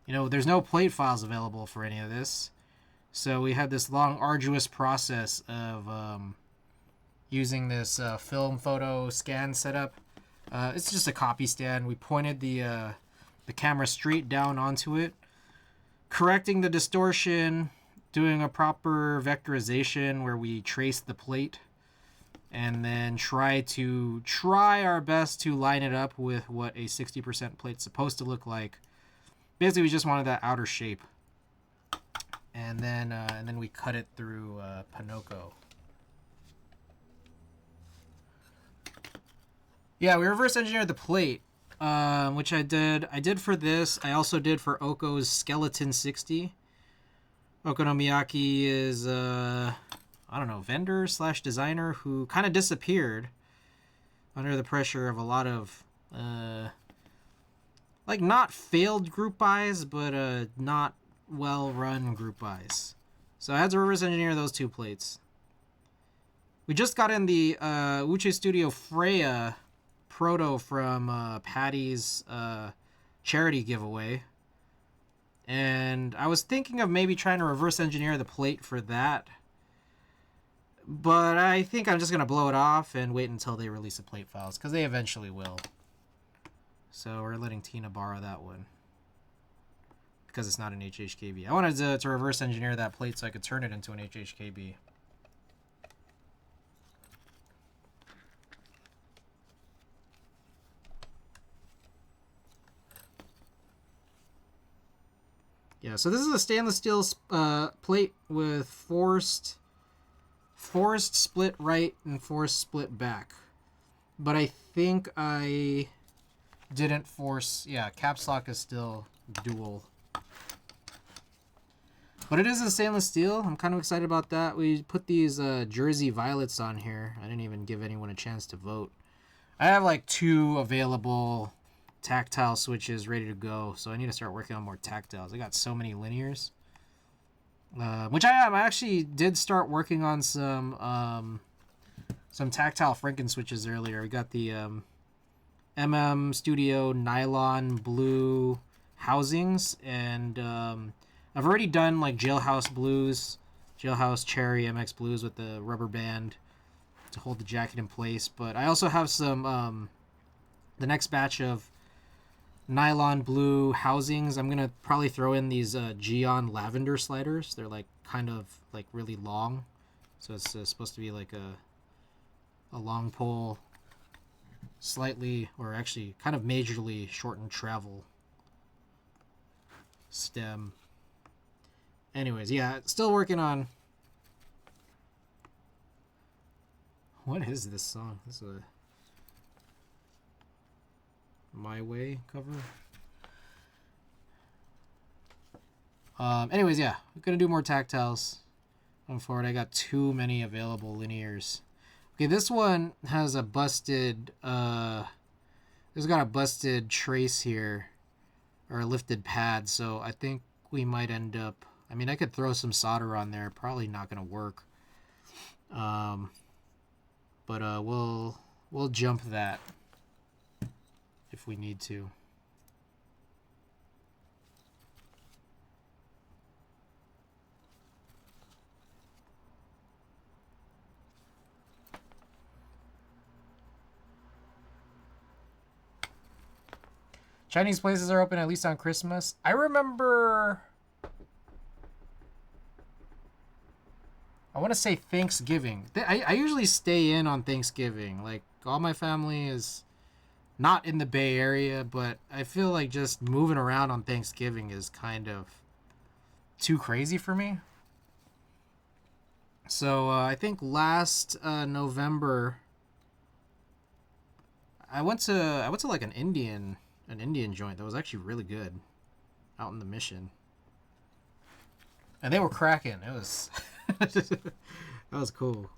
A: know, there's no plate files available for any of this. So we had this long, arduous process of using this film photo scan setup. It's just a copy stand. We pointed the camera straight down onto it, correcting the distortion, doing a proper vectorization where we trace the plate, and then try our best to line it up with what a 60% plate's supposed to look like. Basically, we just wanted that outer shape. And then we cut it through Pinocchio. Yeah, we reverse engineered the plate, which I did. I did for this. I also did for Oko's Skeleton 60. Okonomiyaki is I don't know, vendor / designer who kind of disappeared under the pressure of a lot of like not failed group buys, but not well run group buys. So I had to reverse engineer those 2 plates. We just got in the Uche Studio Freya proto from Patty's charity giveaway. And I was thinking of maybe trying to reverse engineer the plate for that. But I think I'm just going to blow it off and wait until they release the plate files, because they eventually will. So we're letting Tina borrow that one, because it's not an HHKB. I wanted to reverse engineer that plate so I could turn it into an HHKB. Yeah, so this is a stainless steel plate with forced split right and forced split back. But I think I didn't force... Yeah, caps lock is still dual. But it is a stainless steel. I'm kind of excited about that. We put these Jersey Violets on here. I didn't even give anyone a chance to vote. I have like 2 available tactile switches ready to go, so I need to start working on more tactiles. I got so many linears, which I actually did start working on some tactile Franken switches earlier. We got the Studio nylon blue housings, and I've already done like jailhouse cherry MX blues with the rubber band to hold the jacket in place. But I also have some the next batch of nylon blue housings. I'm gonna probably throw in these Geon lavender sliders. They're like kind of like really long, so it's supposed to be like a long pole, slightly, or actually kind of majorly shortened travel stem. Anyways, yeah, still working on... What is this song? This is a My Way cover. Anyways, yeah, we're gonna do more tactiles going forward. I got too many available linears. Okay, this one has a busted it's got a busted trace here, or a lifted pad, so I think we might end up... I mean, I could throw some solder on there, probably not gonna work. But we'll jump that if we need to. Chinese places are open at least on Christmas. I remember... I want to say Thanksgiving. I usually stay in on Thanksgiving. Like, all my family is not in the Bay Area, but I feel like just moving around on Thanksgiving is kind of too crazy for me. So I think last November, I went to like an Indian joint that was actually really good out in the Mission, and they were cracking. It was that was cool.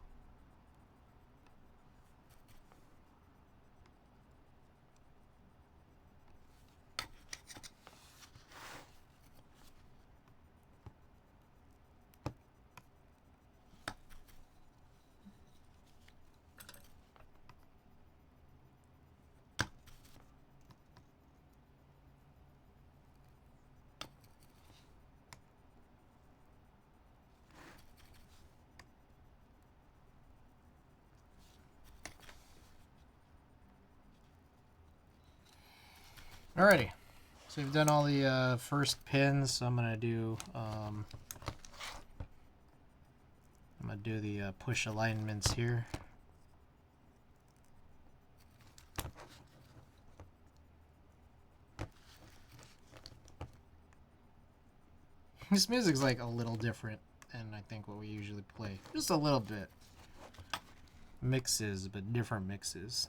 A: Alrighty, so we've done all the first pins, so I'm gonna do the push alignments here. This music's like a little different than I think what we usually play, just a little bit. Mixes, but different mixes.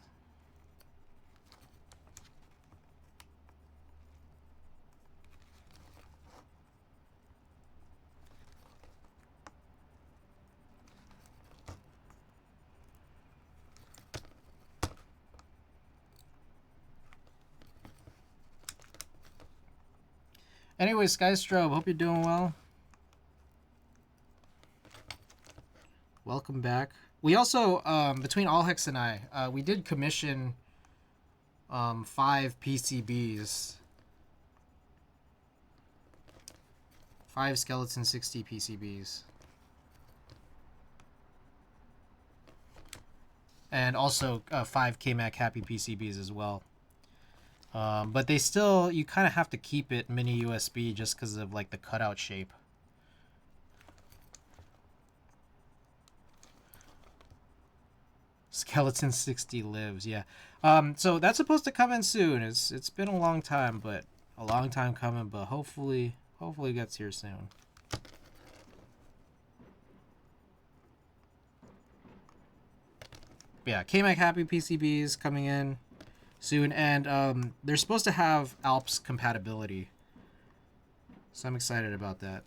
A: Anyway, Skystrobe, hope you're doing well. Welcome back. We also, between Allhex and I, we did commission 5 PCBs. 5 Skeleton 60 PCBs. And also 5 kmac happy PCBs as well. But they still, you kind of have to keep it mini USB just because of like the cutout shape. Skeleton 60 lives, yeah. So that's supposed to come in soon. It's been a long time, but a long time coming, but hopefully it gets here soon. But yeah, kmac happy PCBs coming in soon, and they're supposed to have Alps compatibility. So I'm excited about that.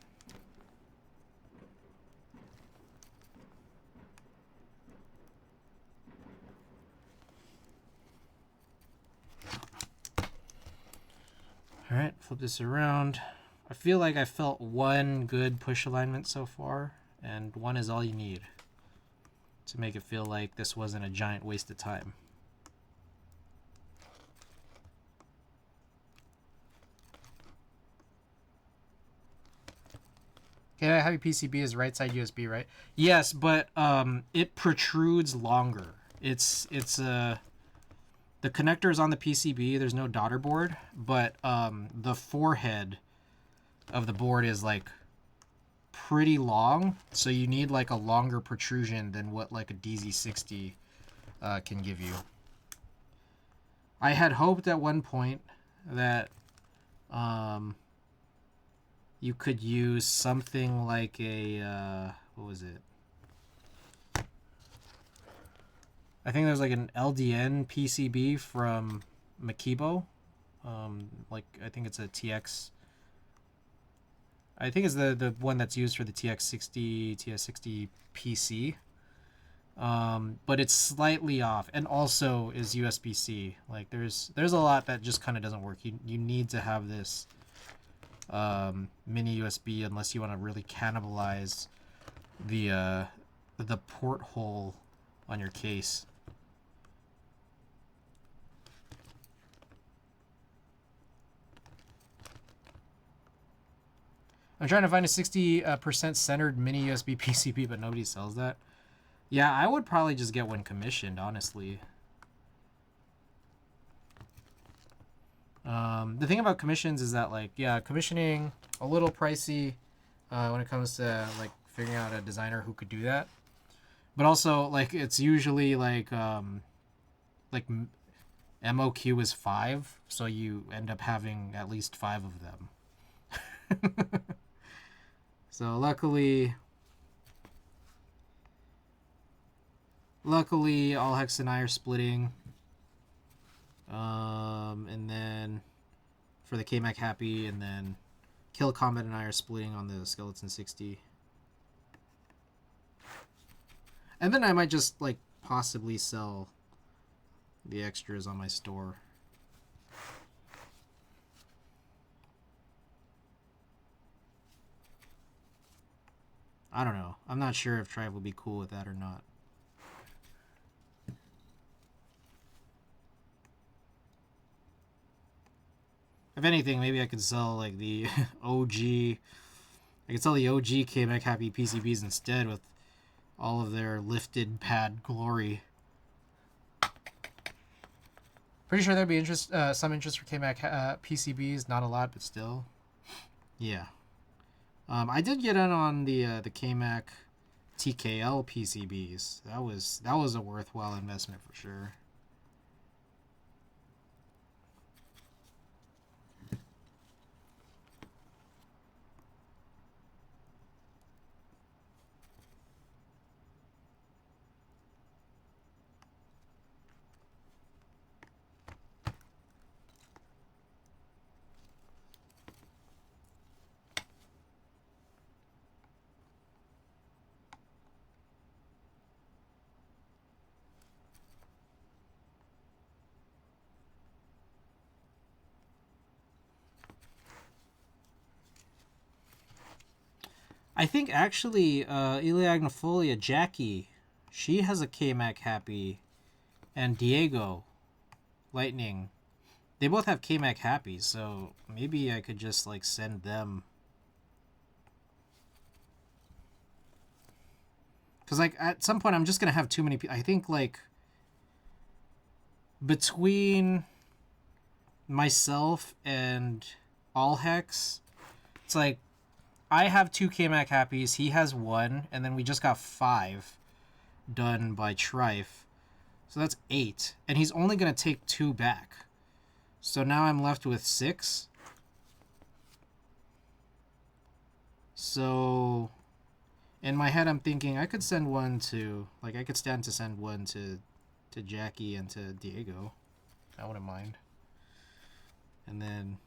A: Alright, flip this around. I feel like I felt one good push alignment so far, and one is all you need to make it feel like this wasn't a giant waste of time. Okay, I have a PCB is right side USB, right? Yes, but it protrudes longer. It's the connector is on the PCB. There's no daughter board, but the forehead of the board is like pretty long, so you need like a longer protrusion than what like a DZ60 can give you. I had hoped at one point that you could use something like a what was it? I think there's like an LDN PCB from Makibo. Like I think it's a TX. I think it's the one that's used for the TS60 PC. But it's slightly off, and also is USB-C. Like there's a lot that just kind of doesn't work. You need to have this mini USB unless you want to really cannibalize the porthole on your case. I'm trying to find a 60% centered mini USB PCB, but nobody sells that. Yeah, I would probably just get one commissioned, honestly. The thing about commissions is that, like, yeah, commissioning a little pricey when it comes to like figuring out a designer who could do that. But also, like, it's usually like MOQ is 5, so you end up having at least 5 of them. So luckily, Allhex and I are splitting. And then for the kmac happy, and then Kill Combat and I are splitting on the Skeleton 60. And then I might just like possibly sell the extras on my store. I don't know. I'm not sure if Tribe will be cool with that or not. If anything, maybe I could sell like the OG. I could sell the OG kmac happy PCBs instead with all of their lifted pad glory. Pretty sure there'd be some interest for kmac PCBs. Not a lot, but still. Yeah. I did get in on the kmac TKL PCBs. That was a worthwhile investment for sure. I think actually, Iliagnifolia, Jackie, she has a kmac happy, and Diego, Lightning, they both have kmac happy, so maybe I could just like send them. Because like at some point I'm just gonna have too many people. I think like between myself and All Hex, it's like I have 2 kmac happies, he has 1, and then we just got 5 done by Trife. So that's 8. And he's only going to take 2 back. So now I'm left with 6. So in my head I'm thinking I could send one to, like I could stand to send one to Jackie and to Diego. I wouldn't mind. And then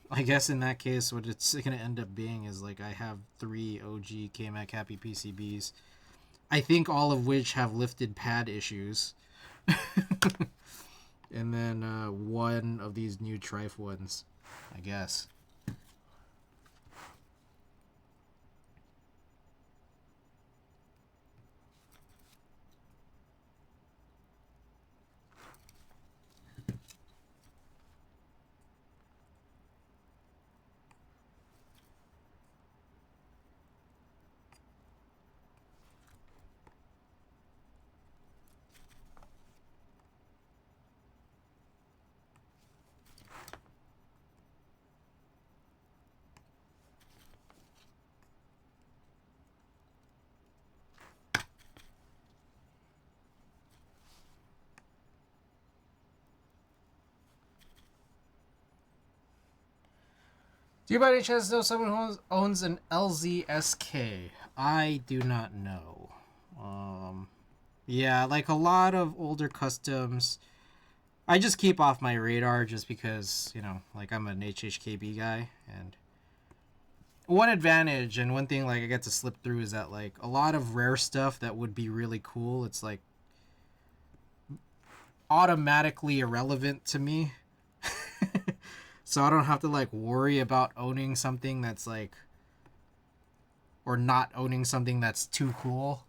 A: I guess in that case what it's going to end up being is like I have 3 OG kmac happy PCBs. I think all of which have lifted pad issues. And then 1 of these new Trife ones, I guess. Do you by any chance know someone who owns an LZSK? I do not know. Yeah, like a lot of older customs, I just keep off my radar just because, you know, like I'm an HHKB guy. And one advantage and one thing like I get to slip through is that like a lot of rare stuff that would be really cool, it's like automatically irrelevant to me. So I don't have to like worry about owning something that's like, or not owning something that's too cool.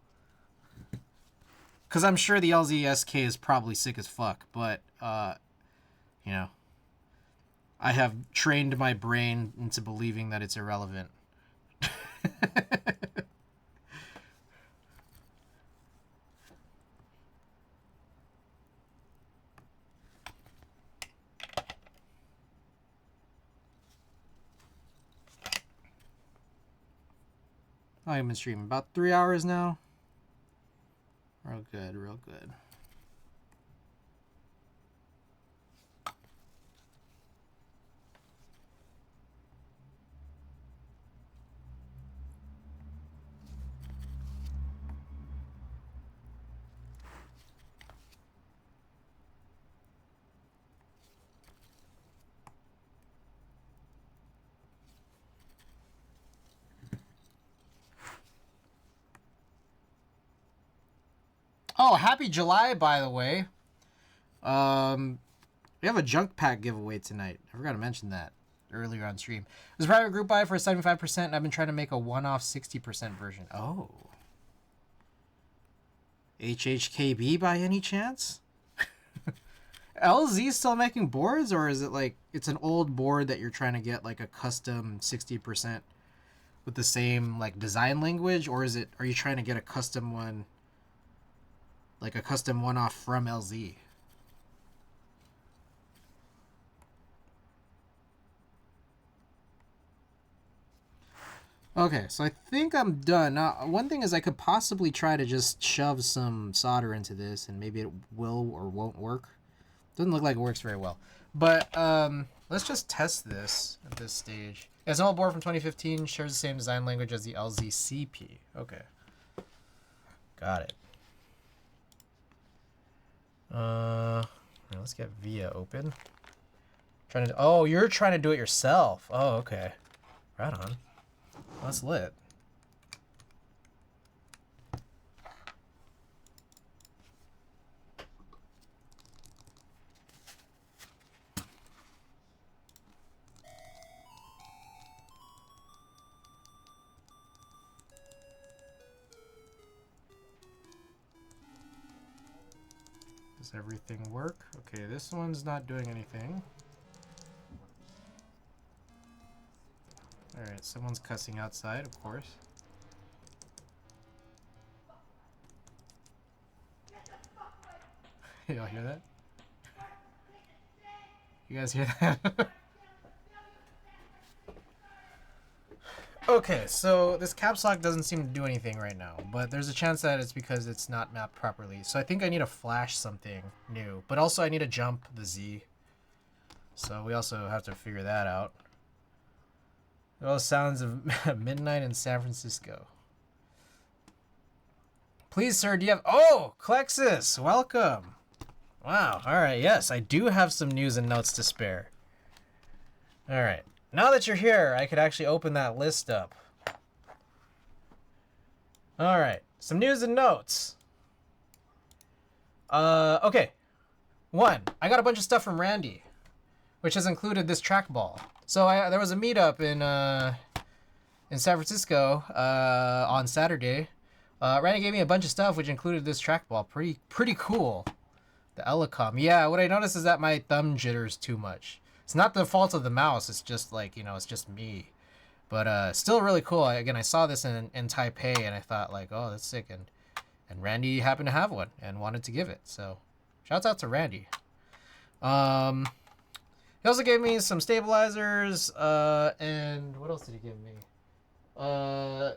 A: Because I'm sure the LZSK is probably sick as fuck, but you know, I have trained my brain into believing that it's irrelevant. I've been streaming about 3 hours now. Real good, real good. Oh, happy July, by the way. We have a junk pack giveaway tonight. I forgot to mention that earlier on stream. It was a private group buy for 75%, and I've been trying to make a one-off 60% version. Oh. HHKB by any chance? LZ still making boards, or is it like it's an old board that you're trying to get like a custom 60% with the same like design language, or are you trying to get a custom one, like a custom one-off from LZ? Okay, so I think I'm done. Now, one thing is I could possibly try to just shove some solder into this, and maybe it will or won't work. Doesn't look like it works very well. But let's just test this at this stage. It's an old board from 2015, shares the same design language as the LZCP. Okay. Got it. Let's get VIA open. Oh, you're trying to do it yourself. Oh, okay. Right on. That's lit. Does everything work? Okay, this one's not doing anything. Alright, someone's cussing outside, of course. Y'all hear that? You guys hear that? Okay, so this caps lock doesn't seem to do anything right now, but there's a chance that it's because it's not mapped properly. So I think I need to flash something new, but also I need to jump the Z. So we also have to figure that out. All sounds of midnight in San Francisco. Please, sir, do you have... Oh, Klexus, welcome. Wow, all right, yes, I do have some news and notes to spare. All right. Now that you're here, I could actually open that list up. All right, some news and notes. Okay. One, I got a bunch of stuff from Randy, which has included this trackball. So there was a meetup in San Francisco on Saturday. Randy gave me a bunch of stuff, which included this trackball. Pretty cool. The Elecom. Yeah, what I noticed is that my thumb jitters too much. It's not the fault of the mouse. It's just like, you know, it's just me. But still really cool. Again, I saw this in Taipei, and I thought like, oh, that's sick. And Randy happened to have one and wanted to give it. So shouts out to Randy. He also gave me some stabilizers. And what else did he give me?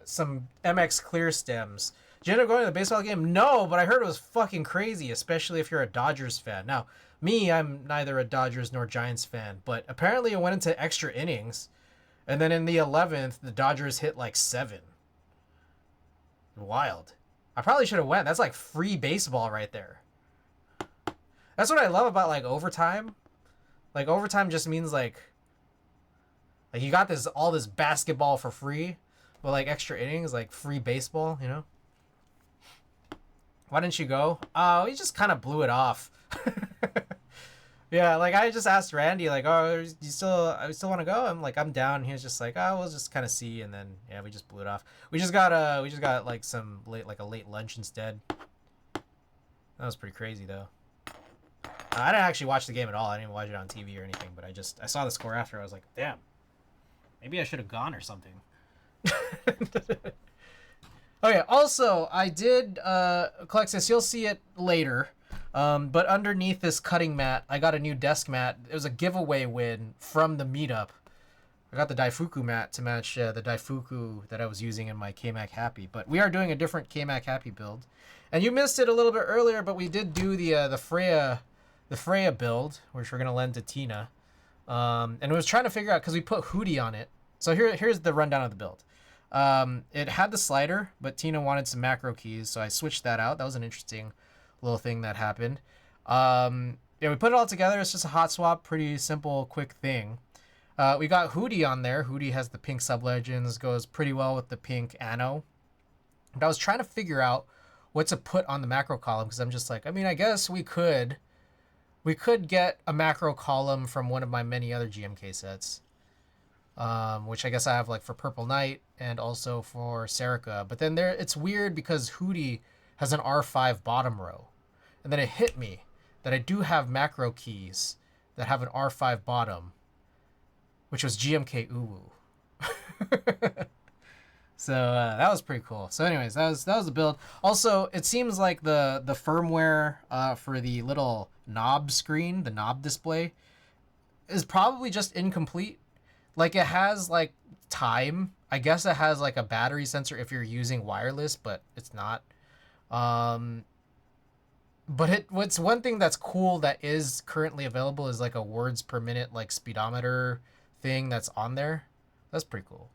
A: Some MX clear stems. Did you end up going to the baseball game? No, but I heard it was fucking crazy, especially if you're a Dodgers fan. Now, me, I'm neither a Dodgers nor Giants fan, but apparently it went into extra innings, and then in the 11th, the Dodgers hit like 7. Wild. I probably should have went. That's like free baseball right there. That's what I love about like overtime. Like overtime just means like you got all this basketball for free, but like extra innings, like free baseball, you know? Why didn't you go? Oh, he just kind of blew it off. Yeah, like I just asked Randy, like, oh, I still want to go? I'm like, I'm down. He was just like, oh, we'll just kind of see, and then yeah, we just blew it off. We just got like a late lunch instead. That was pretty crazy though. I didn't actually watch the game at all. I didn't watch it on TV or anything, but I saw the score after. I was like, damn, maybe I should have gone or something. Oh yeah, also I did collect this. You'll see it later. But underneath this cutting mat, I got a new desk mat. It was a giveaway win from the meetup. I got the Daifuku mat to match the Daifuku that I was using in my kmac Happy. But we are doing a different kmac Happy build, and you missed it a little bit earlier. But we did do the freya build, which we're gonna lend to Tina. And I was trying to figure out because we put Hootie on it. So here's the rundown of the build. It had the slider, but Tina wanted some macro keys, so I switched that out. That was an interesting little thing that happened. Yeah, we put it all together. It's just a hot swap, pretty simple, quick thing. We got Hootie on there. Hootie has the pink sub-legends, goes pretty well with the pink Anno. But I was trying to figure out what to put on the macro column, because I'm just like, I mean, I guess we could get a macro column from one of my many other GMK sets. Which I guess I have like for Purple Knight and also for Serica. But then it's weird because Hootie has an R5 bottom row. And then it hit me that I do have macro keys that have an R5 bottom, which was GMK Uwu. So that was pretty cool. So anyways, that was the build. Also, it seems like the firmware for the little knob screen, the knob display, is probably just incomplete. Like it has like time. I guess it has like a battery sensor if you're using wireless, but it's not. But what's one thing that's cool that is currently available is like a words per minute like speedometer thing that's on there. That's pretty cool.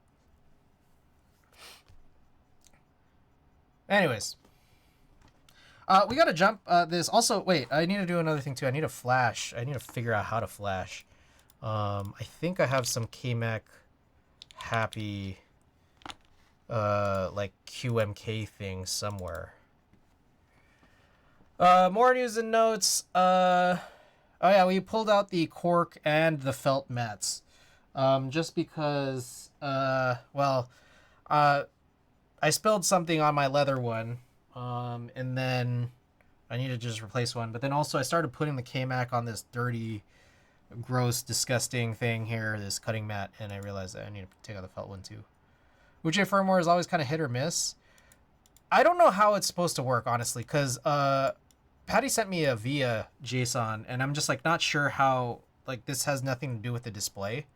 A: Anyways, we gotta jump this. Also, wait, I need to do another thing too. I need to flash. I need to figure out how to flash. I think I have some kmac Happy like QMK thing somewhere. More news and notes. Oh yeah, we pulled out the cork and the felt mats. Just because I spilled something on my leather one. And then I need to just replace one. But then also I started putting the kmac on this dirty, gross, disgusting thing here, this cutting mat, and I realized that I need to take out the felt one too. Uche firmware is always kind of hit or miss. I don't know how it's supposed to work, honestly, because Patty sent me a via JSON, and I'm just like not sure how, like, this has nothing to do with the display.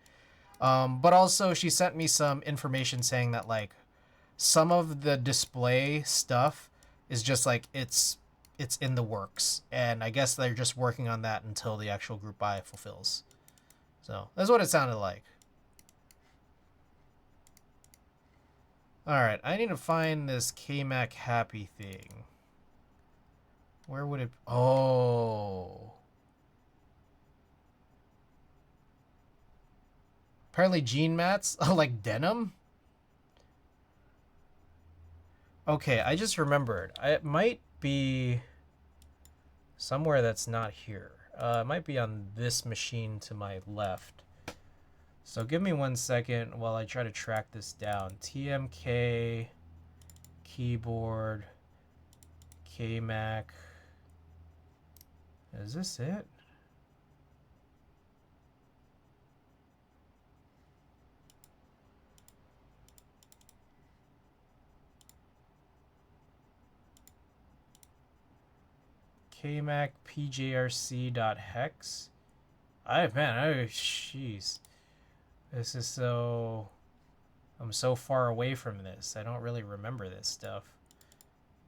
A: But also she sent me some information saying that like some of the display stuff is just like it's in the works, and I guess they're just working on that until the actual group buy fulfills. So that's what it sounded like. All right, I need to find this kmac happy thing. Where would it? Oh, apparently jean mats like denim. Okay, I just remembered. It might be somewhere that's not here. It might be on this machine to my left. So give me 1 second while I try to track this down. TMK, keyboard, kmac. Is this it? kmac pjrc.hex. Jeez. This is so... I'm so far away from this. I don't really remember this stuff.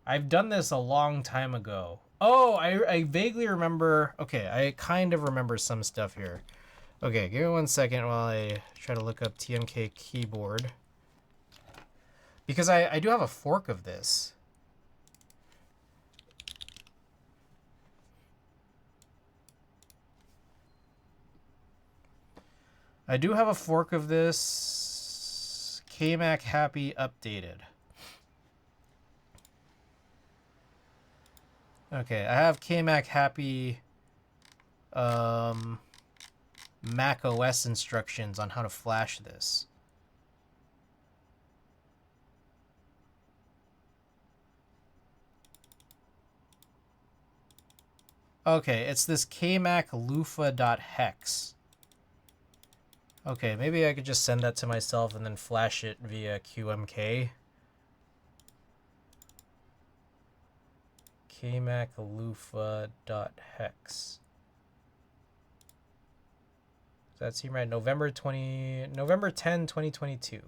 A: I've done this a long time ago. Oh, I vaguely remember... Okay, I kind of remember some stuff here. Okay, give me 1 second while I try to look up TMK keyboard. Because I do have a fork of this. I do have a fork of this. kmac happy updated. Okay, I have kmac happy Mac OS instructions on how to flash this. Okay, it's this kmac loofah.hex. Okay, maybe I could just send that to myself and then flash it via QMK. kmac loofah.hex. Does that seem right? November 10, 2022.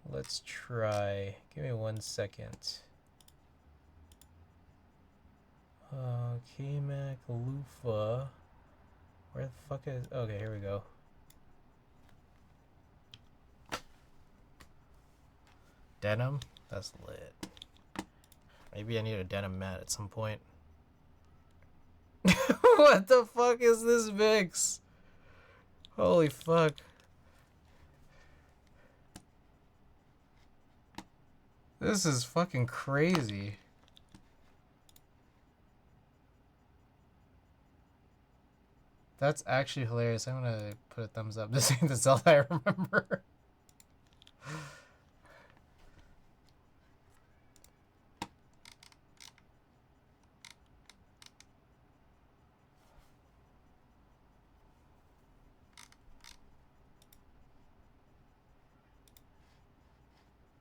A: Let's try. Give me 1 second. kmac loofah. Where the fuck is... Okay, here we go. Denim? That's lit. Maybe I need a denim mat at some point. What the fuck is this mix? Holy fuck. This is fucking crazy. That's actually hilarious. I'm gonna put a thumbs up. This ain't the Zelda I remember.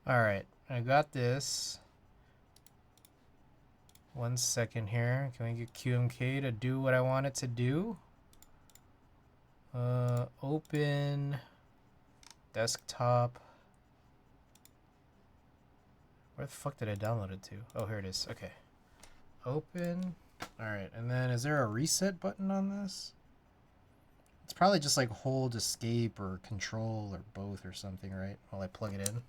A: Alright, I got this. 1 second here. Can we get QMK to do what I want it to do? Open desktop. Where the fuck did I download it to? Oh, here it is. Okay. Open. Alright, and then is there a reset button on this? It's probably just like hold escape or control or both or something, right? While I plug it in.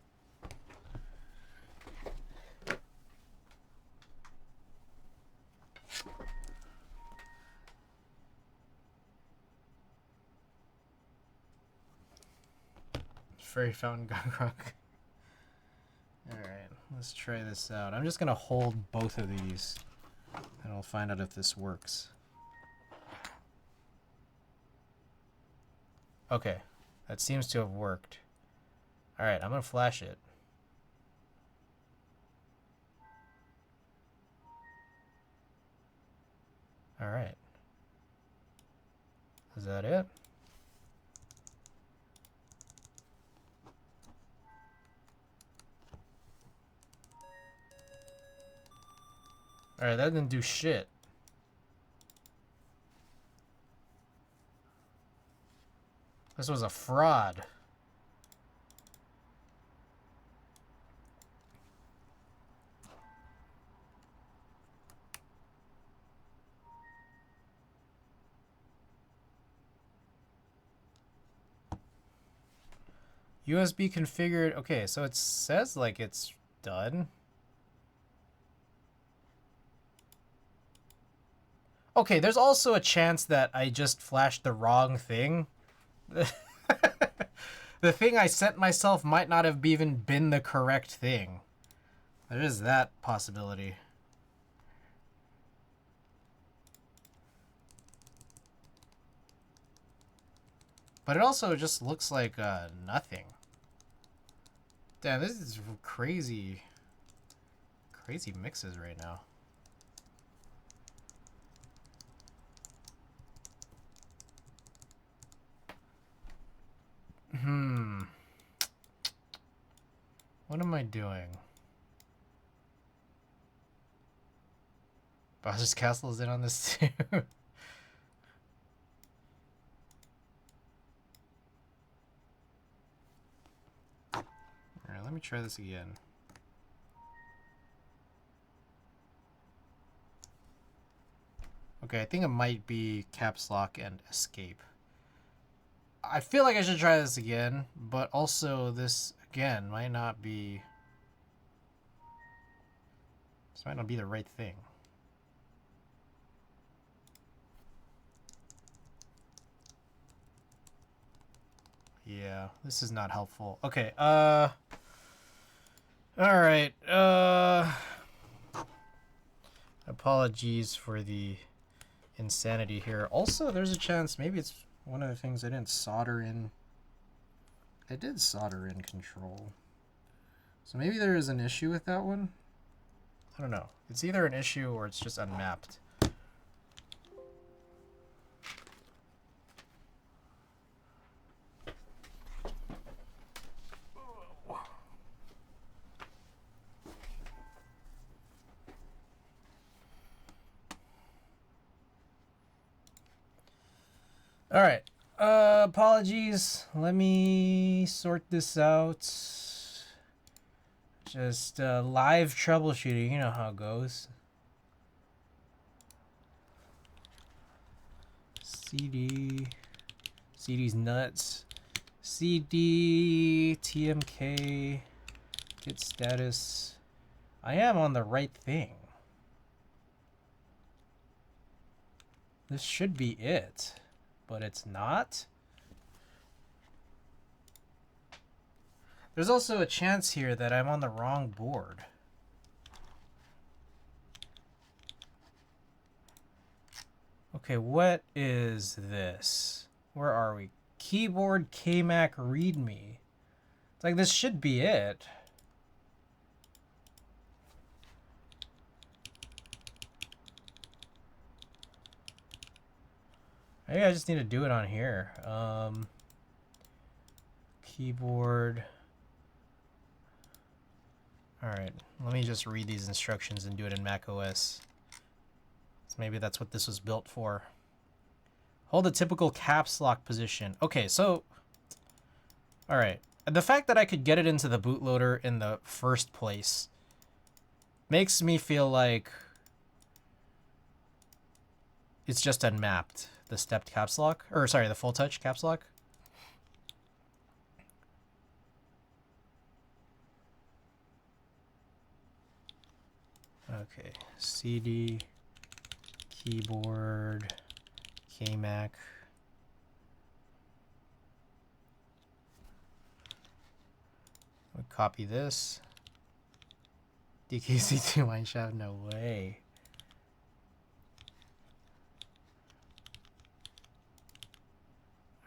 A: Fairy Fountain Gunk. Alright, let's try this out. I'm just gonna hold both of these and I'll find out if this works. Okay, That seems to have worked. Alright, I'm gonna flash it. Alright. Is that it? Alright, that didn't do shit. This was a fraud. USB configured. Okay, so it says like it's done. Okay, there's also a chance that I just flashed the wrong thing. The thing I sent myself might not have even been the correct thing. There is that possibility. But it also just looks like nothing. Damn, this is crazy. Crazy mixes right now. What am I doing? Bowser's Castle is in on this too. Alright, let me try this again. Okay, I think it might be caps lock and escape. I feel like I should try this again, but also this again might not be... This might not be the right thing. Yeah, this is not helpful. Okay, alright, apologies for the insanity here. Also, there's a chance maybe it's one of the things I didn't solder in. I did solder in control. So maybe there is an issue with that one. I don't know. It's either an issue or it's just unmapped. All right. Apologies. Let me sort this out. Just live troubleshooting. You know how it goes. CD's nuts. CD TMK. Get status. I am on the right thing. This should be it. But it's not. There's also a chance here that I'm on the wrong board. Okay, what is this? Where are we? Keyboard kmac readme. It's like this should be it. Maybe I just need to do it on here. Keyboard. Alright, let me just read these instructions and do it in macOS. So maybe that's what this was built for. Hold a typical caps lock position. Okay, so... Alright. The fact that I could get it into the bootloader in the first place makes me feel like it's just unmapped. The stepped caps lock, or sorry, the full touch caps lock. Okay, CD, keyboard, kmac. We'll copy this. DKC2 mineshaft, no way.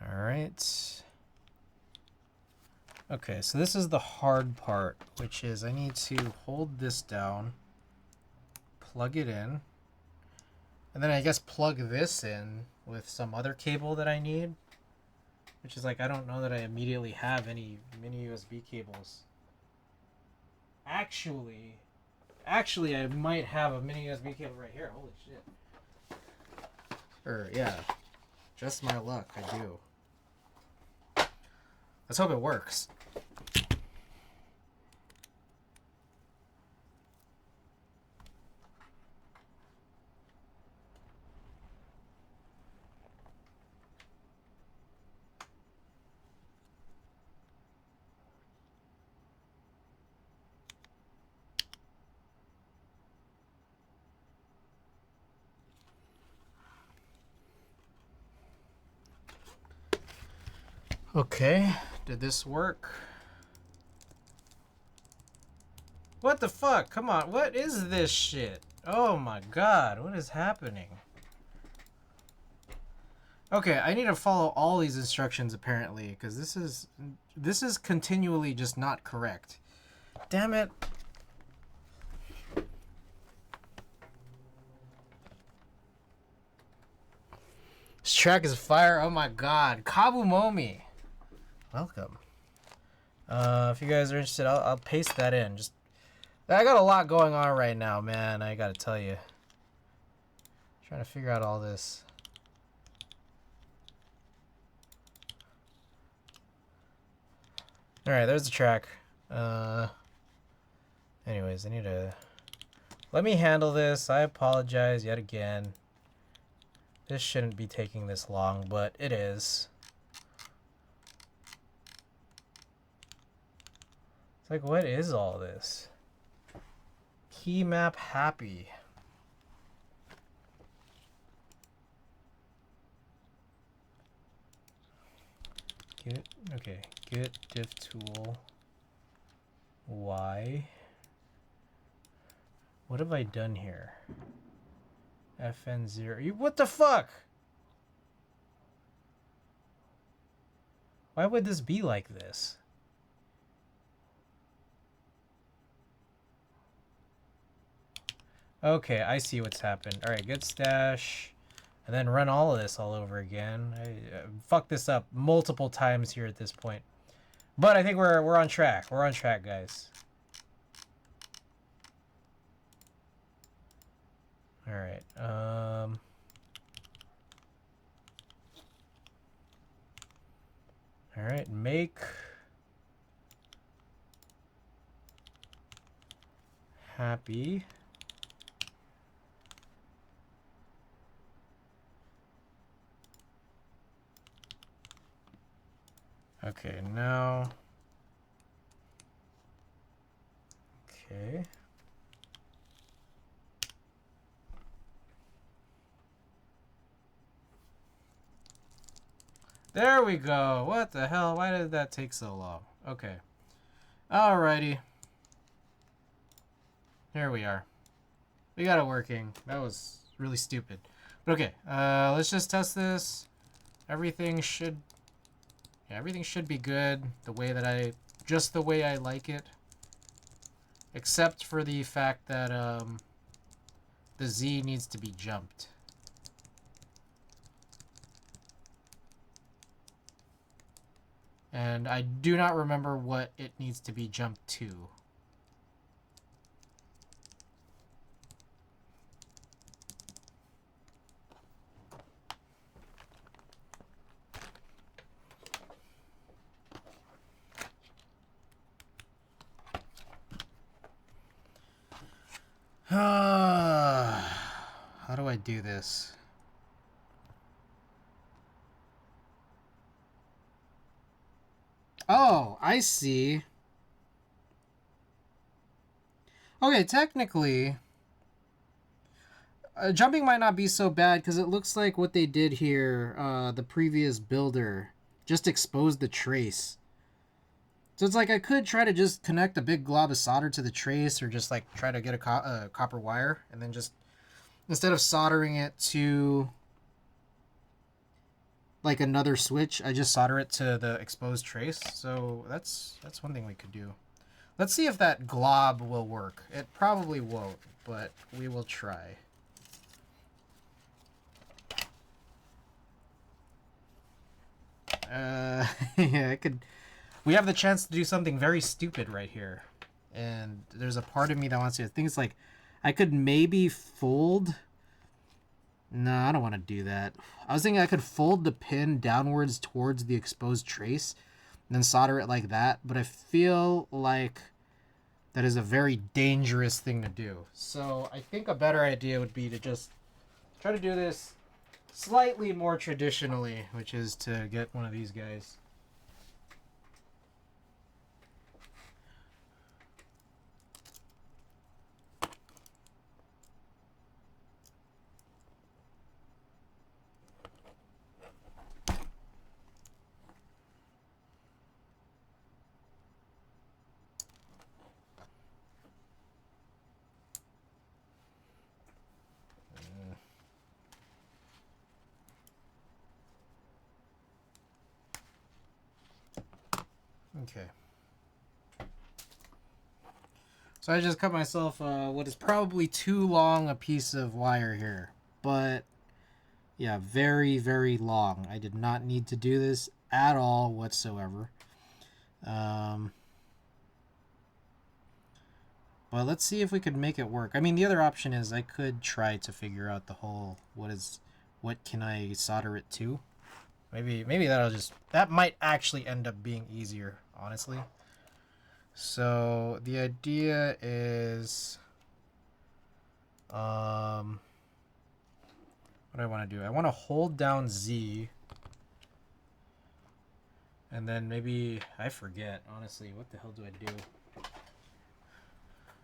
A: All right. Okay, so this is the hard part, which is I need to hold this down, plug it in, and then I guess plug this in with some other cable that I need, which is like, I don't know that I immediately have any mini USB cables. Actually, I might have a mini USB cable right here. Holy shit. Or, yeah, just my luck, I do. Let's hope it works. Okay, did this work? What the fuck? Come on, what is this shit? Oh my god, what is happening? Okay, I need to follow all these instructions apparently, because this is continually just not correct. Damn it. This track is fire. Oh my god. Kabumomi. Welcome. If you guys are interested, I'll paste that in. Just I got a lot going on right now, man. I gotta tell you. Trying to figure out all this. Alright, there's the track. Anyways, I need to... Let me handle this. I apologize yet again. This shouldn't be taking this long, but it is. It's like, what is all this? Kmac happy. Get diff tool. Y. What have I done here? FN0. What the fuck? Why would this be like this? Okay, I see what's happened. Alright, git stash. And then run all of this all over again. I fucked this up multiple times here at this point. But I think we're on track. We're on track, guys. Alright. Alright, make happy. Okay, now. Okay. There we go. What the hell? Why did that take so long? Okay. Alrighty. Here we are. We got it working. That was really stupid. But okay, let's just test this. Everything should be good just the way I like it. Except for the fact that the Z needs to be jumped. And I do not remember what it needs to be jumped to. How do I do this? Oh, I see. Okay, technically, jumping might not be so bad because it looks like what they did here, the previous builder, just exposed the trace. So it's like I could try to just connect a big glob of solder to the trace or just like try to get a copper wire and then just, instead of soldering it to like another switch, I just solder it to the exposed trace. So that's one thing we could do. Let's see if that glob will work. It probably won't, but we will try. Yeah, I could. We have the chance to do something very stupid right here, and there's a part of me that wants to. Things like, I could maybe fold. No, I don't want to do that. I was thinking I could fold the pin downwards towards the exposed trace, and then solder it like that. But I feel like that is a very dangerous thing to do. So I think a better idea would be to just try to do this slightly more traditionally, which is to get one of these guys. Okay. So I just cut myself what is probably too long a piece of wire here. But yeah, very, very long. I did not need to do this at all whatsoever. But let's see if we could make it work. I mean, the other option is I could try to figure out the whole what can I solder it to? Maybe that might actually end up being easier, honestly. So the idea is, what do I want to do? I want to hold down Z, and then maybe, I forget, honestly, what the hell do I do?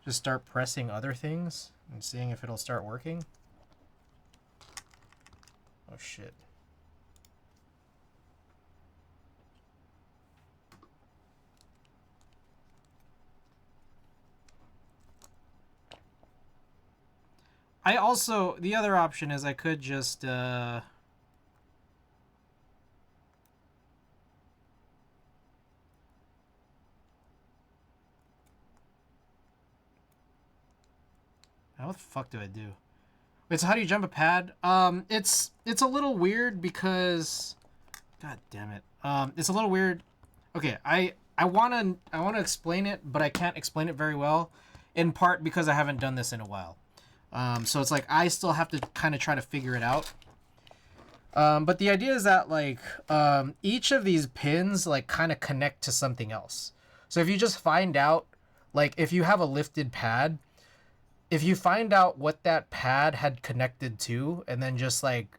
A: Just start pressing other things and seeing if it'll start working. Oh shit. I also, the other option is I could just, how the fuck do I do? Wait, so how do you jump a pad? It's a little weird because, god damn it. It's a little weird. Okay, I wanna explain it, but I can't explain it very well, in part because I haven't done this in a while. So it's like I still have to kind of try to figure it out. But the idea is that like each of these pins like kind of connect to something else. So if you just find out, like if you have a lifted pad, if you find out what that pad had connected to, and then just like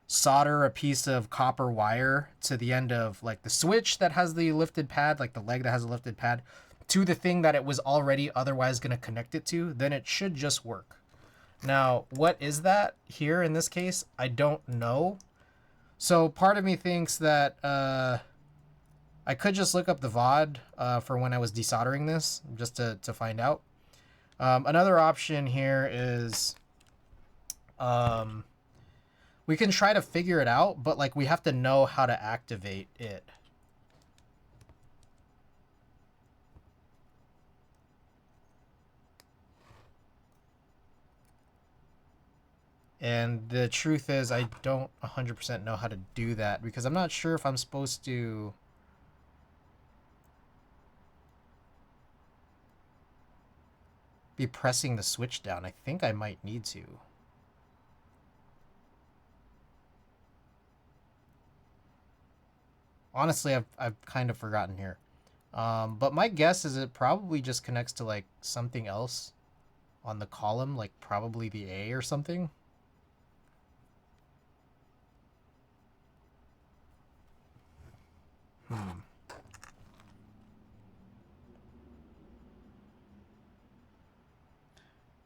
A: solder a piece of copper wire to the end of like the switch that has the lifted pad, like the leg that has a lifted pad, to the thing that it was already otherwise going to connect it to, then it should just work. Now, what is that here in this case? I don't know. So part of me thinks that I could just look up the VOD for when I was desoldering this, just to find out. Another option here is we can try to figure it out, but like we have to know how to activate it. And the truth is I don't 100% know how to do that because I'm not sure if I'm supposed to be pressing the switch down. I think I might need to. Honestly, I've kind of forgotten here. But my guess is it probably just connects to like something else on the column, like probably the A or something.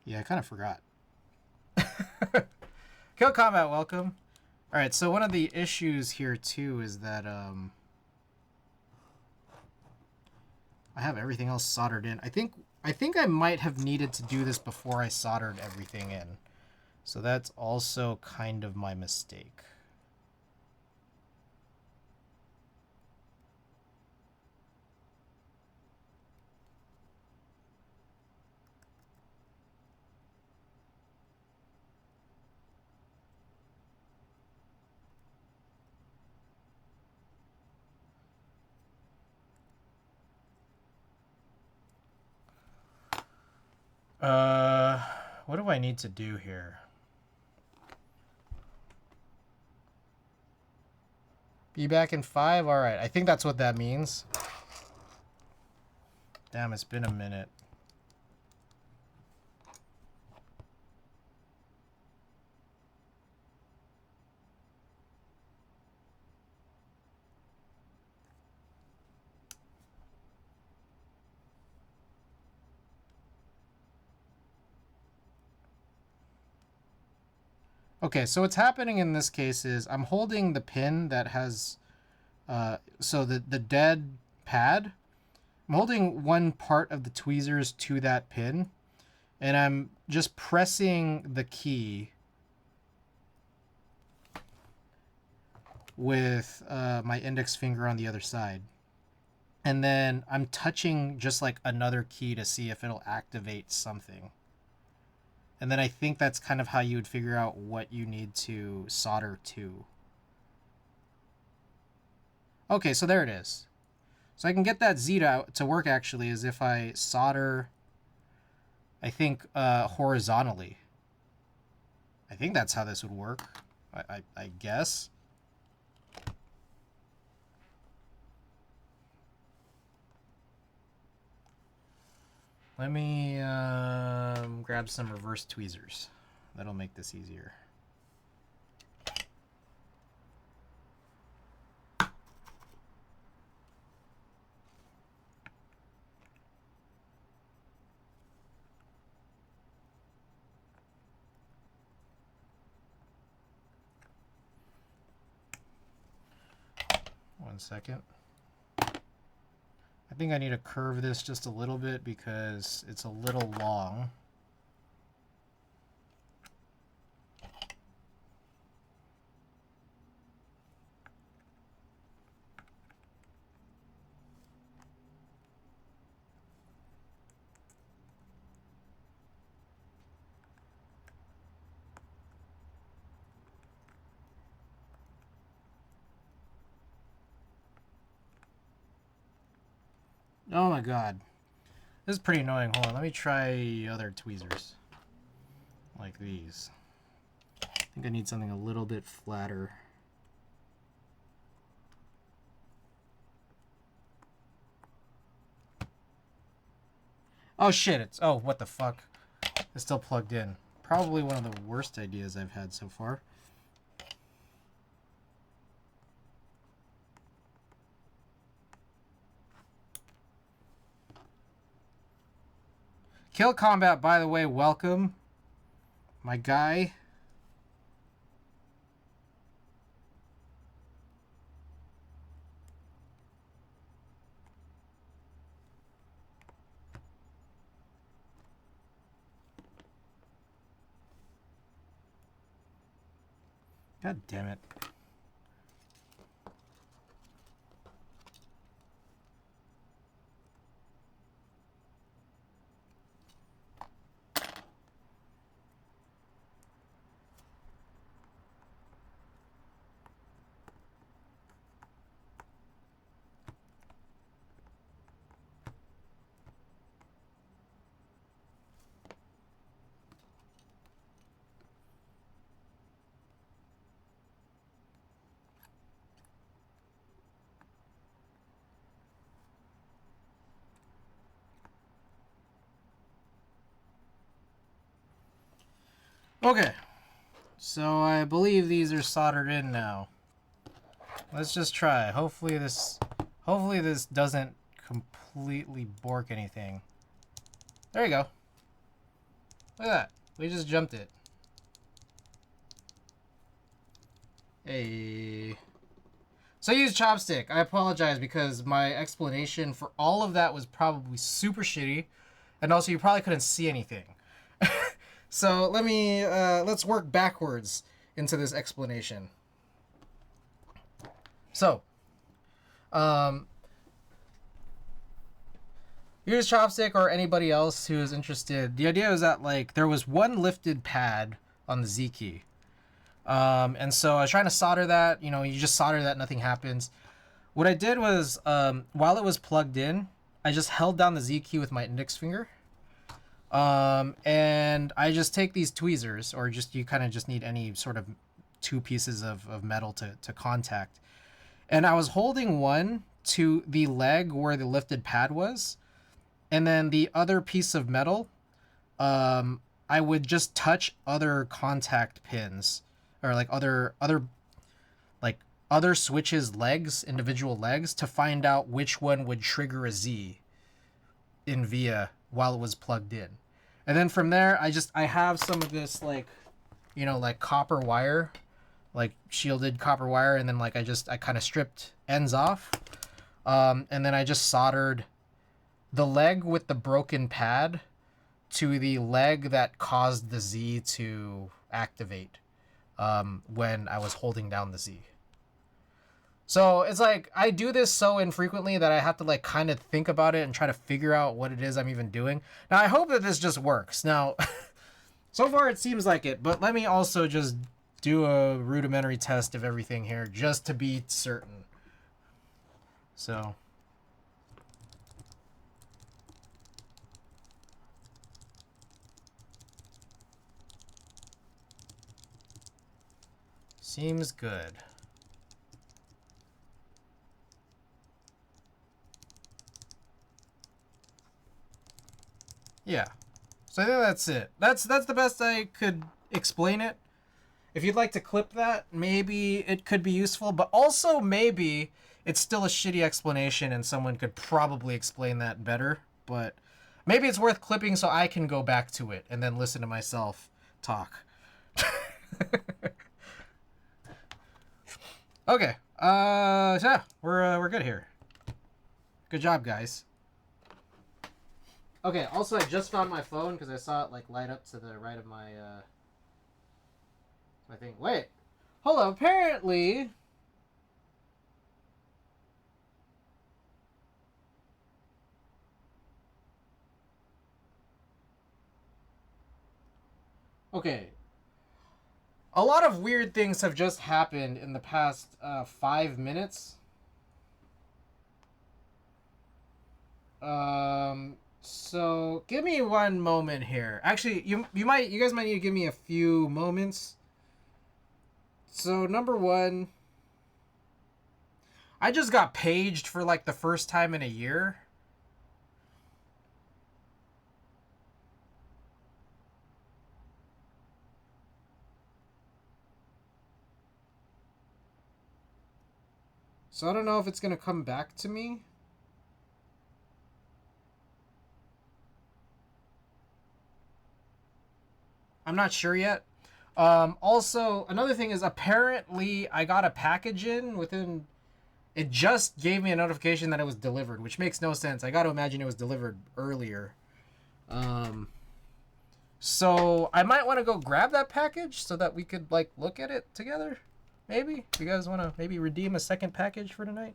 A: Yeah, I kind of forgot. Kill Combat, welcome. All right, so one of the issues here too is that I have everything else soldered in. I think I might have needed to do this before I soldered everything in. So that's also kind of my mistake. What do I need to do here? Be back in 5? Alright, I think that's what that means. Damn, it's been a minute. Okay, so what's happening in this case is I'm holding the pin that has, so the dead pad. I'm holding one part of the tweezers to that pin, and I'm just pressing the key with my index finger on the other side. And then I'm touching just like another key to see if it'll activate something. And then I think that's kind of how you would figure out what you need to solder to. Okay, so there it is. So I can get that Z to work actually is if I solder, I think, horizontally. I think that's how this would work, I guess. Let me grab some reverse tweezers. That'll make this easier. One second. I think I need to curve this just a little bit because it's a little long. Oh my god. This is pretty annoying. Hold on, let me try other tweezers. Like these. I think I need something a little bit flatter. Oh shit, it's... Oh, what the fuck. It's still plugged in. Probably one of the worst ideas I've had so far. Kill Combat, by the way, welcome. My guy. God damn it. Okay, so I believe these are soldered in now. Let's just try. Hopefully this doesn't completely bork anything. There you go. Look at that. We just jumped it. Hey. So I used chopstick. I apologize because my explanation for all of that was probably super shitty, and also you probably couldn't see anything. So let's work backwards into this explanation. So, use chopstick or anybody else who is interested. The idea is that like there was one lifted pad on the Z key. And so I was trying to solder that, you know, you just solder that, nothing happens. What I did was, while it was plugged in, I just held down the Z key with my index finger. And I just take these tweezers, or just you kind of just need any sort of two pieces of metal to contact. And I was holding one to the leg where the lifted pad was, and then the other piece of metal, I would just touch other contact pins, or like other switches legs, individual legs, to find out which one would trigger a Z in VIA while it was plugged in. And then from there, I have some of this, like, like copper wire, like shielded copper wire, and then like I kind of stripped ends off, and then I just soldered the leg with the broken pad to the leg that caused the Z to activate when I was holding down the Z. So it's like I do this so infrequently that I have to like kind of think about it and try to figure out what it is I'm even doing. Now I hope that this just works. Now, so far it seems like it, but let me also just do a rudimentary test of everything here just to be certain. So. Seems good. Yeah. So I think that's it. That's the best I could explain it. If you'd like to clip that, maybe it could be useful, but also maybe it's still a shitty explanation and someone could probably explain that better, but maybe it's worth clipping so I can go back to it and then listen to myself talk. Okay. So yeah, we're good here. Good job, guys. Okay, also I just found my phone because I saw it like light up to the right of my thing. Wait. Hold on, apparently okay. A lot of weird things have just happened in the past 5 minutes. So give me one moment here. Actually, you guys might need to give me a few moments. So number one, I just got paged for like the first time in a year. So I don't know if it's gonna come back to me. I'm not sure yet. Also, another thing is apparently I got a package in within. It just gave me a notification that it was delivered, which makes no sense. I got to imagine it was delivered earlier. So I might want to go grab that package so that we could like look at it together. Maybe you guys want to maybe redeem a second package for tonight.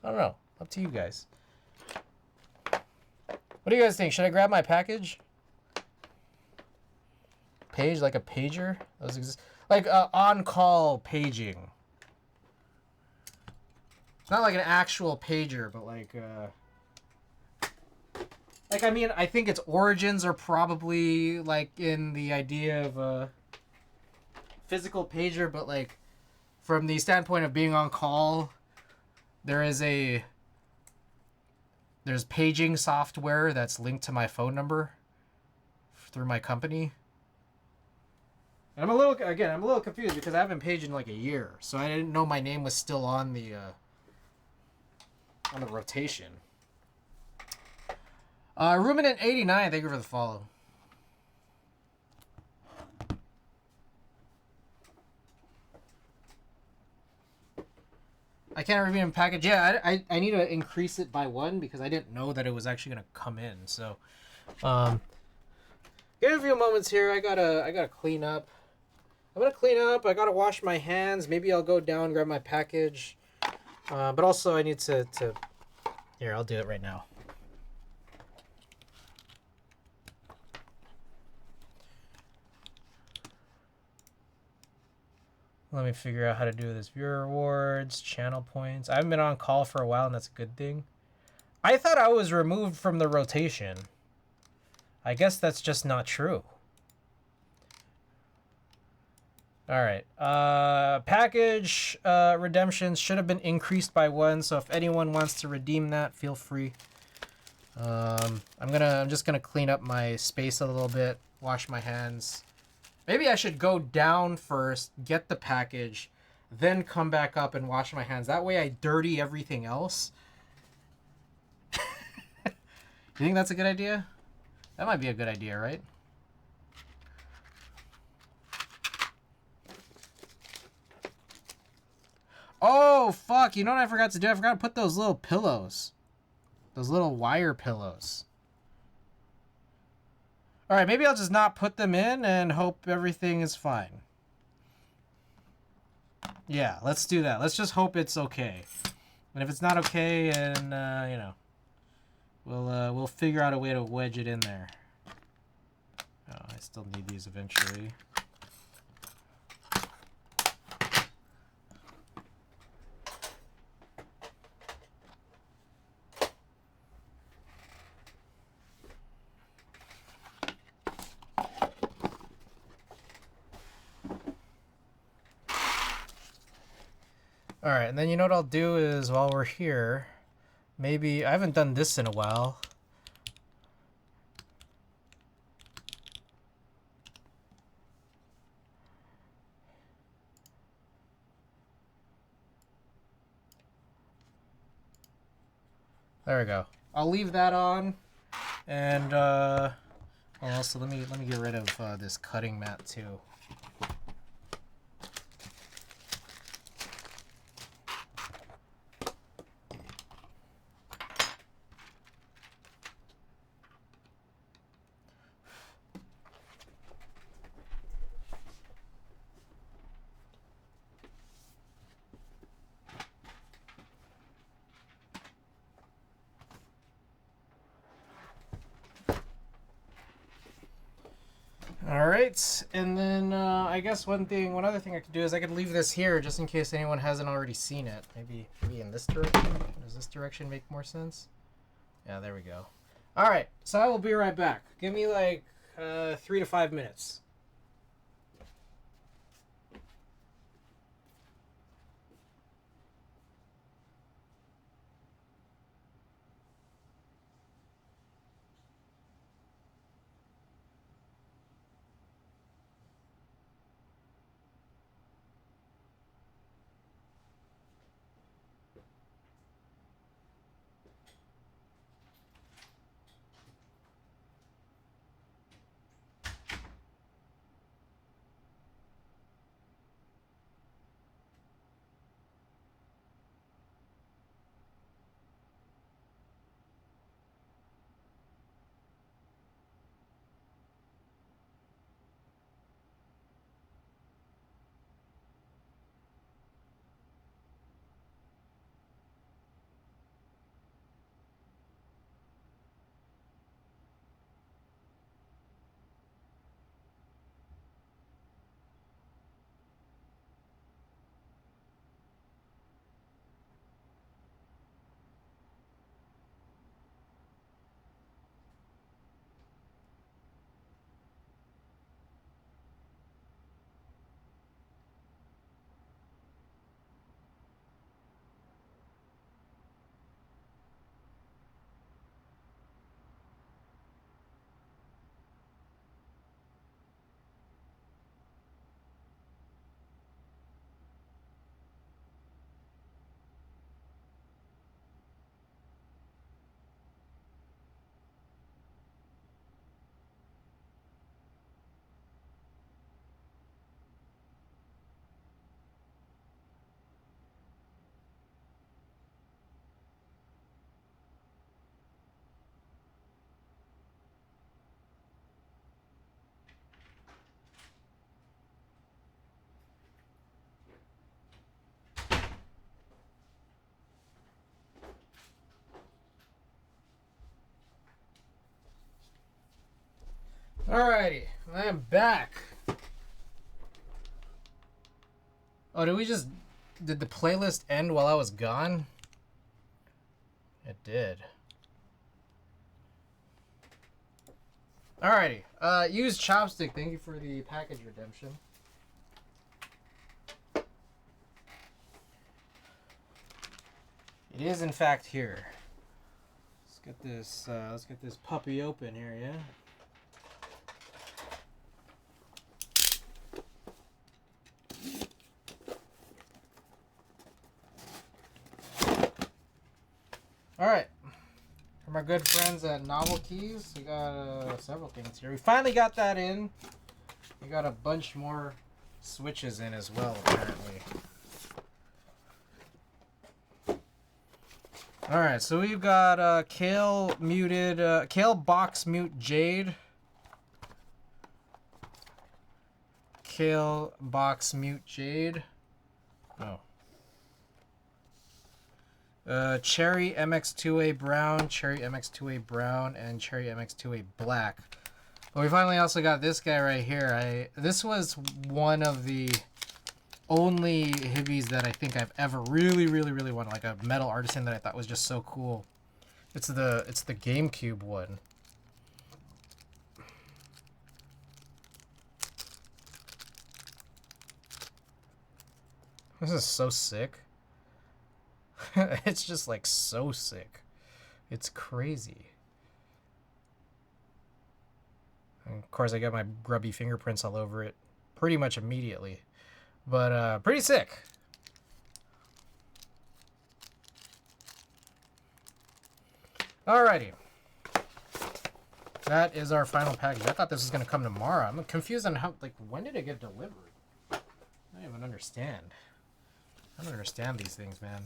A: I don't know. Up to you guys. What do you guys think? Should I grab my package? Page like a pager? Those exist. Like on-call paging. It's not like an actual pager, but like I mean, I think its origins are probably like in the idea of a physical pager, but like from the standpoint of being on call, there's paging software that's linked to my phone number through my company. And I'm a little confused because I haven't paged in like a year, so I didn't know my name was still on the rotation. Ruminant89, thank you for the follow. I can't review a package. Yeah, I need to increase it by one because I didn't know that it was actually gonna come in. So, give me a few moments here. I gotta clean up. I'm gonna clean up. I gotta wash my hands. Maybe I'll go down, grab my package. But also I need to. Here, I'll do it right now. Let me figure out how to do this. Viewer rewards, channel points. I haven't been on call for a while, and that's a good thing. I thought I was removed from the rotation. I guess that's just not true. All right. Package redemptions should have been increased by 1. So if anyone wants to redeem that, feel free. I'm just gonna clean up my space a little bit, wash my hands. Maybe I should go down first, get the package, then come back up and wash my hands. That way I dirty everything else. You think that's a good idea? That might be a good idea, right? Oh, fuck. You know what I forgot to do? I forgot to put those little pillows. Those little wire pillows. All right, maybe I'll just not put them in and hope everything is fine. Yeah, let's do that. Let's just hope it's okay. And if it's not okay, and you know, we'll figure out a way to wedge it in there. Oh, I still need these eventually. All right, and then you know what I'll do is while we're here, maybe I haven't done this in a while. There we go. I'll leave that on, and also let me get rid of this cutting mat too. Alright, and then I guess one other thing I could do is I could leave this here just in case anyone hasn't already seen it. Maybe in this direction? Does this direction make more sense? Yeah, there we go. Alright, so I will be right back. Give me like 3 to 5 minutes. Alrighty, I am back. Oh, did the playlist end while I was gone? It did. Alrighty. Use chopstick. Thank you for the package redemption. It is in fact here. Let's get this puppy open here, yeah? Alright. For my good friends at Novel Keys, we got several things here. We finally got that in. We got a bunch more switches in as well, apparently. Alright, so we've got Kale muted, Kale box mute Jade. Kale box mute Jade. Oh. Cherry MX2A Brown, Cherry MX2A Brown, and Cherry MX2A Black. But we finally also got this guy right here. This was one of the only hibbies that I think I've ever really wanted, like a metal artisan that I thought was just so cool. It's the GameCube one. This is so sick. It's just like so sick. It's crazy. And of course I got my grubby fingerprints all over it pretty much immediately. But pretty sick. Alrighty. That is our final package. I thought this was gonna come tomorrow. I'm confused on how, like, when did it get delivered? I don't even understand. I don't understand these things, man.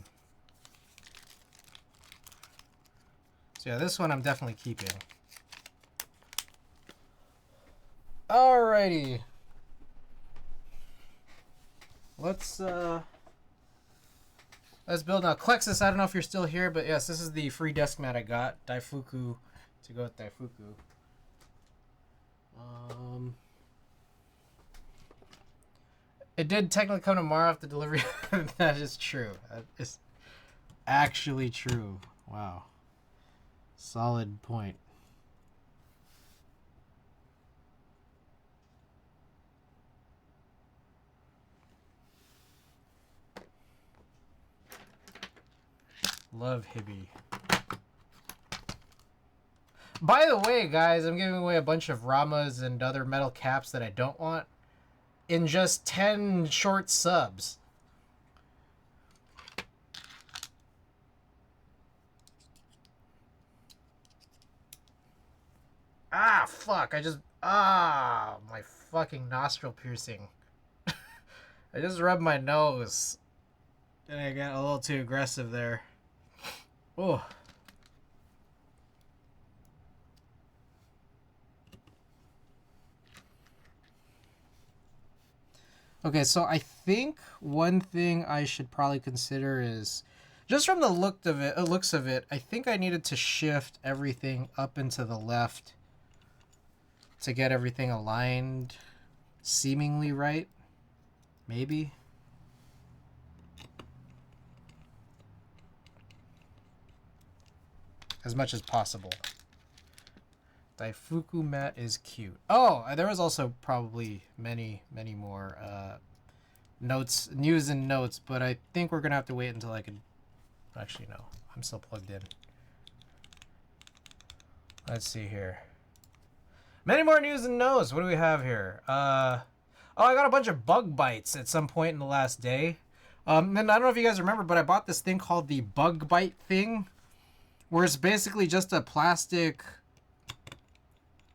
A: So yeah, this one I'm definitely keeping. Alrighty. Let's build now. Klexus, I don't know if you're still here, but yes, this is the free desk mat I got. Daifuku to go with Daifuku. It did technically come tomorrow after delivery. That is true. That is actually true. Wow. Solid point. Love Hibby. By the way, guys, I'm giving away a bunch of Ramas and other metal caps that I don't want in just 10 short subs. Ah, fuck. My fucking nostril piercing. I just rubbed my nose. And I got a little too aggressive there. Oh. Okay, so I think one thing I should probably consider is, just from the looks of it, I think I needed to shift everything up and to the left to get everything aligned seemingly right. Maybe. As much as possible. Daifuku mat is cute. Oh, there was also probably many more notes, news and notes, but I think we're gonna have to wait until I can. Actually, no, I'm still plugged in. Let's see here. Many more news and notes. What do we have here? Oh, I got a bunch of bug bites at some point in the last day. And I don't know if you guys remember, but I bought this thing called the bug bite thing, where it's basically just a plastic.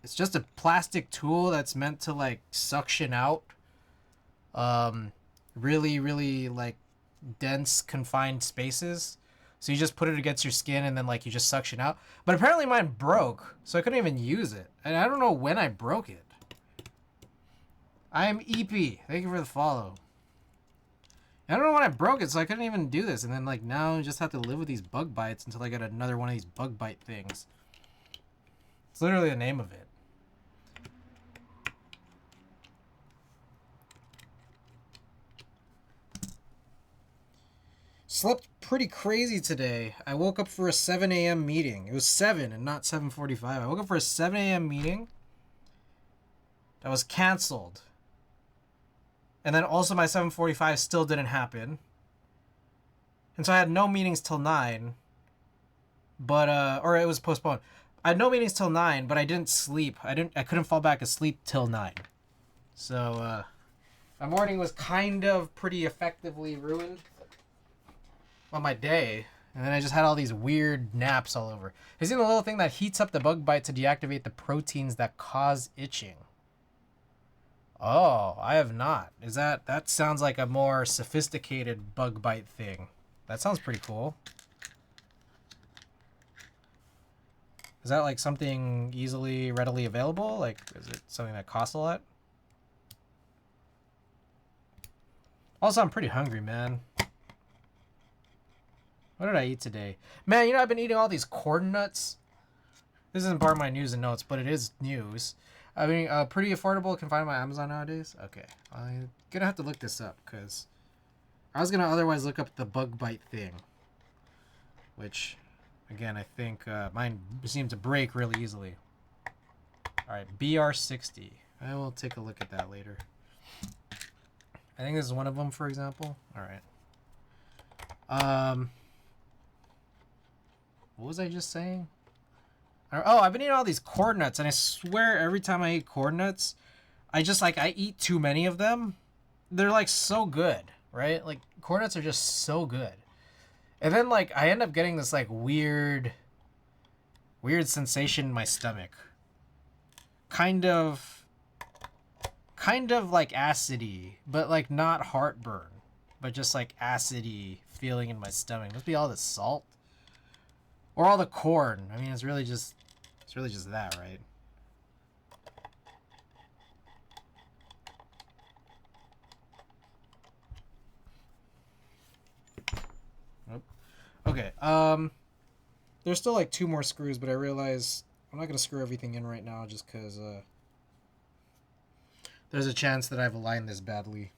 A: It's just a plastic tool that's meant to like suction out really like dense confined spaces. So you just put it against your skin and then like you just suction out. But apparently mine broke, so I couldn't even use it. And I don't know when I broke it. I am EP. Thank you for the follow. I don't know when I broke it, so I couldn't even do this. And then like now I just have to live with these bug bites until I get another one of these bug bite things. It's literally the name of it. Slept pretty crazy today. I woke up for a 7 a.m. meeting. It was 7 and not 7:45. I woke up for a 7 a.m. meeting. that was canceled. And then also my 7:45 still didn't happen. And so I had no meetings till 9. But or it was postponed. I had no meetings till 9, but I didn't sleep. I couldn't fall back asleep till 9. So my morning was kind of pretty effectively ruined on my day. And then I just had all these weird naps all over. Have you seen the little thing that heats up the bug bite to deactivate the proteins that cause itching? Oh, I have not. That sounds like a more sophisticated bug bite thing. That sounds pretty cool. Is that like something readily available? Like, is it something that costs a lot? Also, I'm pretty hungry, man. What did I eat today? Man, I've been eating all these corn nuts. This isn't part of my news and notes, but it is news. I mean, pretty affordable. Can find them on Amazon nowadays. Okay, I'm gonna have to look this up because I was gonna otherwise look up the bug bite thing, which, again, I think mine seemed to break really easily. All right, BR60. I will take a look at that later. I think this is one of them, for example. All right. What was I just saying? Oh, I've been eating all these corn nuts, and I swear every time I eat corn nuts, I eat too many of them. They're like so good, right? Like corn nuts are just so good. And then like I end up getting this like weird sensation in my stomach. Kind of like acidy, but like not heartburn, but just like acidy feeling in my stomach. Must be all the salt. Or all the corn. I mean, it's really just that, right? Nope. Okay. There's still like 2 more screws, but I realize I'm not gonna screw everything in right now, just because there's a chance that I've aligned this badly.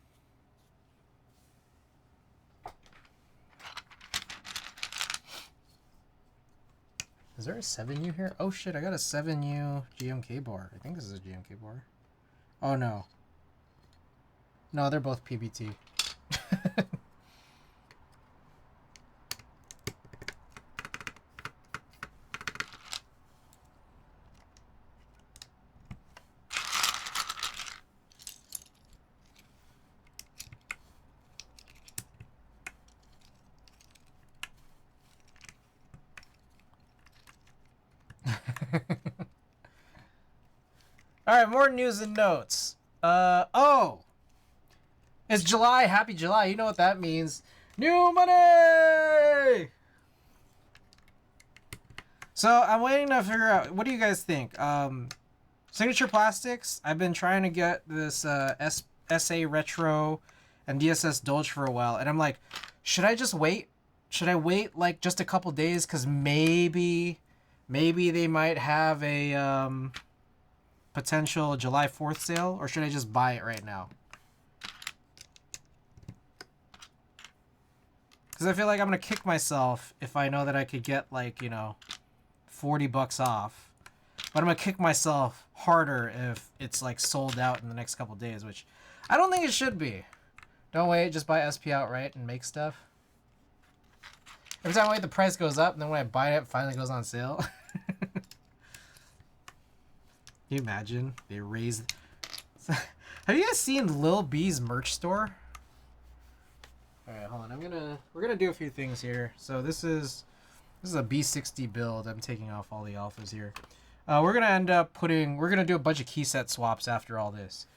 A: Is there a 7U here? Oh shit, I got a 7U GMK bar. I think this is a GMK bar. Oh no. No, they're both PBT. Alright, more news and notes. Oh! It's July. Happy July. You know what that means. New money! So, I'm waiting to figure out, what do you guys think? Signature Plastics, I've been trying to get this SA Retro and DSS Dolge for a while, and I'm like, should I just wait? Should I wait, like, just a couple days? Because maybe they might have a potential July 4th sale, or should I just buy it right now? Because I feel like I'm going to kick myself if I know that I could get, like, $40 off. But I'm going to kick myself harder if it's, like, sold out in the next couple days, which I don't think it should be. Don't wait, just buy SP outright and make stuff. Every time I wait, the price goes up, and then when I buy it, it finally goes on sale. Can you imagine? They raised... Have you guys seen Lil B's merch store? Alright, hold on. We're gonna do a few things here. So this is a B60 build. I'm taking off all the alphas here. We're gonna end up we're gonna do a bunch of key set swaps after all this.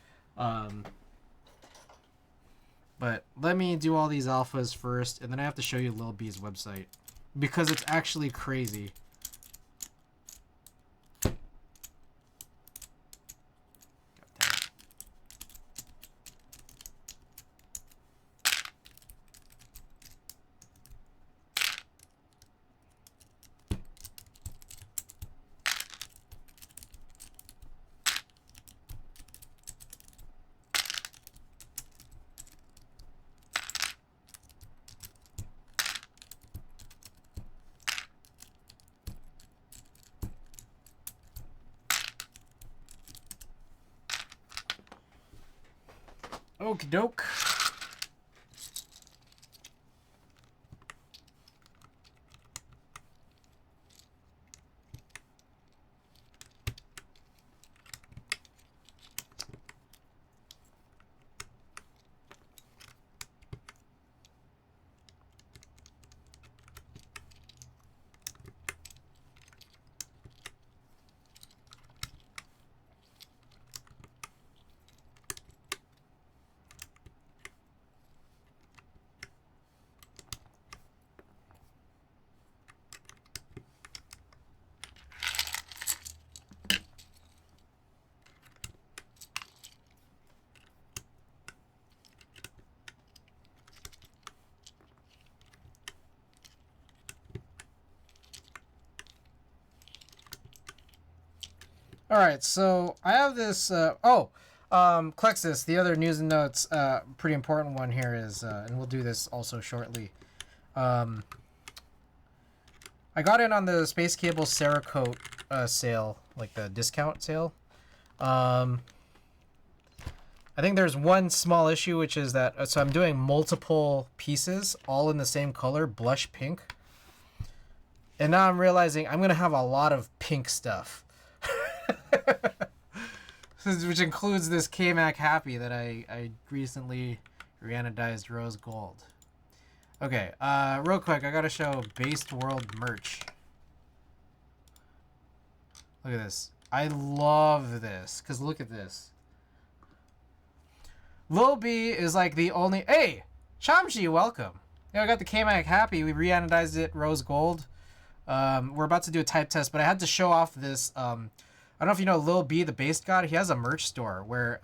A: But let me do all these alphas first, and then I have to show you Lil B's website, because it's actually crazy. Okie doke. All right, so I have this. Klexis, the other news and notes, pretty important one here is, and we'll do this also shortly. I got in on the Space Cable Cerakote sale, like the discount sale. I think there's one small issue, which is that so I'm doing multiple pieces, all in the same color, blush pink. And now I'm realizing I'm gonna have a lot of pink stuff. Which includes this kmac Happy that I recently reanodized rose gold. Okay, real quick, I gotta show Based World merch. Look at this. I love this, because look at this. Lil B is like the only... Hey! Shamshi, welcome. Yeah, I got the kmac Happy. We reanodized it rose gold. We're about to do a type test, but I had to show off this... I don't know if you know Lil B, the Based God. He has a merch store where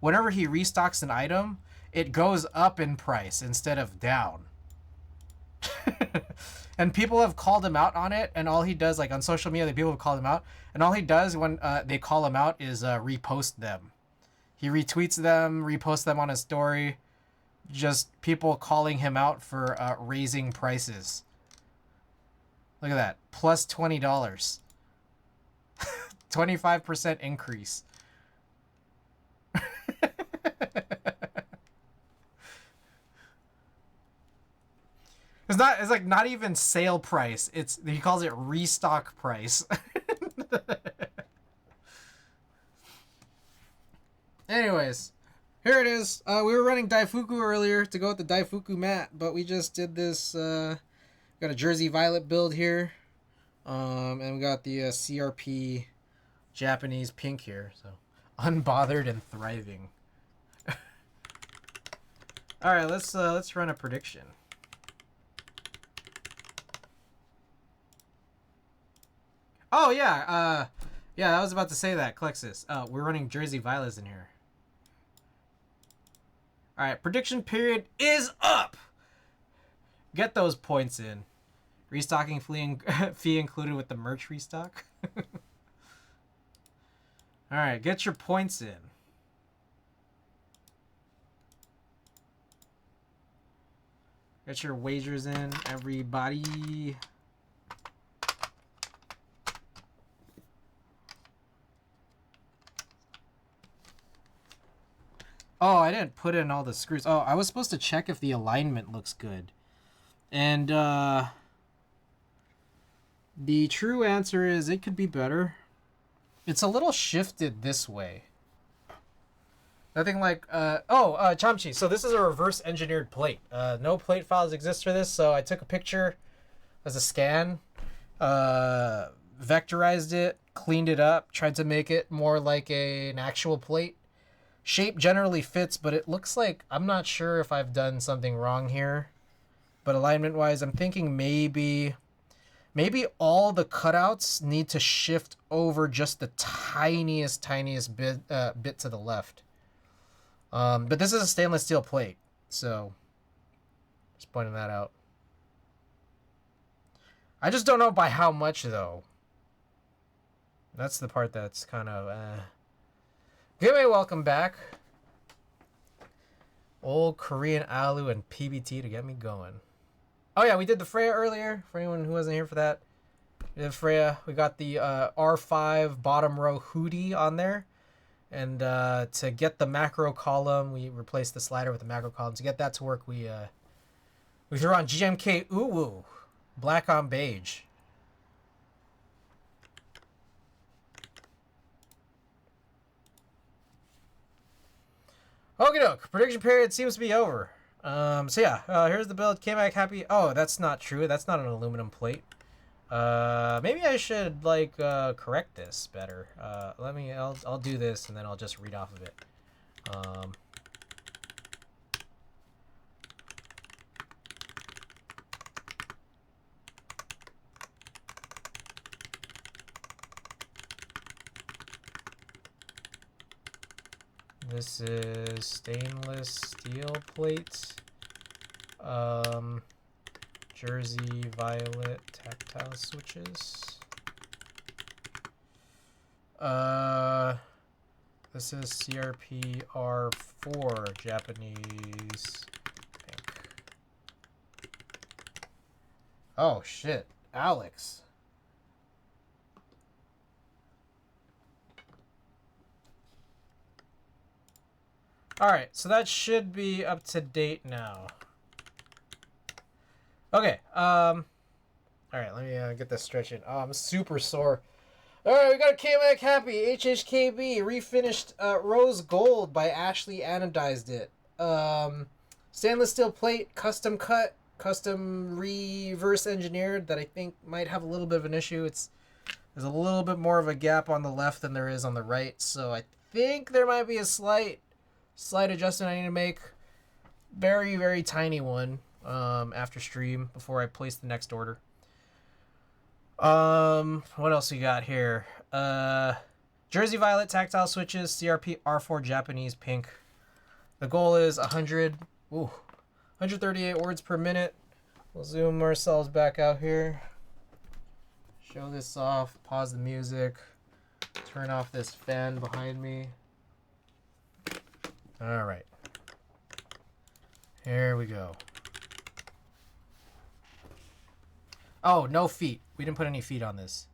A: whenever he restocks an item, it goes up in price instead of down. And people have called him out on it, and all he does, like on social media, the people have called him out, and all he does when they call him out is repost them. He retweets them, reposts them on his story. Just people calling him out for raising prices. Look at that. Plus $20. 25% increase. It's like not even sale price. He calls it restock price. Anyways, here it is. We were running Daifuku earlier to go with the Daifuku mat, but we just did this got a Jersey Violet build here. And we got the CRP Japanese pink here, so unbothered and thriving. All right, let's run a prediction. Oh yeah, yeah, I was about to say that, Klexis. We're running Jersey Violets in here. All right, prediction period is up. Get those points in. Restocking fee included with the merch restock. All right, get your points in. Get your wagers in, everybody. Oh, I didn't put in all the screws. Oh, I was supposed to check if the alignment looks good. And the true answer is it could be better. It's a little shifted this way. Nothing like, Chamchi, so this is a reverse engineered plate. No plate files exist for this, so I took a picture as a scan, vectorized it, cleaned it up, tried to make it more like an actual plate. Shape generally fits, but it looks like, I'm not sure if I've done something wrong here. But alignment-wise, I'm thinking maybe all the cutouts need to shift over just the tiniest bit to the left. But this is a stainless steel plate, so just pointing that out. I just don't know by how much, though. That's the part that's kind of... Anyway, welcome back. Old Korean Alu and PBT to get me going. Oh yeah, we did the Freya earlier, for anyone who wasn't here for that. We did Freya. We got the R5 bottom row hoodie on there. And to get the macro column, we replace the slider with the macro column. To get that to work, we throw on GMK Uwu, black on beige. Okie doke. Prediction period seems to be over. So yeah, here's the build. kmac happy. Oh, that's not true. That's not an aluminum plate. Maybe I should like correct this better. I'll do this and then I'll just read off of it. This is stainless steel plate. Jersey violet tactile switches. This is CRP R4 Japanese pink. Oh shit, Alex. Alright, so that should be up to date now. Okay, alright, let me get this stretching. Oh, I'm super sore. Alright, we got a kmac happy, HHKB, refinished rose gold by Ashley anodized it. Stainless steel plate, custom cut, custom reverse engineered that I think might have a little bit of an issue. There's a little bit more of a gap on the left than there is on the right, so I think there might be a slight adjustment I need to make. Very, very tiny one after stream before I place the next order. What else we got here? Jersey violet tactile switches, CRP R4 Japanese pink. The goal is 138 words per minute. We'll zoom ourselves back out here. Show this off, pause the music, turn off this fan behind me. All right. Here we go. Oh, no feet. We didn't put any feet on this.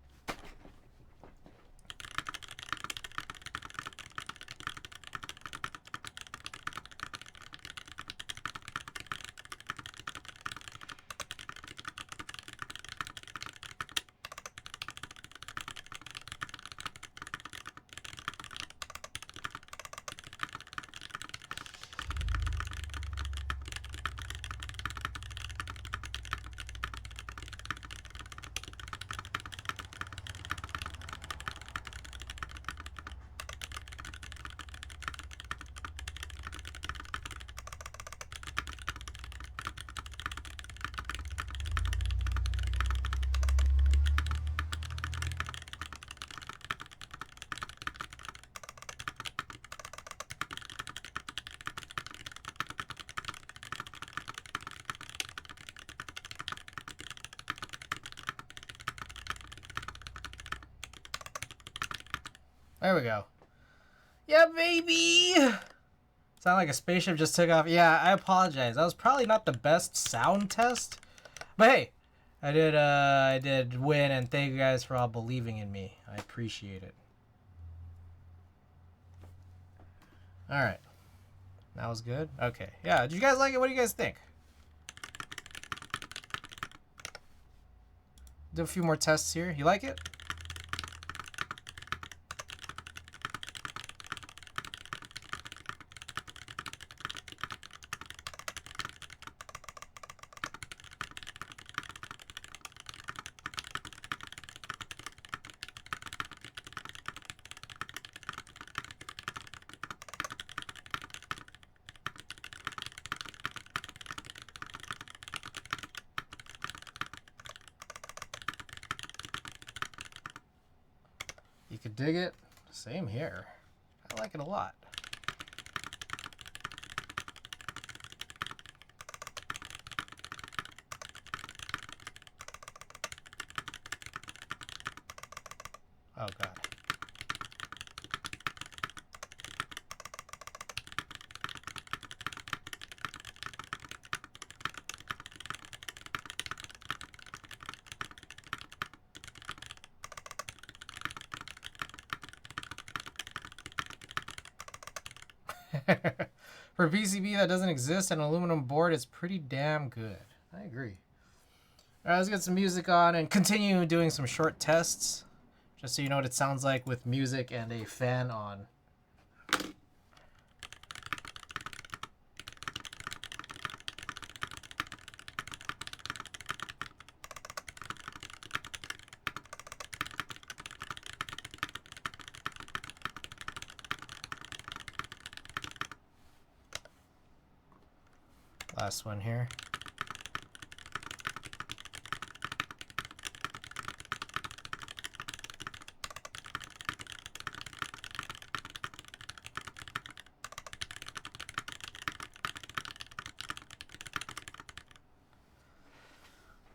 A: There we go. Yeah, baby! Sound like a spaceship just took off. Yeah, I apologize. That was probably not the best sound test. But hey, I did win, and thank you guys for all believing in me. I appreciate it. Alright. That was good? Okay. Yeah, did you guys like it? What do you guys think? Do a few more tests here. You like it? You could dig it. Same here. I like it a lot. Oh god. For PCB that doesn't exist, an aluminum board is pretty damn good. I agree. All right, let's get some music on and continue doing some short tests, just so you know what it sounds like with music and a fan on. Last one here.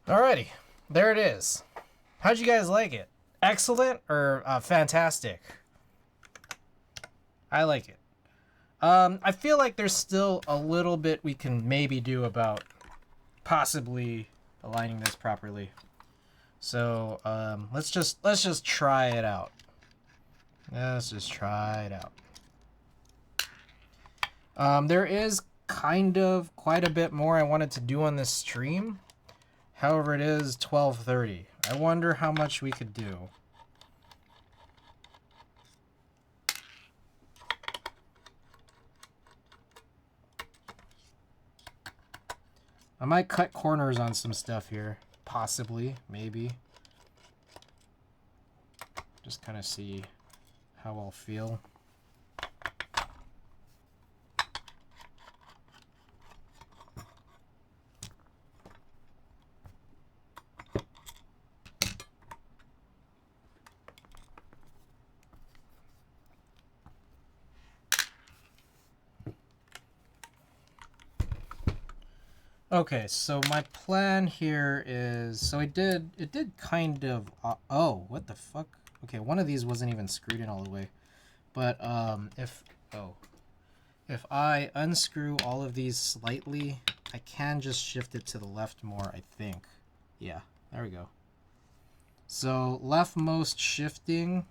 A: Alrighty, there it is. How'd you guys like it? Excellent or fantastic? I like it. I feel like there's still a little bit we can maybe do about possibly aligning this properly. So let's just try it out. Let's just try it out. There is kind of quite a bit more I wanted to do on this stream. However, it is 12:30. I wonder how much we could do. I might cut corners on some stuff here. Possibly, maybe. Just kind of see how I'll feel. Okay, so my plan here is, so it did kind of, oh, what the fuck? Okay, one of these wasn't even screwed in all the way. But if I unscrew all of these slightly, I can just shift it to the left more, I think. Yeah, there we go. So leftmost shifting,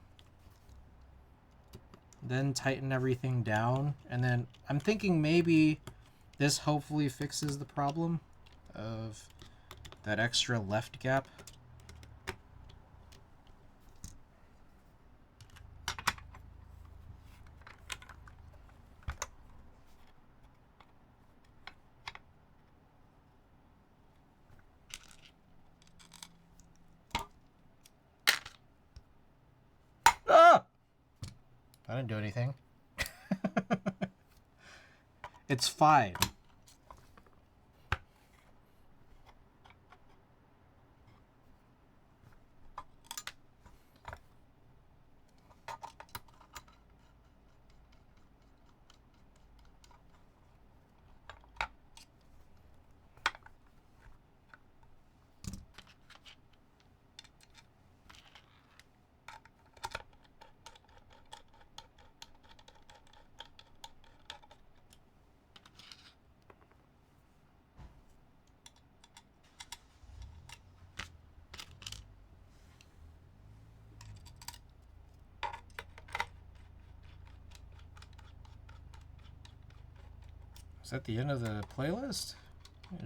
A: then tighten everything down, and then I'm thinking maybe this hopefully fixes the problem of that extra left gap. Ah! I didn't do anything. It's fine. Is that the end of the playlist?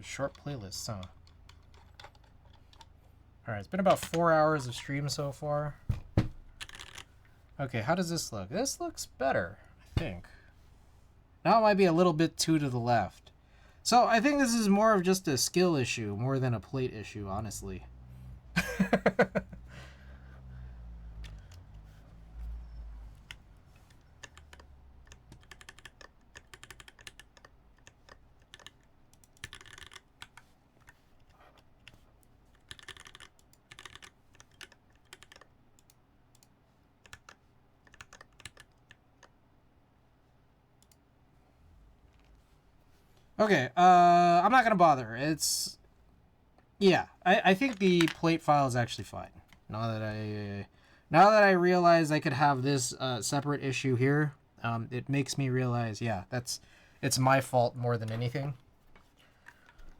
A: Short playlists, huh? Alright, it's been about 4 hours of stream so far. Okay, how does this look? This looks better, I think. Now it might be a little bit too to the left. So I think this is more of just a skill issue more than a plate issue, honestly. Okay, I'm not gonna bother. It's, yeah, I think the plate file is actually fine. Now that I realize I could have this separate issue here, it makes me realize, yeah, it's my fault more than anything.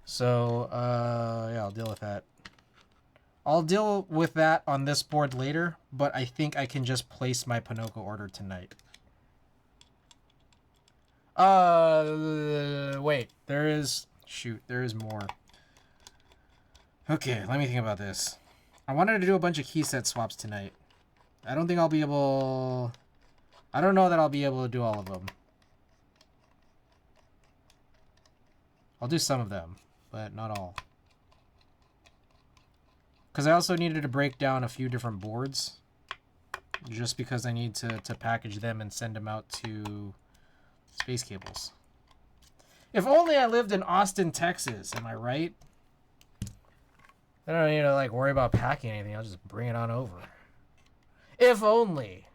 A: So yeah, I'll deal with that. I'll deal with that on this board later, but I think I can just place my Pinocchio order tonight. Wait. There is... Shoot, there is more. Okay, let me think about this. I wanted to do a bunch of key set swaps tonight. I don't think I'll be able... I don't know that I'll be able to do all of them. I'll do some of them, but not all. Because I also needed to break down a few different boards. Just because I need to package them and send them out to space cables. If only I lived in Austin, Texas. Am I right? I don't need to like worry about packing anything. I'll just bring it on over. If only.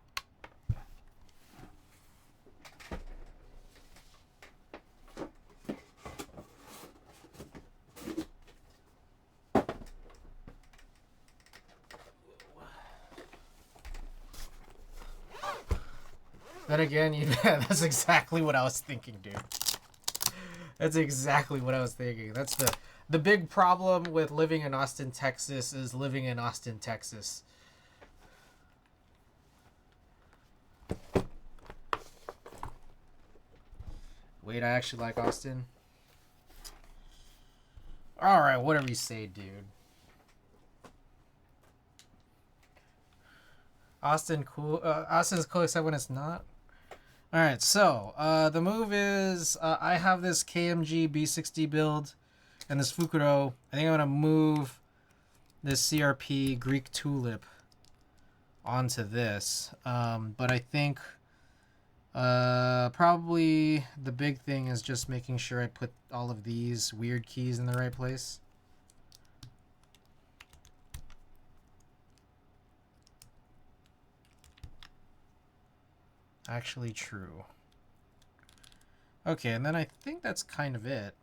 A: Then again, that's exactly what I was thinking, dude. That's exactly what I was thinking. That's the big problem with living in Austin, Texas is living in Austin, Texas. Wait, I actually like Austin. All right, whatever you say, dude. Austin cool. Austin's cool except when it's not. All right, so the move is I have this KMG B60 build and this Fukuro. I think I'm gonna move this CRP Greek Tulip onto this, but I think probably the big thing is just making sure I put all of these weird keys in the right place. Actually true. Okay, and then I think that's kind of it.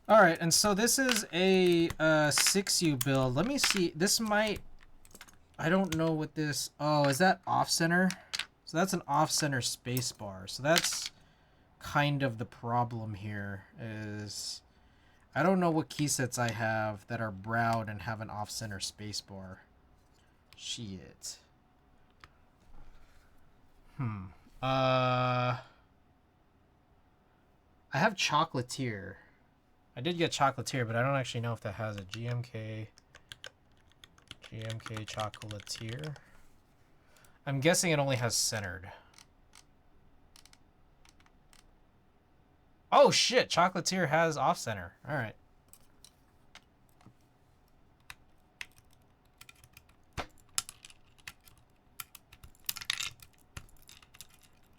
A: All right, and so this is a 6U build. Let me see. This might... I don't know what this... Oh, is that off-center? So that's an off-center spacebar. So that's kind of the problem here is... I don't know what key sets I have that are brown and have an off-center spacebar. Shit. I have Chocolatier. I did get Chocolatier, but I don't actually know if that has a GMK Chocolatier. I'm guessing it only has centered. Oh shit, Chocolatier has off-center. Alright.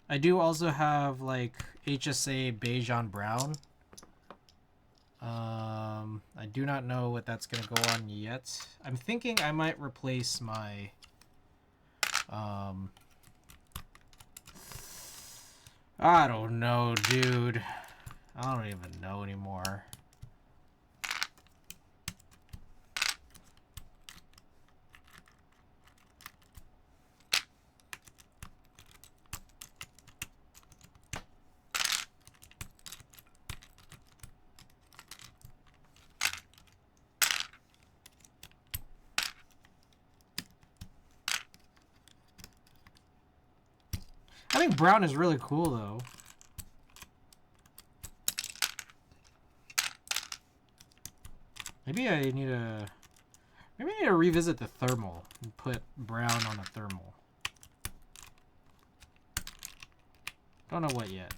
A: I do also have like HSA beige on brown. I do not know what that's gonna go on yet. I'm thinking I might replace my I don't know, dude. I don't even know anymore. I think brown is really cool though. Maybe I need to revisit the thermal and put brown on a thermal. Don't know what yet.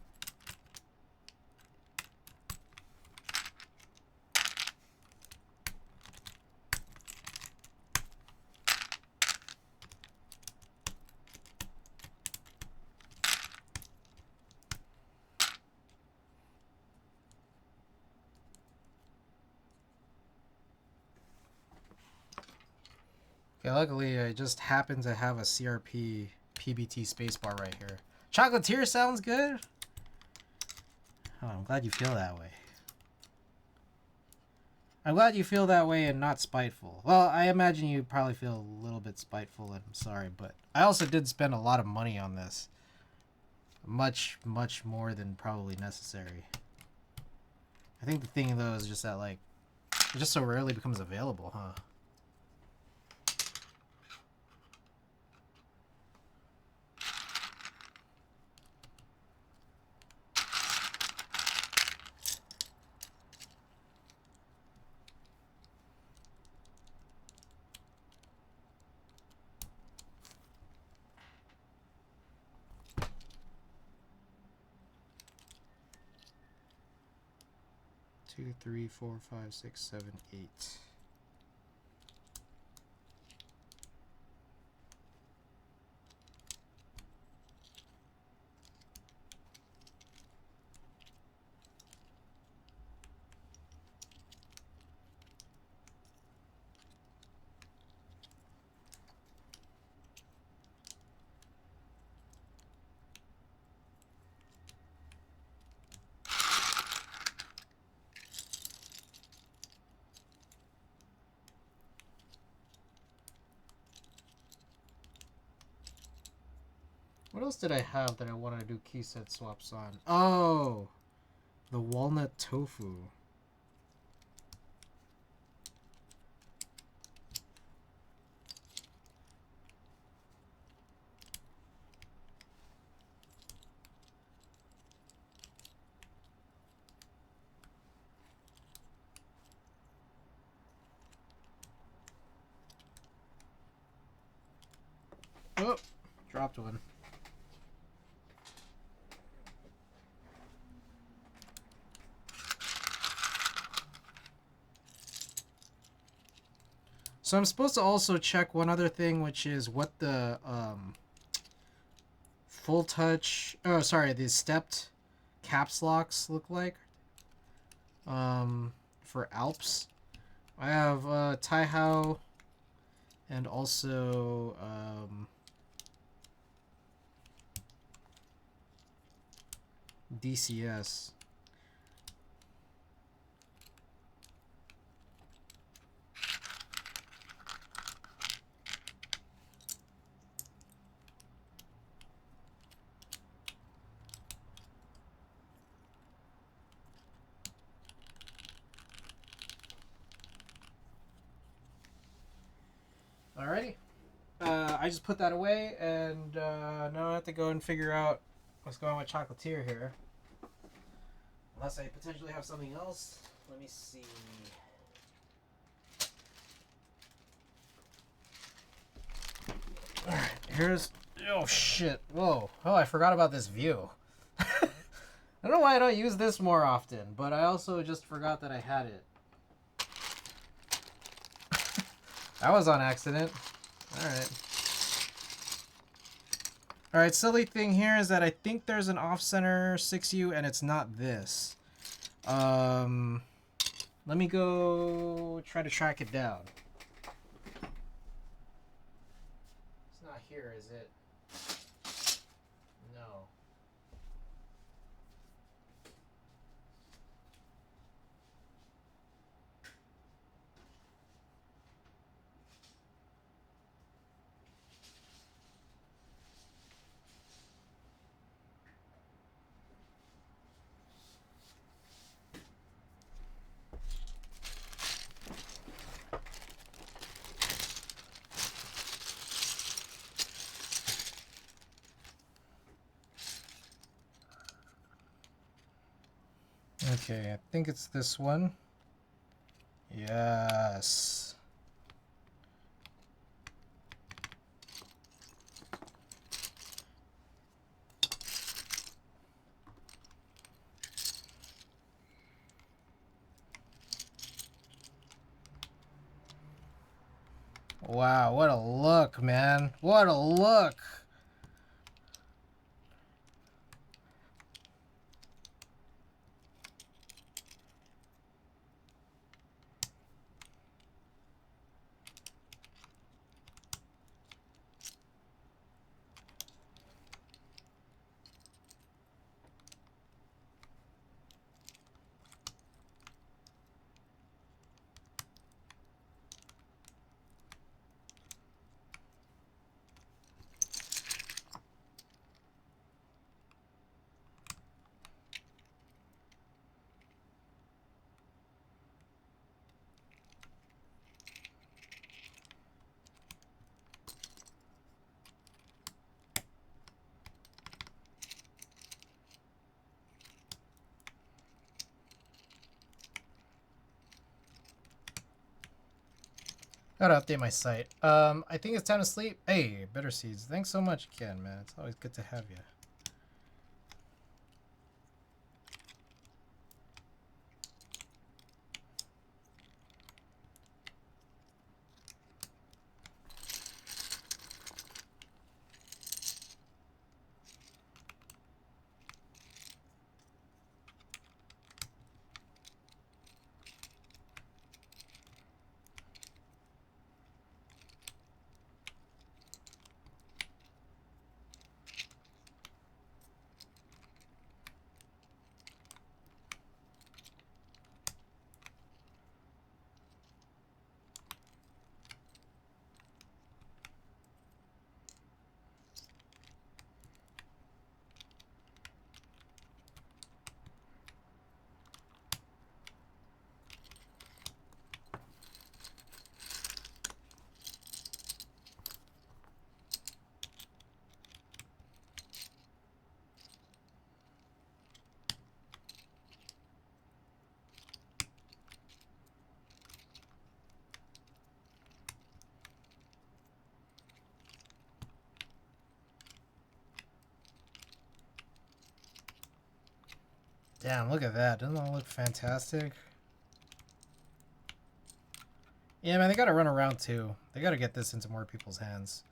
A: Okay, luckily I just happen to have a CRP PBT spacebar right here. Chocolatier sounds good. Oh, I'm glad you feel that way. I'm glad you feel that way and not spiteful. Well, I imagine you probably feel a little bit spiteful, and I'm sorry, but I also did spend a lot of money on this. Much, much more than probably necessary. I think the thing, though, is just that, like, it just so rarely becomes available, huh? 2, 3, 4, 5, 6, 7, 8. What else did I have that I wanted to do key set swaps on? Oh, the walnut tofu. Oh, dropped one. So I'm supposed to also check one other thing, which is what the full touch, oh sorry, the stepped caps locks look like. For Alps, I have Taihao and also DCS. Alrighty. I just put that away, and now I have to go and figure out what's going on with Chocolatier here. Unless I potentially have something else. Let me see. Alright, here's... Oh, shit. Whoa. Oh, I forgot about this view. I don't know why I don't use this more often, but I also just forgot that I had it. That was on accident. Alright. Alright, silly thing here is that I think there's an off-center 6U and it's not this. Let me go try to track it down. It's not here, is it? No. Okay, I think it's this one. Yes. Wow, what a look, man. What a look. Gotta update my site. I think it's time to sleep. Hey, Better Seeds. Thanks so much, Ken, man. It's always good to have you. Damn, look at that. Doesn't that look fantastic? Yeah, man, they gotta run around too. They gotta get this into more people's hands.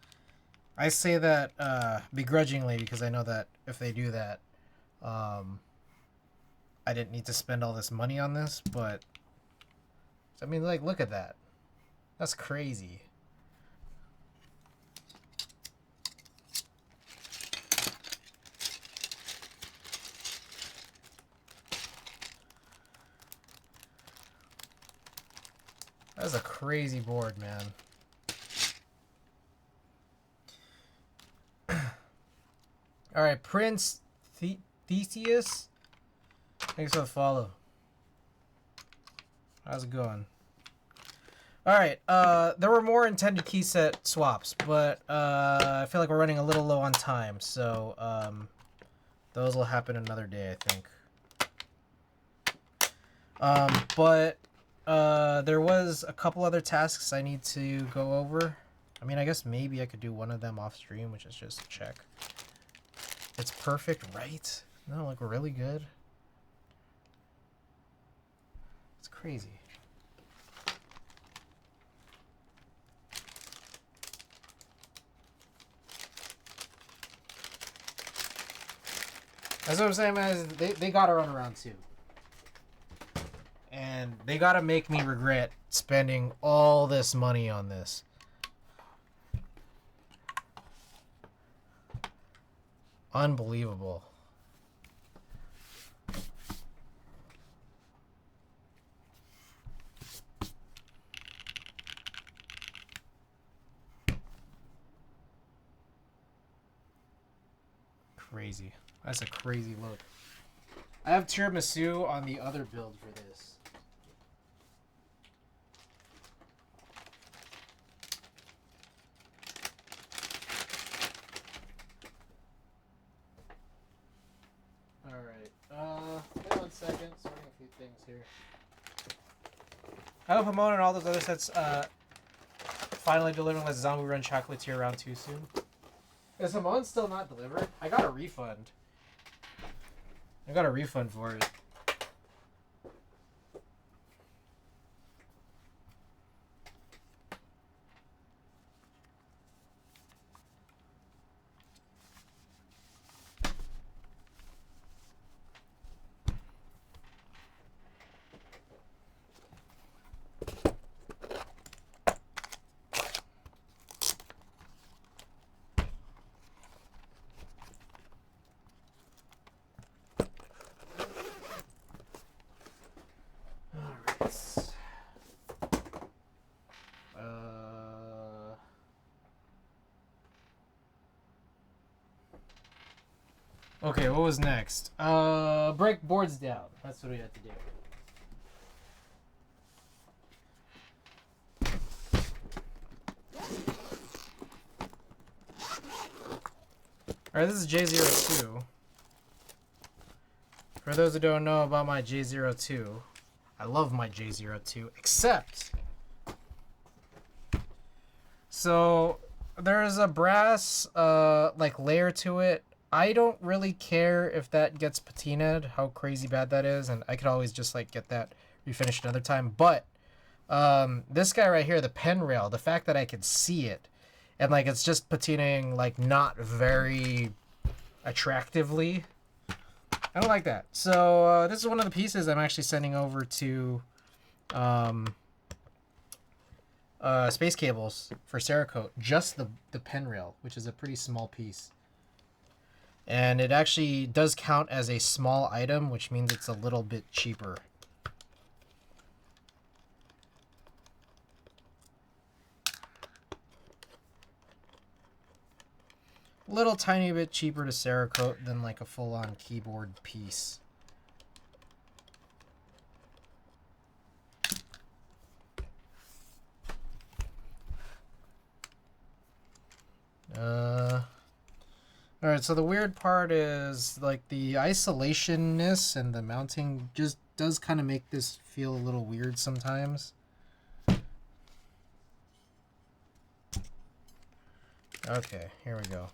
A: I say that begrudgingly because I know that if they do that, I didn't need to spend all this money on this, but I mean, like, look at that. That's crazy. That's a crazy board, man. All right, Prince Theseus. Thanks for the follow. How's it going? All right, there were more intended key set swaps, but I feel like we're running a little low on time, so those will happen another day, I think. But there was a couple other tasks I need to go over. I mean, I guess maybe I could do one of them off stream, which is just check. It's perfect, right? No, like really good. It's crazy. That's what I'm saying, man. They gotta run around too. And they gotta make me regret spending all this money on this. Unbelievable. Crazy. That's a crazy look. I have tiramisu on the other build for this. Alright, wait 1 second, sorting a few things here. I hope Hamon and all those other sets finally delivering like Zombie Run Chocolatier round 2 soon. Is Hamon still not delivered? I got a refund. I got a refund for it. Okay, what was next? Break boards down. That's what we had to do. Alright, this is J02. For those who don't know about my J02, I love my J02, except... So, there's a brass, like, layer to it. I don't really care if that gets patinaed, how crazy bad that is, and I could always just, like, get that refinished another time. But, this guy right here, the pen rail, the fact that I can see it, and, like, it's just patinaing, like, not very attractively, I don't like that. So, this is one of the pieces I'm actually sending over to, Space Cables for Cerakote, just the pen rail, which is a pretty small piece. And it actually does count as a small item, which means it's a little bit cheaper. Little tiny bit cheaper to Cerakote than like a full-on keyboard piece. Alright, so the weird part is, like, the isolationness and the mounting just does kind of make this feel a little weird sometimes. Okay, here we go.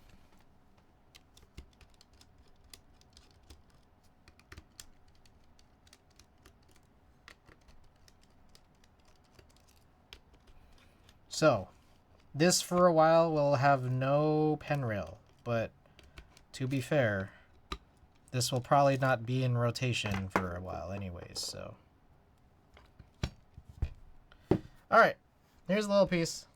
A: So, this for a while will have no pen rail, but to be fair, this will probably not be in rotation for a while anyways, so. Alright, here's a little piece.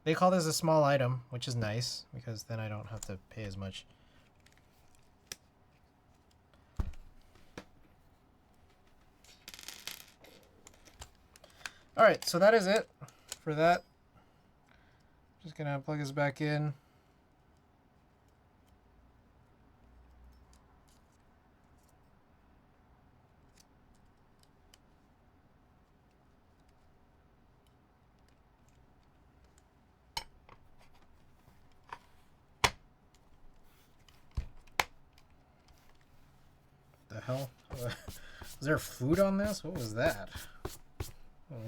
A: They call this a small item, which is nice, because then I don't have to pay as much. Alright, so that is it for that. Just gonna plug this back in. The hell? Was there food on this? What was that?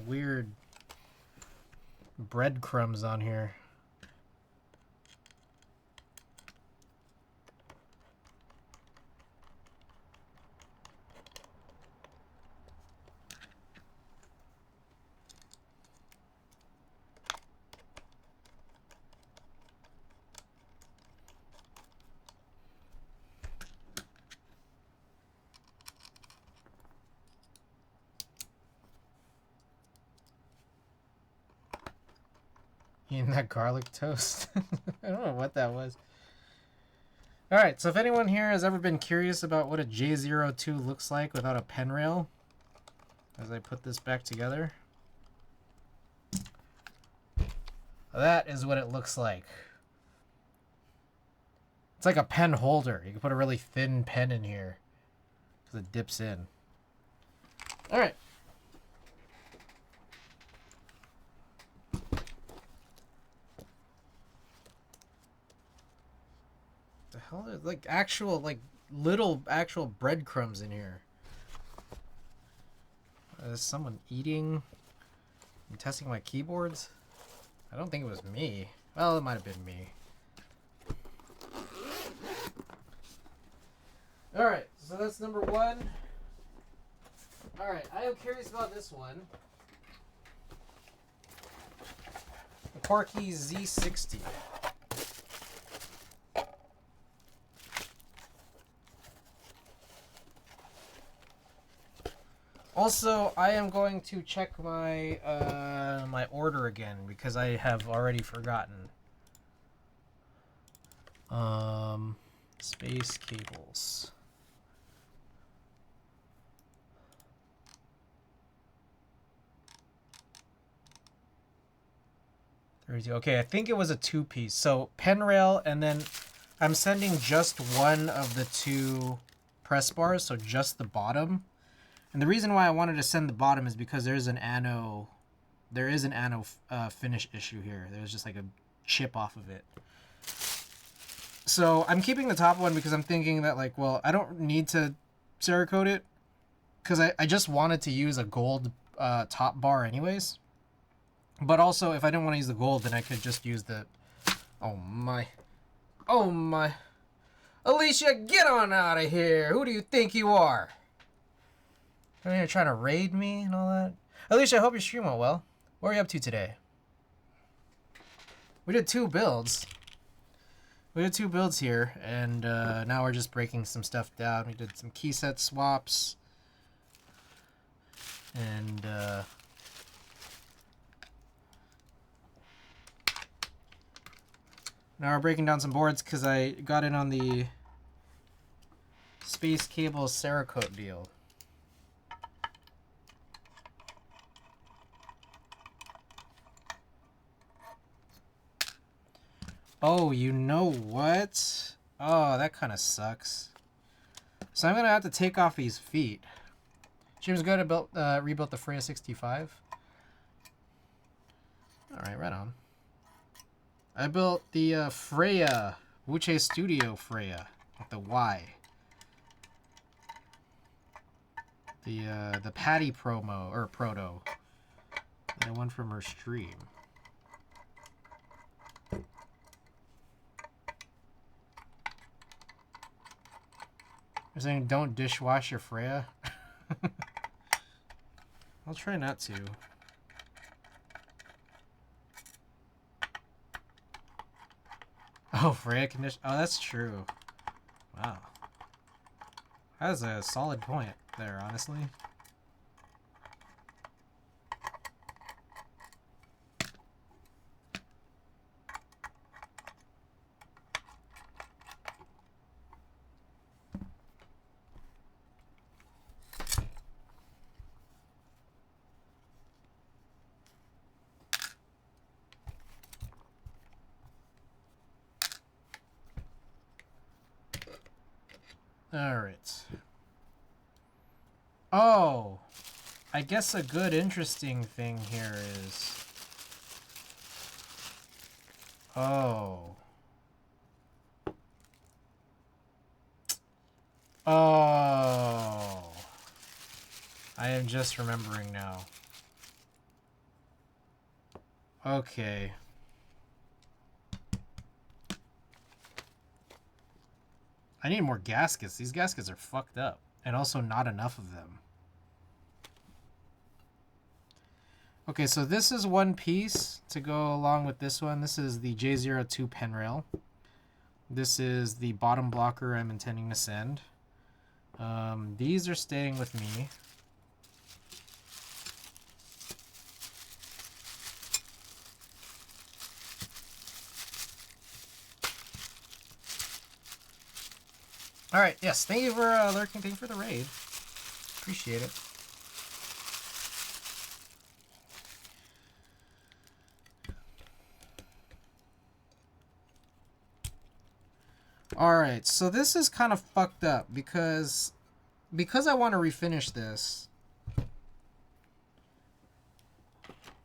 A: Weird breadcrumbs on here. Eating that garlic toast. I don't know what that was. Alright, so if anyone here has ever been curious about what a J02 looks like without a pen rail, as I put this back together, that is what it looks like. It's like a pen holder. You can put a really thin pen in here because it dips in. Alright. The hell is like actual little actual breadcrumbs in here? Is someone eating and testing my keyboards? I don't think it was me. Well, it might have been me. Alright, so that's number one. Alright, I am curious about this one. The Porky Z60. Also, I am going to check my my order again because I have already forgotten. Space cables. Okay, I think it was a two-piece. So pen rail, and then I'm sending just one of the two press bars, so just the bottom. And the reason why I wanted to send the bottom is because there is an ano finish issue here. There's just like a chip off of it. So I'm keeping the top one because I'm thinking that like, well, I don't need to Cerakote it because I just wanted to use a gold top bar anyways. But also, if I didn't want to use the gold, then I could just use the... Oh my. Oh my. Alicia, get on out of here. Who do you think you are? Are you trying to raid me and all that? Alicia, I hope your stream went well. What are you up to today? We did two builds. We did two builds here, and now we're just breaking some stuff down. We did some key set swaps. And... now we're breaking down some boards because I got in on the Space Cable Cerakote deal. Oh, you know what? Oh, that kind of sucks. So I'm going to have to take off these feet. James Good rebuilt the Freya 65. Alright, right on. I built the Freya, Wuche Studio Freya, with the Y. The Patty promo, or proto. The one from her stream. You're saying don't dishwash your Freya? I'll try not to. Oh, freya condition. Oh, that's true. Wow. That was a solid point there, honestly. Alright. Oh! I guess a good interesting thing here is... Oh. Oh. I am just remembering now. Okay. I need more gaskets. These gaskets are fucked up. And also not enough of them. Okay, so this is one piece to go along with this one. This is the J02 pen rail. This is the bottom blocker I'm intending to send. These are staying with me. Alright, yes, thank you for lurking. Thank you for the raid. Appreciate it. Alright, so this is kind of fucked up because I want to refinish this.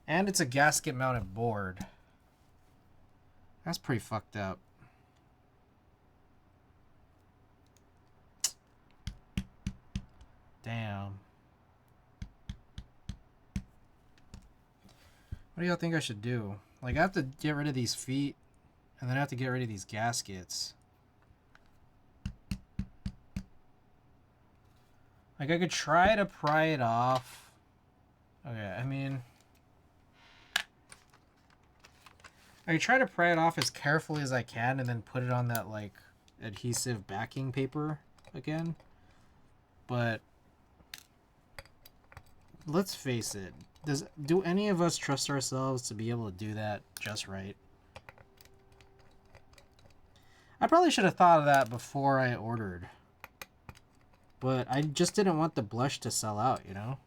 A: And it's a gasket mounted board. That's pretty fucked up. Damn. What do y'all think I should do? Like, I have to get rid of these feet, and then I have to get rid of these gaskets. Like, I could try to pry it off. Okay, I mean... I could try to pry it off as carefully as I can and then put it on that, like, adhesive backing paper again. But... let's face it. Do any of us trust ourselves to be able to do that just right? I probably should have thought of that before I ordered. But I just didn't want the blush to sell out, you know?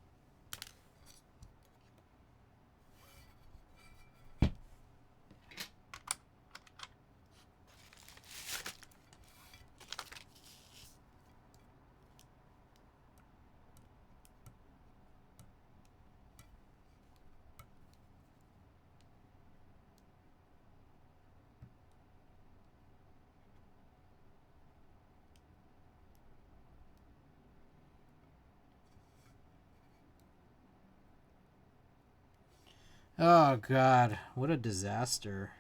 A: Oh god, what a disaster.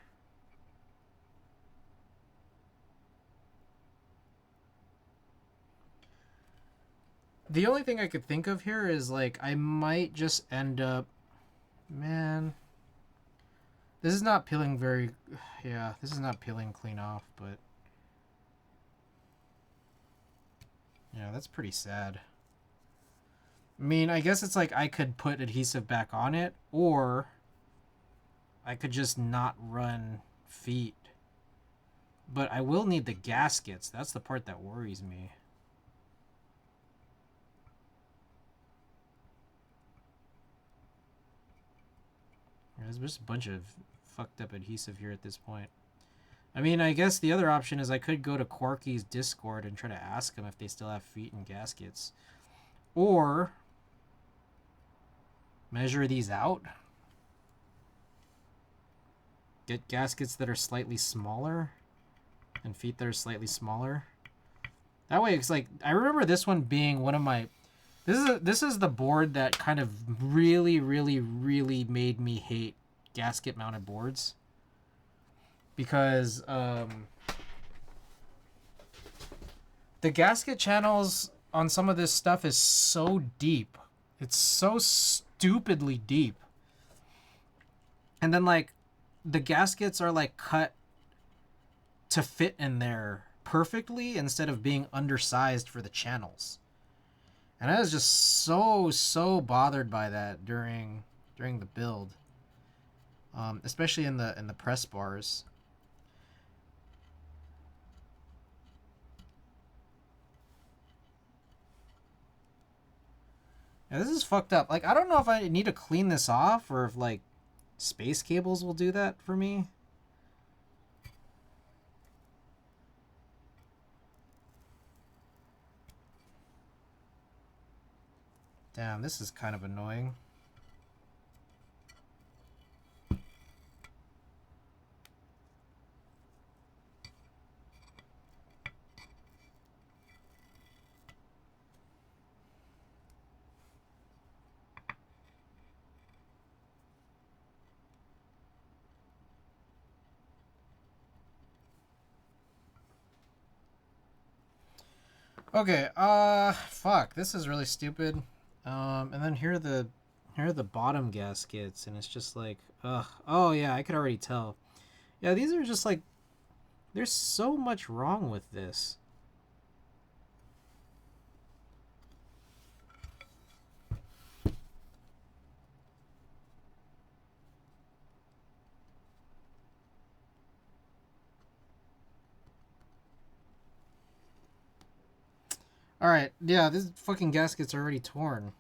A: The only thing I could think of here is, like, I might just end up... Man... This is not peeling very... Yeah, this is not peeling clean off, but... Yeah, that's pretty sad. I mean, I guess it's like I could put adhesive back on it, or... I could just not run feet. But I will need the gaskets. That's the part that worries me. There's just a bunch of fucked up adhesive here at this point. I mean, I guess the other option is I could go to Quarky's Discord and try to ask them if they still have feet and gaskets. Or... measure these out. Get gaskets that are slightly smaller. And feet that are slightly smaller. That way, it's like... I remember this one being one of my... This is the board that kind of really, really, really made me hate gasket mounted boards. Because the gasket channels on some of this stuff is so deep. It's so stupidly deep. And then, like, the gaskets are, like, cut to fit in there perfectly instead of being undersized for the channels. And I was just so bothered by that during the build, especially in the press bars. Yeah, this is fucked up. Like, I don't know if I need to clean this off or if, like, space cables will do that for me. Damn, this is kind of annoying. Okay, fuck, this is really stupid. And then here are the bottom gaskets, and it's just like, ugh. Oh yeah, I could already tell. Yeah, these are just like, there's so much wrong with this. Alright, yeah, this fucking gasket's already torn.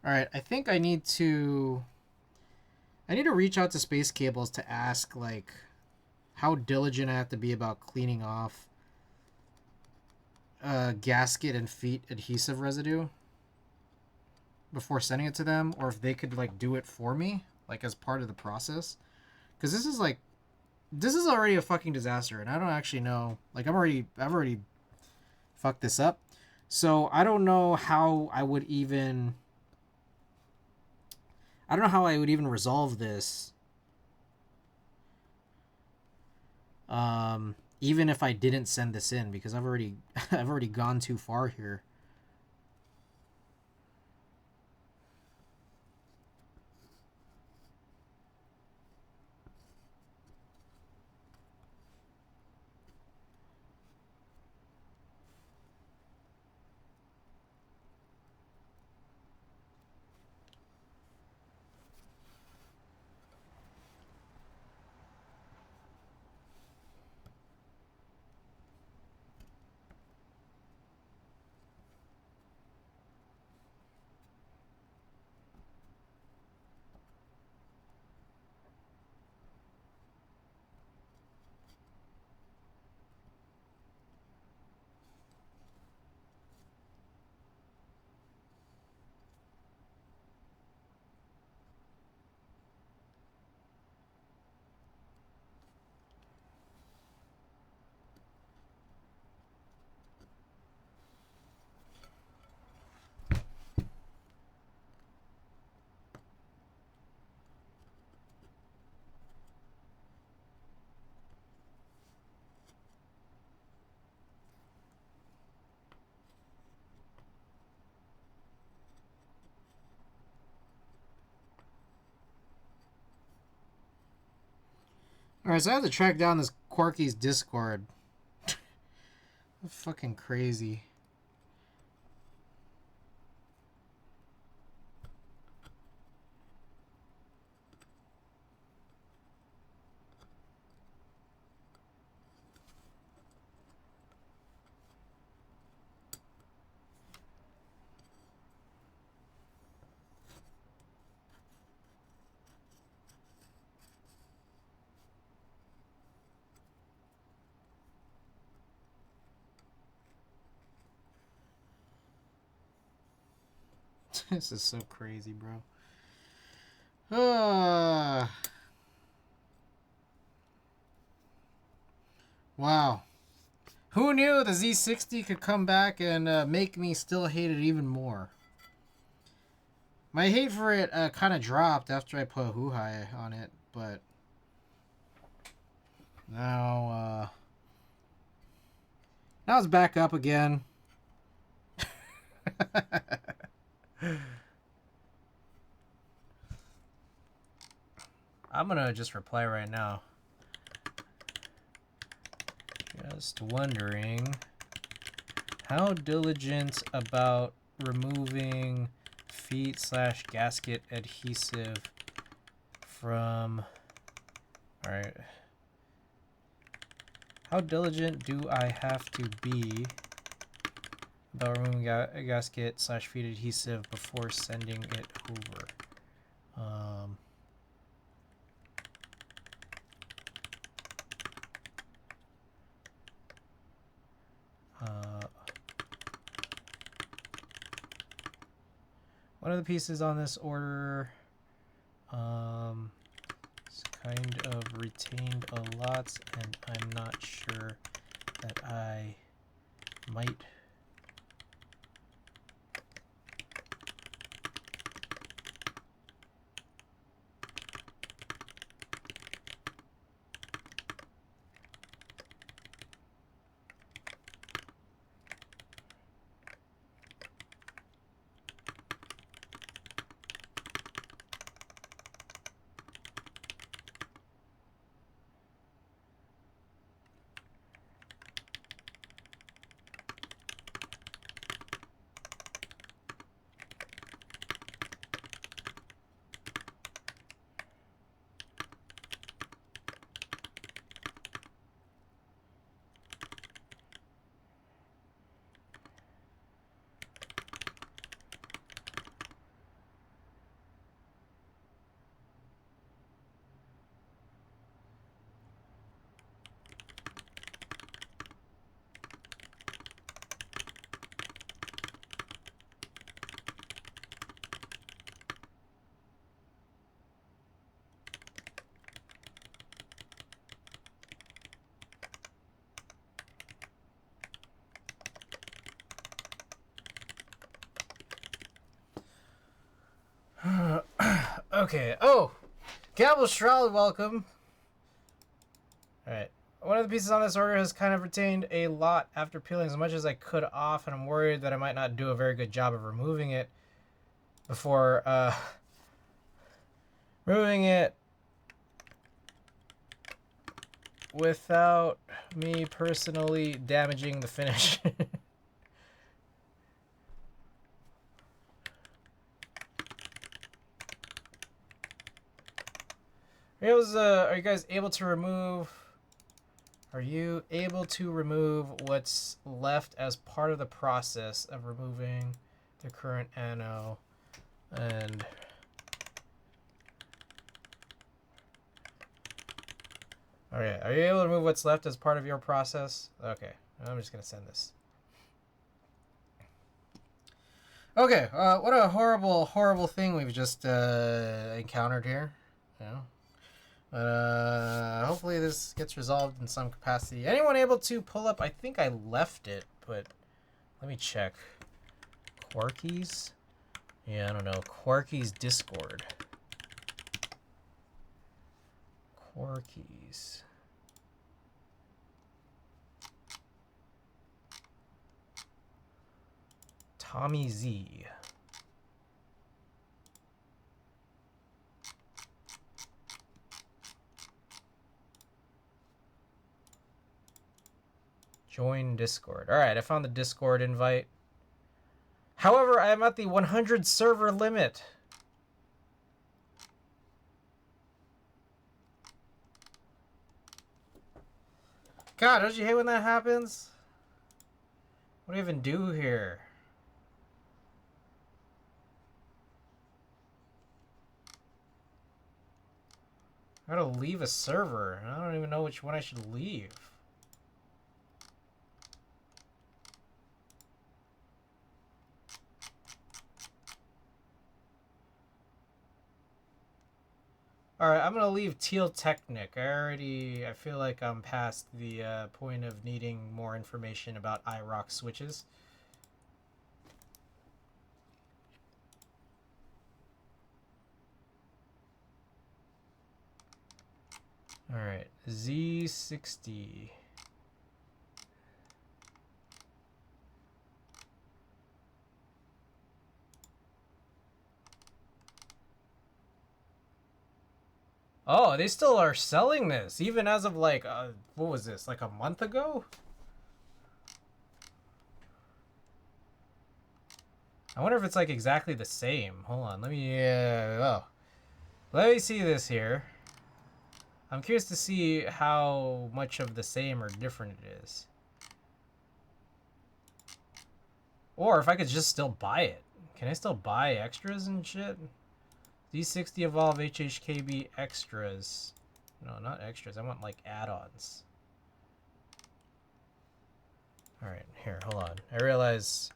A: Alright, I think I need to reach out to Space Cables to ask, like, how diligent I have to be about cleaning off gasket and feet adhesive residue before sending it to them, or if they could, like, do it for me, like, as part of the process. Because this is, like, this is already a fucking disaster, and I don't actually know, like, I've already fucked this up. So I don't know how I would even resolve this. Even if I didn't send this in, because I've already gone too far here. Alright, so I have to track down this Quarky's Discord. Fucking crazy. This is so crazy, bro. Wow. Who knew the Z60 could come back and make me still hate it even more? My hate for it kind of dropped after I put Huhai on it, but Now, now it's back up again. I'm gonna just reply right now. Just wondering how diligent about removing feet/gasket adhesive from. All right. How diligent do I have to be about removing a gasket/feet adhesive before sending it over? One of the pieces on this order is kind of retained a lot, and I'm not sure that I might. Okay. Oh, Gamble Shroud, welcome. All right. One of the pieces on this order has kind of retained a lot after peeling as much as I could off, and I'm worried that I might not do a very good job of removing it before removing it without me personally damaging the finish. Are you guys able to remove? Are you able to remove what's left as part of the process of removing the current anode? And all right, are you able to remove what's left as part of your process? Okay, I'm just gonna send this. Okay, what a horrible, horrible thing we've just encountered here. Yeah. But hopefully this gets resolved in some capacity. Anyone able to pull up? I think I left it, but let me check. Quarky's? Yeah, I don't know. Quarky's Discord. Quarky's. Tommy Z. Join Discord. All right, I found the Discord invite. However, I am at the 100 server limit. God, don't you hate when that happens? What do you even do here? I gotta leave a server. I don't even know which one I should leave. Alright, I'm gonna leave Teal Technic. I feel like I'm past the point of needing more information about iRock switches. All right, Z60. Oh, they still are selling this, even as of like, what was this, like a month ago? I wonder if it's like exactly the same. Hold on, let me, let me see this here. I'm curious to see how much of the same or different it is. Or if I could just still buy it. Can I still buy extras and shit? Z60 Evolve HHKB extras. No, not extras. I want like add-ons. Alright, here, hold on. I realize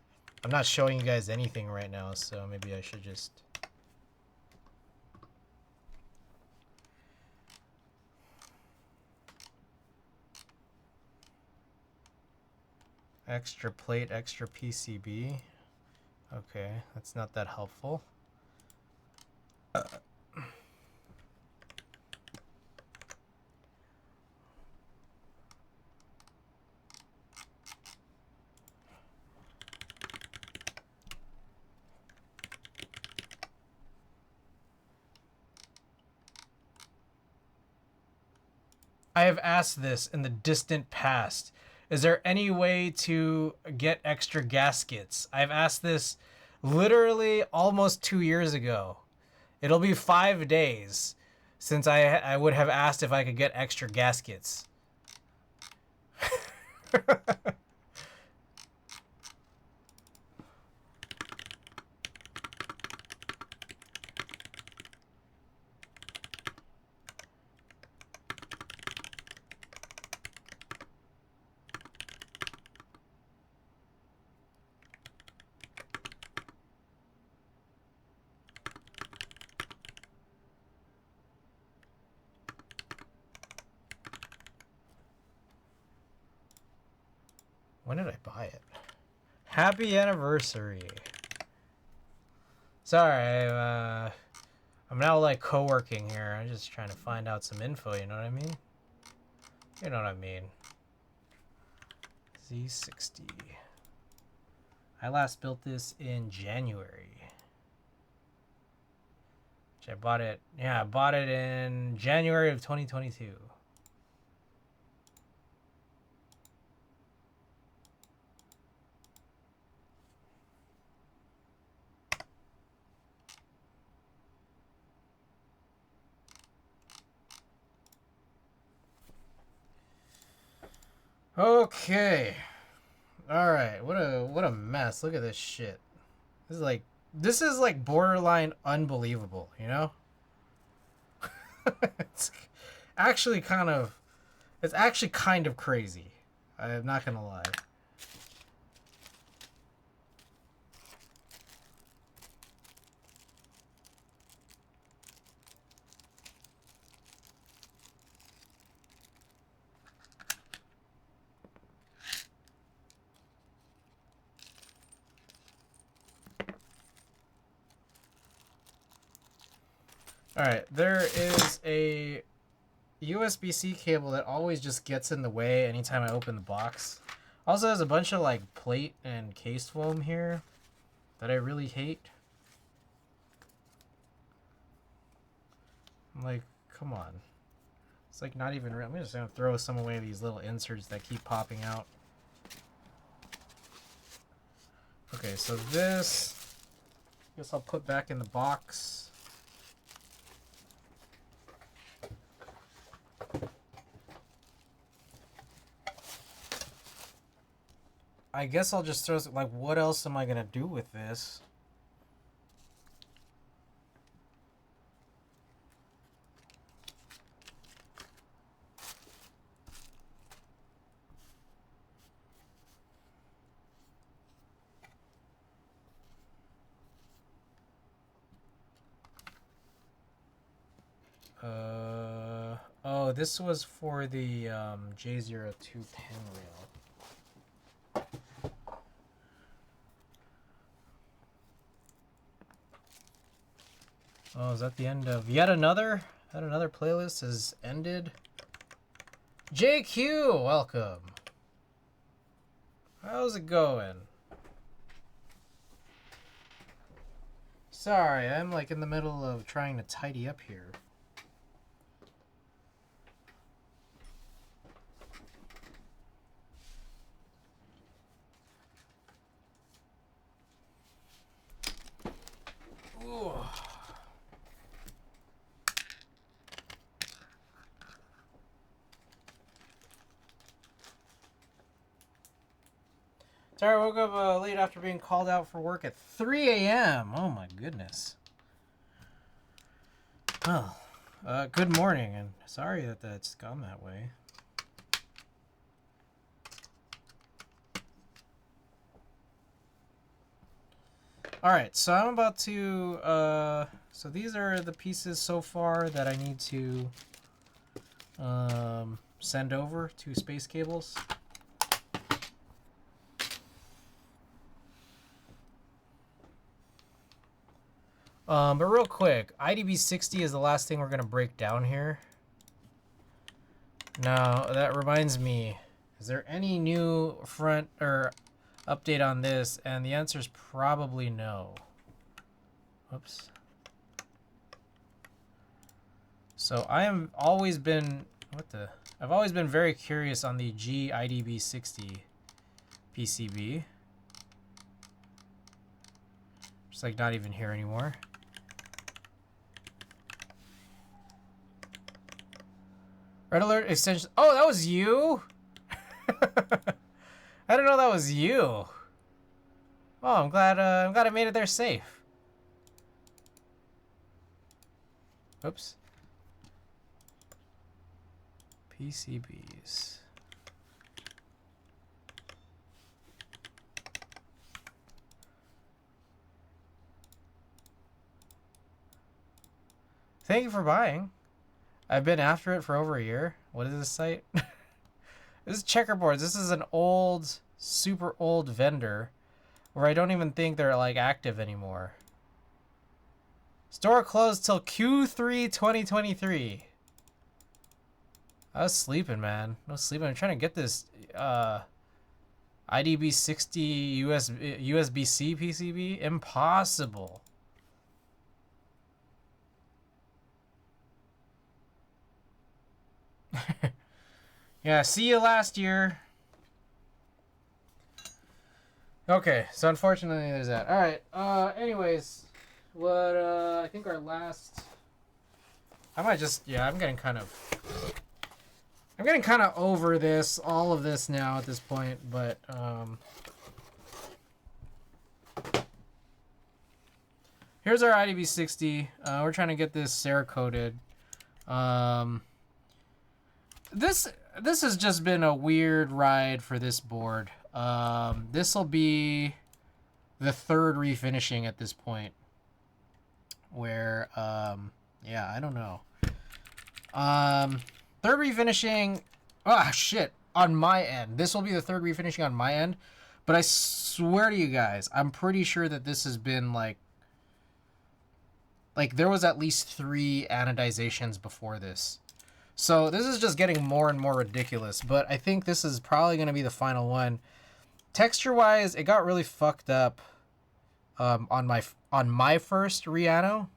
A: I'm not showing you guys anything right now, so maybe I should just... Extra plate, extra PCB. Okay, that's not that helpful. I have asked this in the distant past. Is there any way to get extra gaskets? I've asked this literally almost 2 years ago. It'll be 5 days since I would have asked if I could get extra gaskets. When did I buy it? Happy anniversary. Sorry, I'm now like co-working here. I'm just trying to find out some info, you know what I mean? You know what I mean. Z60. I last built this in January. Which I bought it, yeah, I bought it in January of 2022. Okay. All right. What a mess. Look at this shit. This is like borderline unbelievable, you know? it's actually kind of it's actually kind of crazy. I'm not going to lie. Alright, there is a USB-C cable that always just gets in the way anytime I open the box. Also has a bunch of like plate and case foam here that I really hate. I'm like, come on. It's like not even real. I'm just gonna throw some away, these little inserts that keep popping out. Okay, so this, I guess I'll put back in the box. I guess I'll just throw, like, what else am I gonna do with this? Oh, this was for the J02 pen rail. Oh, is that the end of yet another? Yet another playlist has ended. JQ, welcome. How's it going? Sorry, I'm like in the middle of trying to tidy up here. Ooh. Sorry, I woke up late after being called out for work at 3 a.m. Oh my goodness. Oh, good morning, and sorry that that's gone that way. Alright, so I'm about to, so these are the pieces so far that I need to send over to Space Cables. But real quick, IDB60 is the last thing we're going to break down here. Now, that reminds me, is there any new front or update on this? And the answer is probably no. Whoops. So I've always been very curious on the GIDB60 PCB. Just like not even here anymore. Red alert extension. Oh, that was you? I didn't know that was you. Oh, I'm glad I made it there safe. Oops. PCBs. Thank you for buying. I've been after it for over a year. What is this site? This is Checkerboards. This is an old, super old vendor where I don't even think they're like active anymore. Store closed till Q3 2023. I was sleeping, man. I was sleeping. I'm trying to get this IDB60 USB-C PCB. Impossible. Yeah, see you last year. Okay, so unfortunately there's that. Alright, anyways, what, I think our last... I'm getting kind of over this, all of this now at this point, but, here's our IDB60. We're trying to get this Cerakoted. This has just been a weird ride for this board. This will be the third refinishing at this point. Where, yeah, I don't know. Third refinishing. Ah, shit. On my end. This will be the third refinishing on my end. But I swear to you guys, I'm pretty sure that this has been like there was at least 3 anodizations before this. So this is just getting more and more ridiculous, but I think this is probably going to be the final one. Texture-wise, it got really fucked up on my first Riano,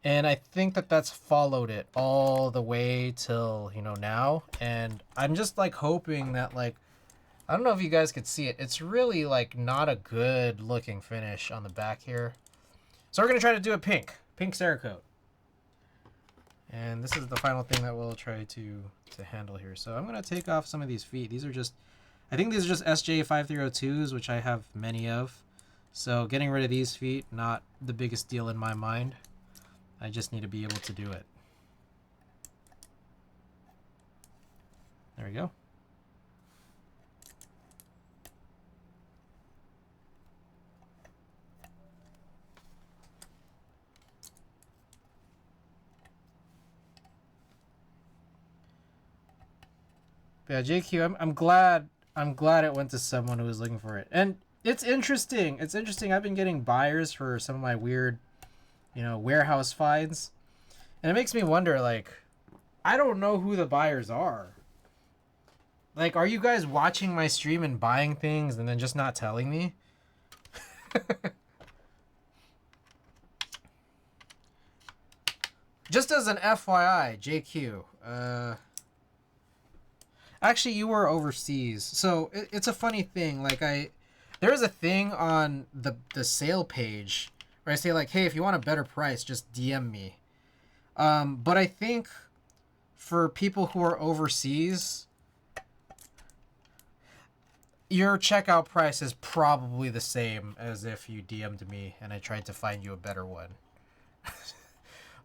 A: and I think that that's followed it all the way till, you know, now. And I'm just like hoping that, like, I don't know if you guys could see it. It's really like not a good looking finish on the back here. So we're gonna try to do a pink Cerakote. And this is the final thing that we'll try to handle here. So I'm going to take off some of these feet. These are just, I think these are just SJ5302s, which I have many of. So getting rid of these feet, not the biggest deal in my mind. I just need to be able to do it. There we go. Yeah, JQ, I'm glad it went to someone who was looking for it. And it's interesting. It's interesting. I've been getting buyers for some of my weird, you know, warehouse finds. And it makes me wonder, like, I don't know who the buyers are. Like, are you guys watching my stream and buying things and then just not telling me? Just as an FYI, JQ. Actually, you were overseas, so it's a funny thing. Like, there is a thing on the sale page where I say like, hey, if you want a better price, just DM me. But I think for people who are overseas, your checkout price is probably the same as if you DM'd me and I tried to find you a better one.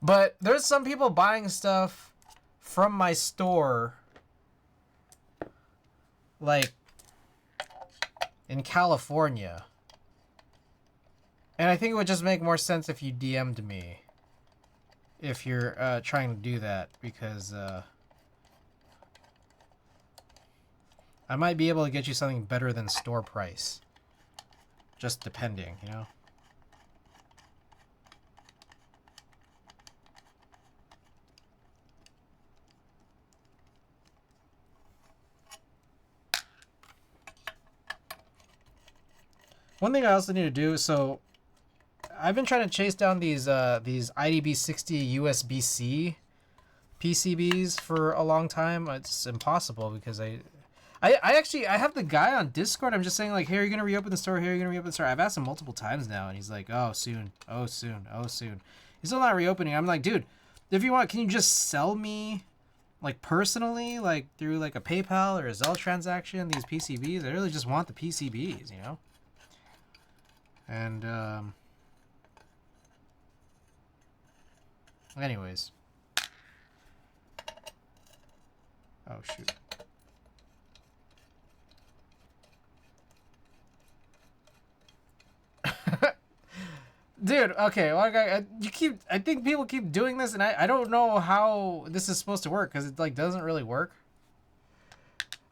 A: But there's some people buying stuff from my store, like in California. And I think it would just make more sense if you DM'd me if you're trying to do that, because I might be able to get you something better than store price. Just depending, you know? One thing I also need to do, so I've been trying to chase down these IDB60 USB-C PCBs for a long time. It's impossible because I have the guy on Discord. I'm just saying like, hey, are you gonna reopen the store? Here, you're gonna reopen the store. I've asked him multiple times now, and he's like, oh, soon, oh, soon, oh, soon. He's still not reopening. I'm like, dude, if you want, can you just sell me, like personally, like through like a PayPal or a Zelle transaction, these PCBs? I really just want the PCBs, you know. And anyways. Oh shoot. Dude, okay, well, I think people keep doing this, and I don't know how this is supposed to work, because it like doesn't really work.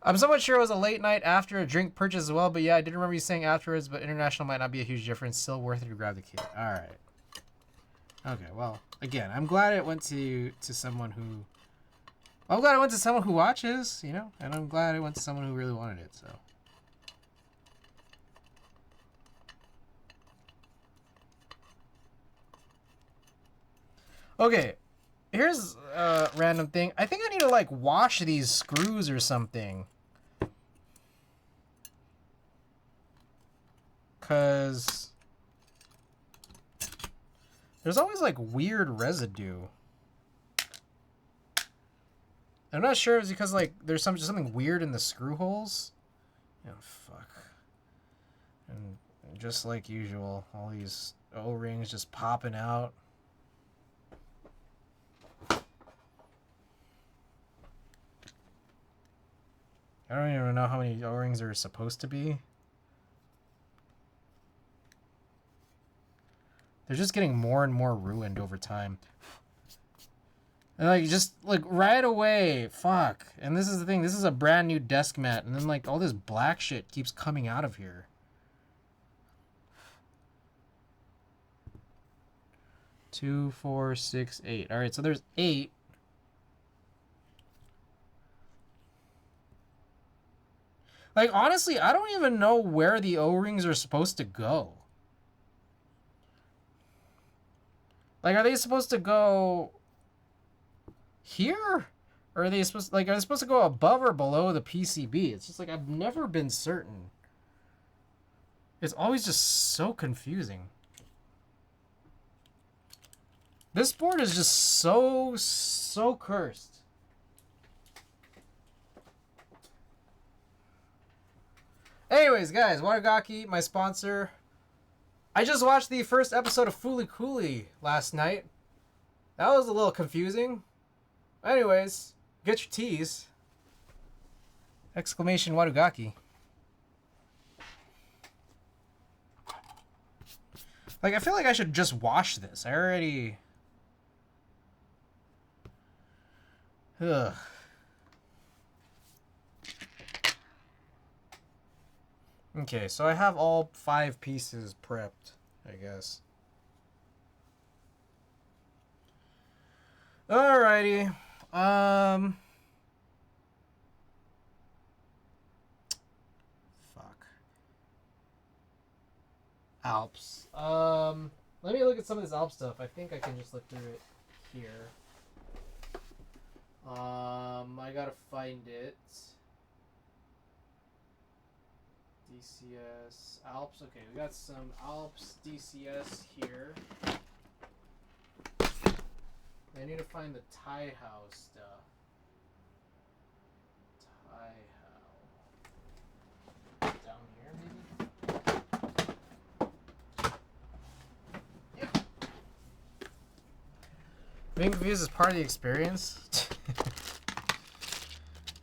A: I'm somewhat sure it was a late night after a drink purchase as well, but yeah, I didn't remember you saying afterwards, but international might not be a huge difference. Still worth it to grab the kit. Alright. Okay, well, again, I'm glad it went to someone who... I'm glad it went to someone who watches, you know? And I'm glad it went to someone who really wanted it, so... Okay, here's a random thing. I think I need to, like, wash these screws or something. Because there's always, like, weird residue. I'm not sure if it's because, like, there's something weird in the screw holes. Oh, fuck. And just like usual, all these O-rings just popping out. I don't even know how many O-rings there are supposed to be. They're just getting more and more ruined over time. And like, just like right away, fuck. And this is the thing, this is a brand new desk mat, and then like all this black shit keeps coming out of here. 2, 4, 6, 8. All right, so there's 8. Like, honestly, I don't even know where the O-rings are supposed to go. Like, are they supposed to go here? Or are they supposed to go above or below the PCB? It's just like, I've never been certain. It's always just so confusing. This board is just so cursed. Anyways, guys, Watagaki, my sponsor. I just watched the first episode of Fooly Cooly last night. That was a little confusing. Anyways, get your teas. Exclamation Watagaki. Like, I feel like I should just wash this. I already... Ugh. Okay, so I have all 5 pieces prepped, I guess. Alrighty. Um. Fuck. Alps. Let me look at some of this Alp stuff. I think I can just look through it here. I gotta find it. DCS Alps. Okay, we got some Alps DCS here. I need to find the Taihao stuff. Taihao. Down here, maybe? Yep. Being confused is part of the experience.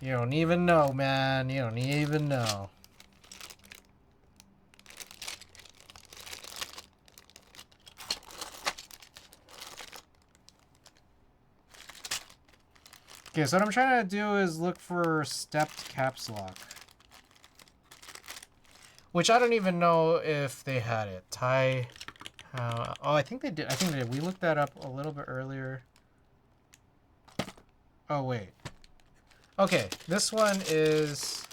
A: You don't even know, man. You don't even know. Okay, so what I'm trying to do is look for stepped caps lock. Which I don't even know if they had it. Oh, I think they did. I think they did. We looked that up a little bit earlier. Oh, wait. Okay, this one is...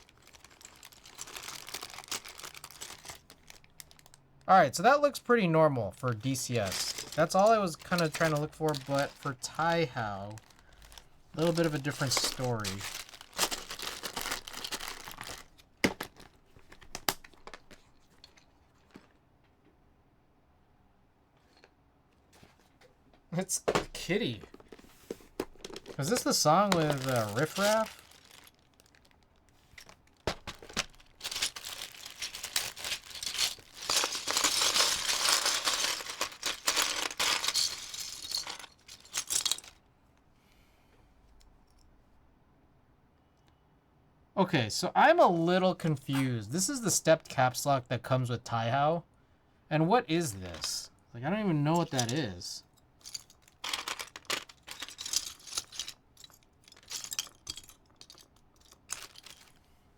A: Alright, so that looks pretty normal for DCS. That's all I was kind of trying to look for, but for Taihao, a little bit of a different story. It's Kitty. Is this the song with Riff Raff? Okay, so I'm a little confused. This is the stepped caps lock that comes with Taihao. And what is this? Like, I don't even know what that is.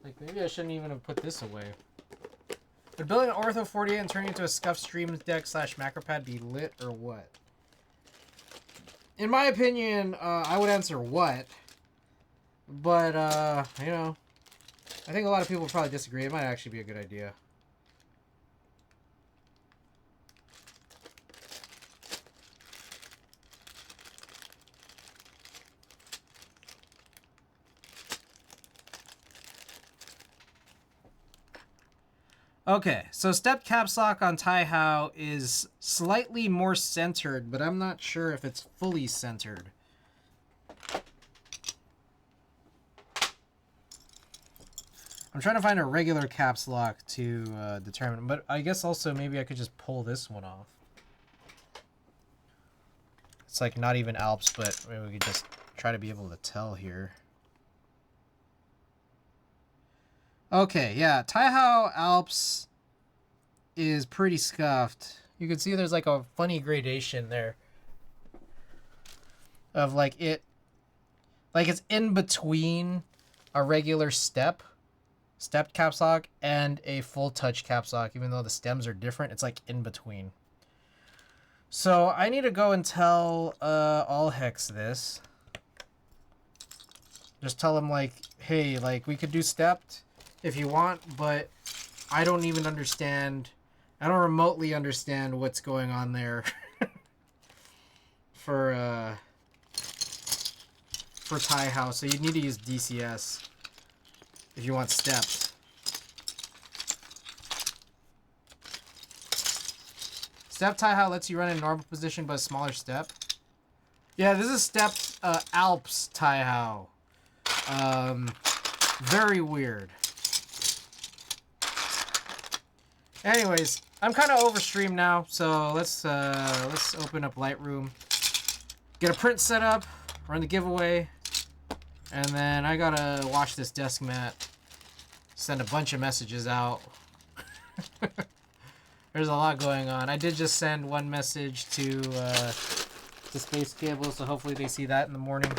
A: Like, maybe I shouldn't even have put this away. Would building an Ortho 48 and turning it into a scuffed stream deck / macro pad be lit or what? In my opinion, I would answer what. But, you know, I think a lot of people would probably disagree. It might actually be a good idea. Okay, so step caps lock on Taihao is slightly more centered, but I'm not sure if it's fully centered. I'm trying to find a regular caps lock to determine, but I guess also maybe I could just pull this one off. It's like not even Alps, but maybe we could just try to be able to tell here. Okay, yeah, Taihao Alps is pretty scuffed. You can see there's like a funny gradation there of like it's in between a regular stepped caps lock and a full touch caps lock, even though the stems are different. It's like in between. So I need to go and tell All Hex this. Just tell him like, hey, like we could do stepped if you want, but I don't even understand. I don't remotely understand what's going on there for Taihao. So you need to use DCS if you want stepped. Step Taihao lets you run in normal position but a smaller step. Yeah, this is stepped Alps Taihao. Very weird. Anyways, I'm kind of overstreamed now, so let's open up Lightroom, get a print set up, run the giveaway, and then I gotta wash this desk mat, send a bunch of messages out. There's a lot going on. I did just send one message to Space Cable, so hopefully they see that in the morning.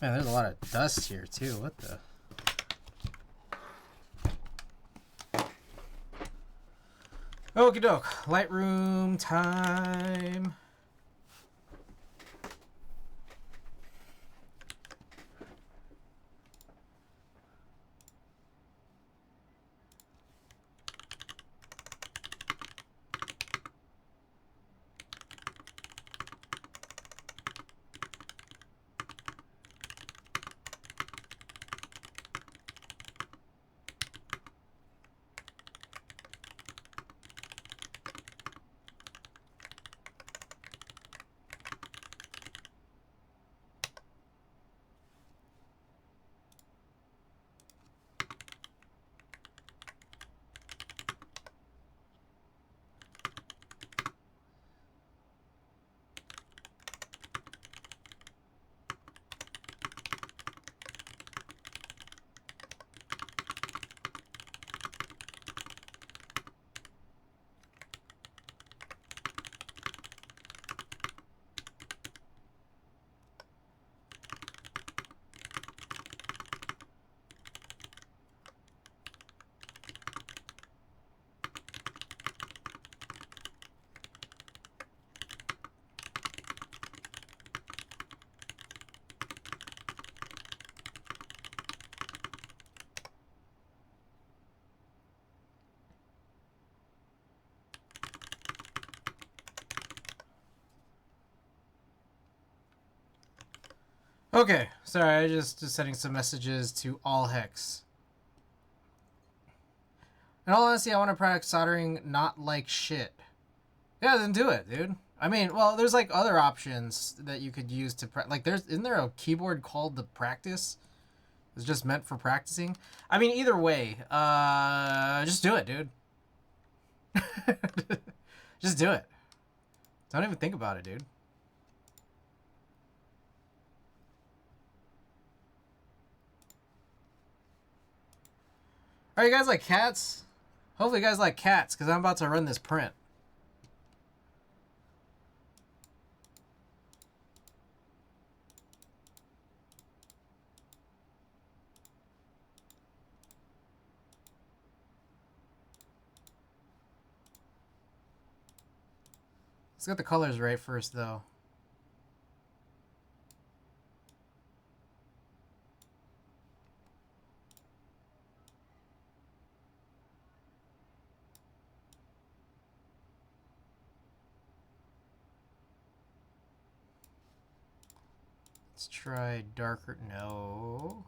A: Man, there's a lot of dust here too. What the? Okie doke. Lightroom time. Okay, sorry, I just sending some messages to all hex. In all honesty, I want to practice soldering not like shit. Yeah, then do it, dude. I mean, well, there's like other options that you could use to like. Isn't there a keyboard called the practice? It's just meant for practicing. I mean, either way, just do it, dude. Just do it. Don't even think about it, dude. Are you guys like cats? Hopefully you guys like cats, because I'm about to run this print. Let's get the colors right first, though. Let's try darker. No.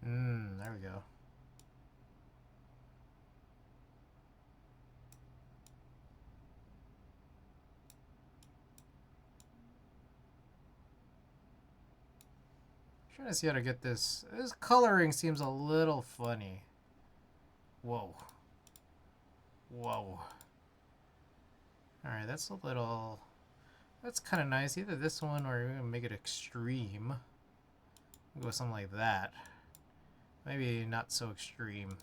A: There we go. Trying to see how to get this. This coloring seems a little funny. Whoa. Whoa. Alright, that's a little... That's kind of nice. Either this one or we're going to make it extreme. We'll go with something like that. Maybe not so extreme.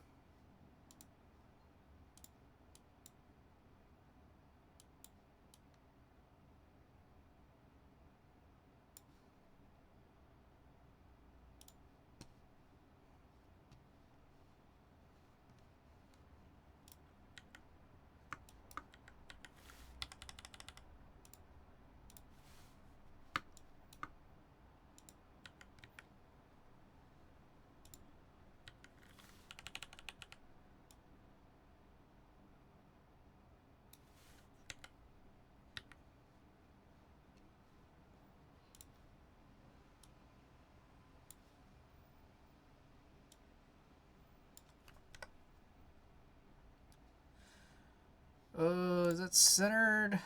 A: Oh, is that centered?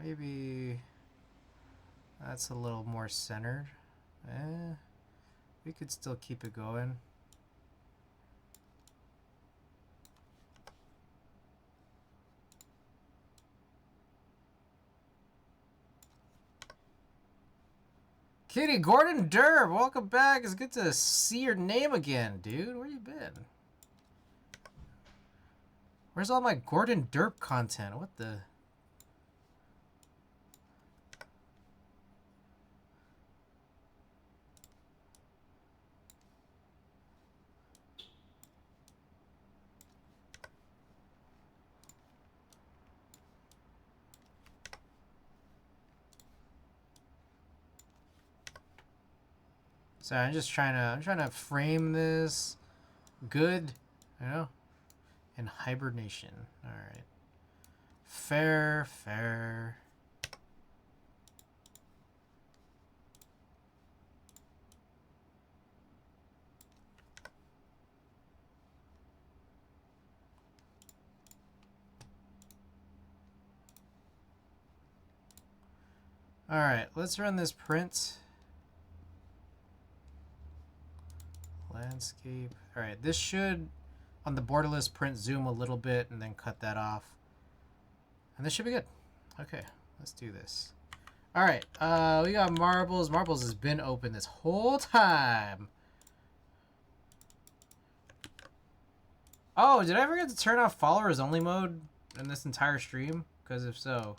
A: Maybe that's a little more centered. We could still keep it going. Kitty Gordon Derb, welcome back. It's good to see your name again, dude. Where you been? Where's all my Gordon Derp content? What the... So I'm trying to frame this good, you know, in hibernation. All right. Fair, fair. All right, let's run this print. Landscape. All right, this should, on the borderless print, zoom a little bit and then cut that off. And this should be good. Okay, let's do this. All right, we got Marbles. Marbles has been open this whole time. Oh, did I ever get to turn off followers only mode in this entire stream? Because if so,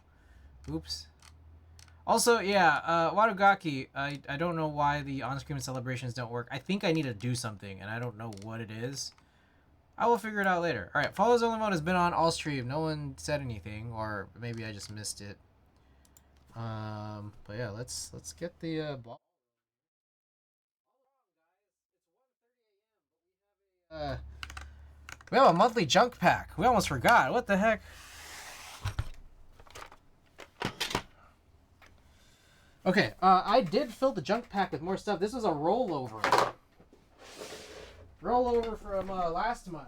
A: oops. Also, yeah, Wadogaki, I don't know why the on-screen celebrations don't work. I think I need to do something, and I don't know what it is. I will figure it out later. All right, follows only mode has been on all stream. No one said anything, or maybe I just missed it. But yeah, let's get the ball. We have a monthly junk pack. We almost forgot. What the heck? Okay, I did fill the junk pack with more stuff. This was a rollover. Rollover from last month.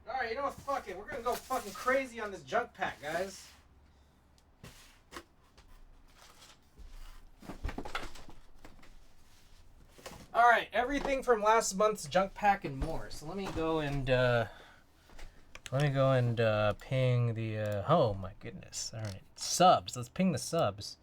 A: Alright, you know what? Fuck it. We're gonna go fucking crazy on this junk pack, guys. Alright, everything from last month's junk pack and more. So let me go and ping the oh my goodness. Alright. Subs. Let's ping the subs.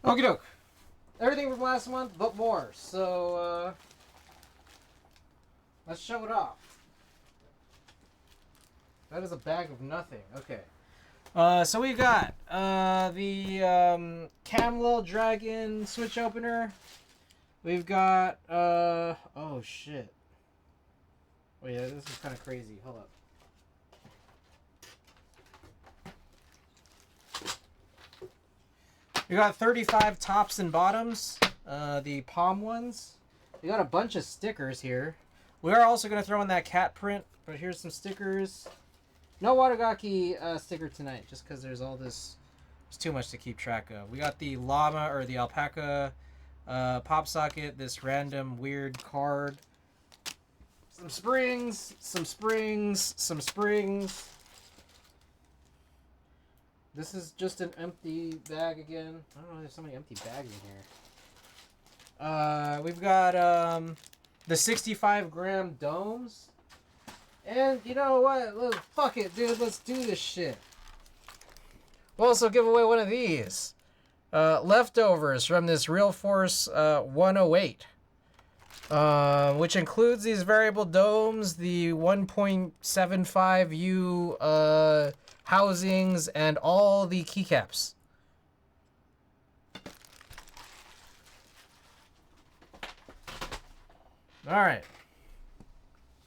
A: Okie doke. Everything from last month, but more. So, let's show it off. That is a bag of nothing. Okay. So we got the Camel Dragon switch opener. We've got oh shit. Oh yeah, this is kind of crazy. Hold up. We got 35 tops and bottoms, the palm ones. We got a bunch of stickers here. We are also going to throw in that cat print, but here's some stickers. No Wadogaki sticker tonight, just because there's all this. There's too much to keep track of. We got the llama or the alpaca pop socket, this random weird card. Some springs, some springs, some springs. This is just an empty bag again. I don't know, there's so many empty bags in here. We've got the 65-gram domes. And you know what? Look, fuck it, dude. Let's do this shit. We'll also give away one of these. Leftovers from this Real Force 108. Which includes these variable domes, the 1.75U housings, and all the keycaps. Alright.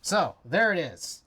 A: So, there it is.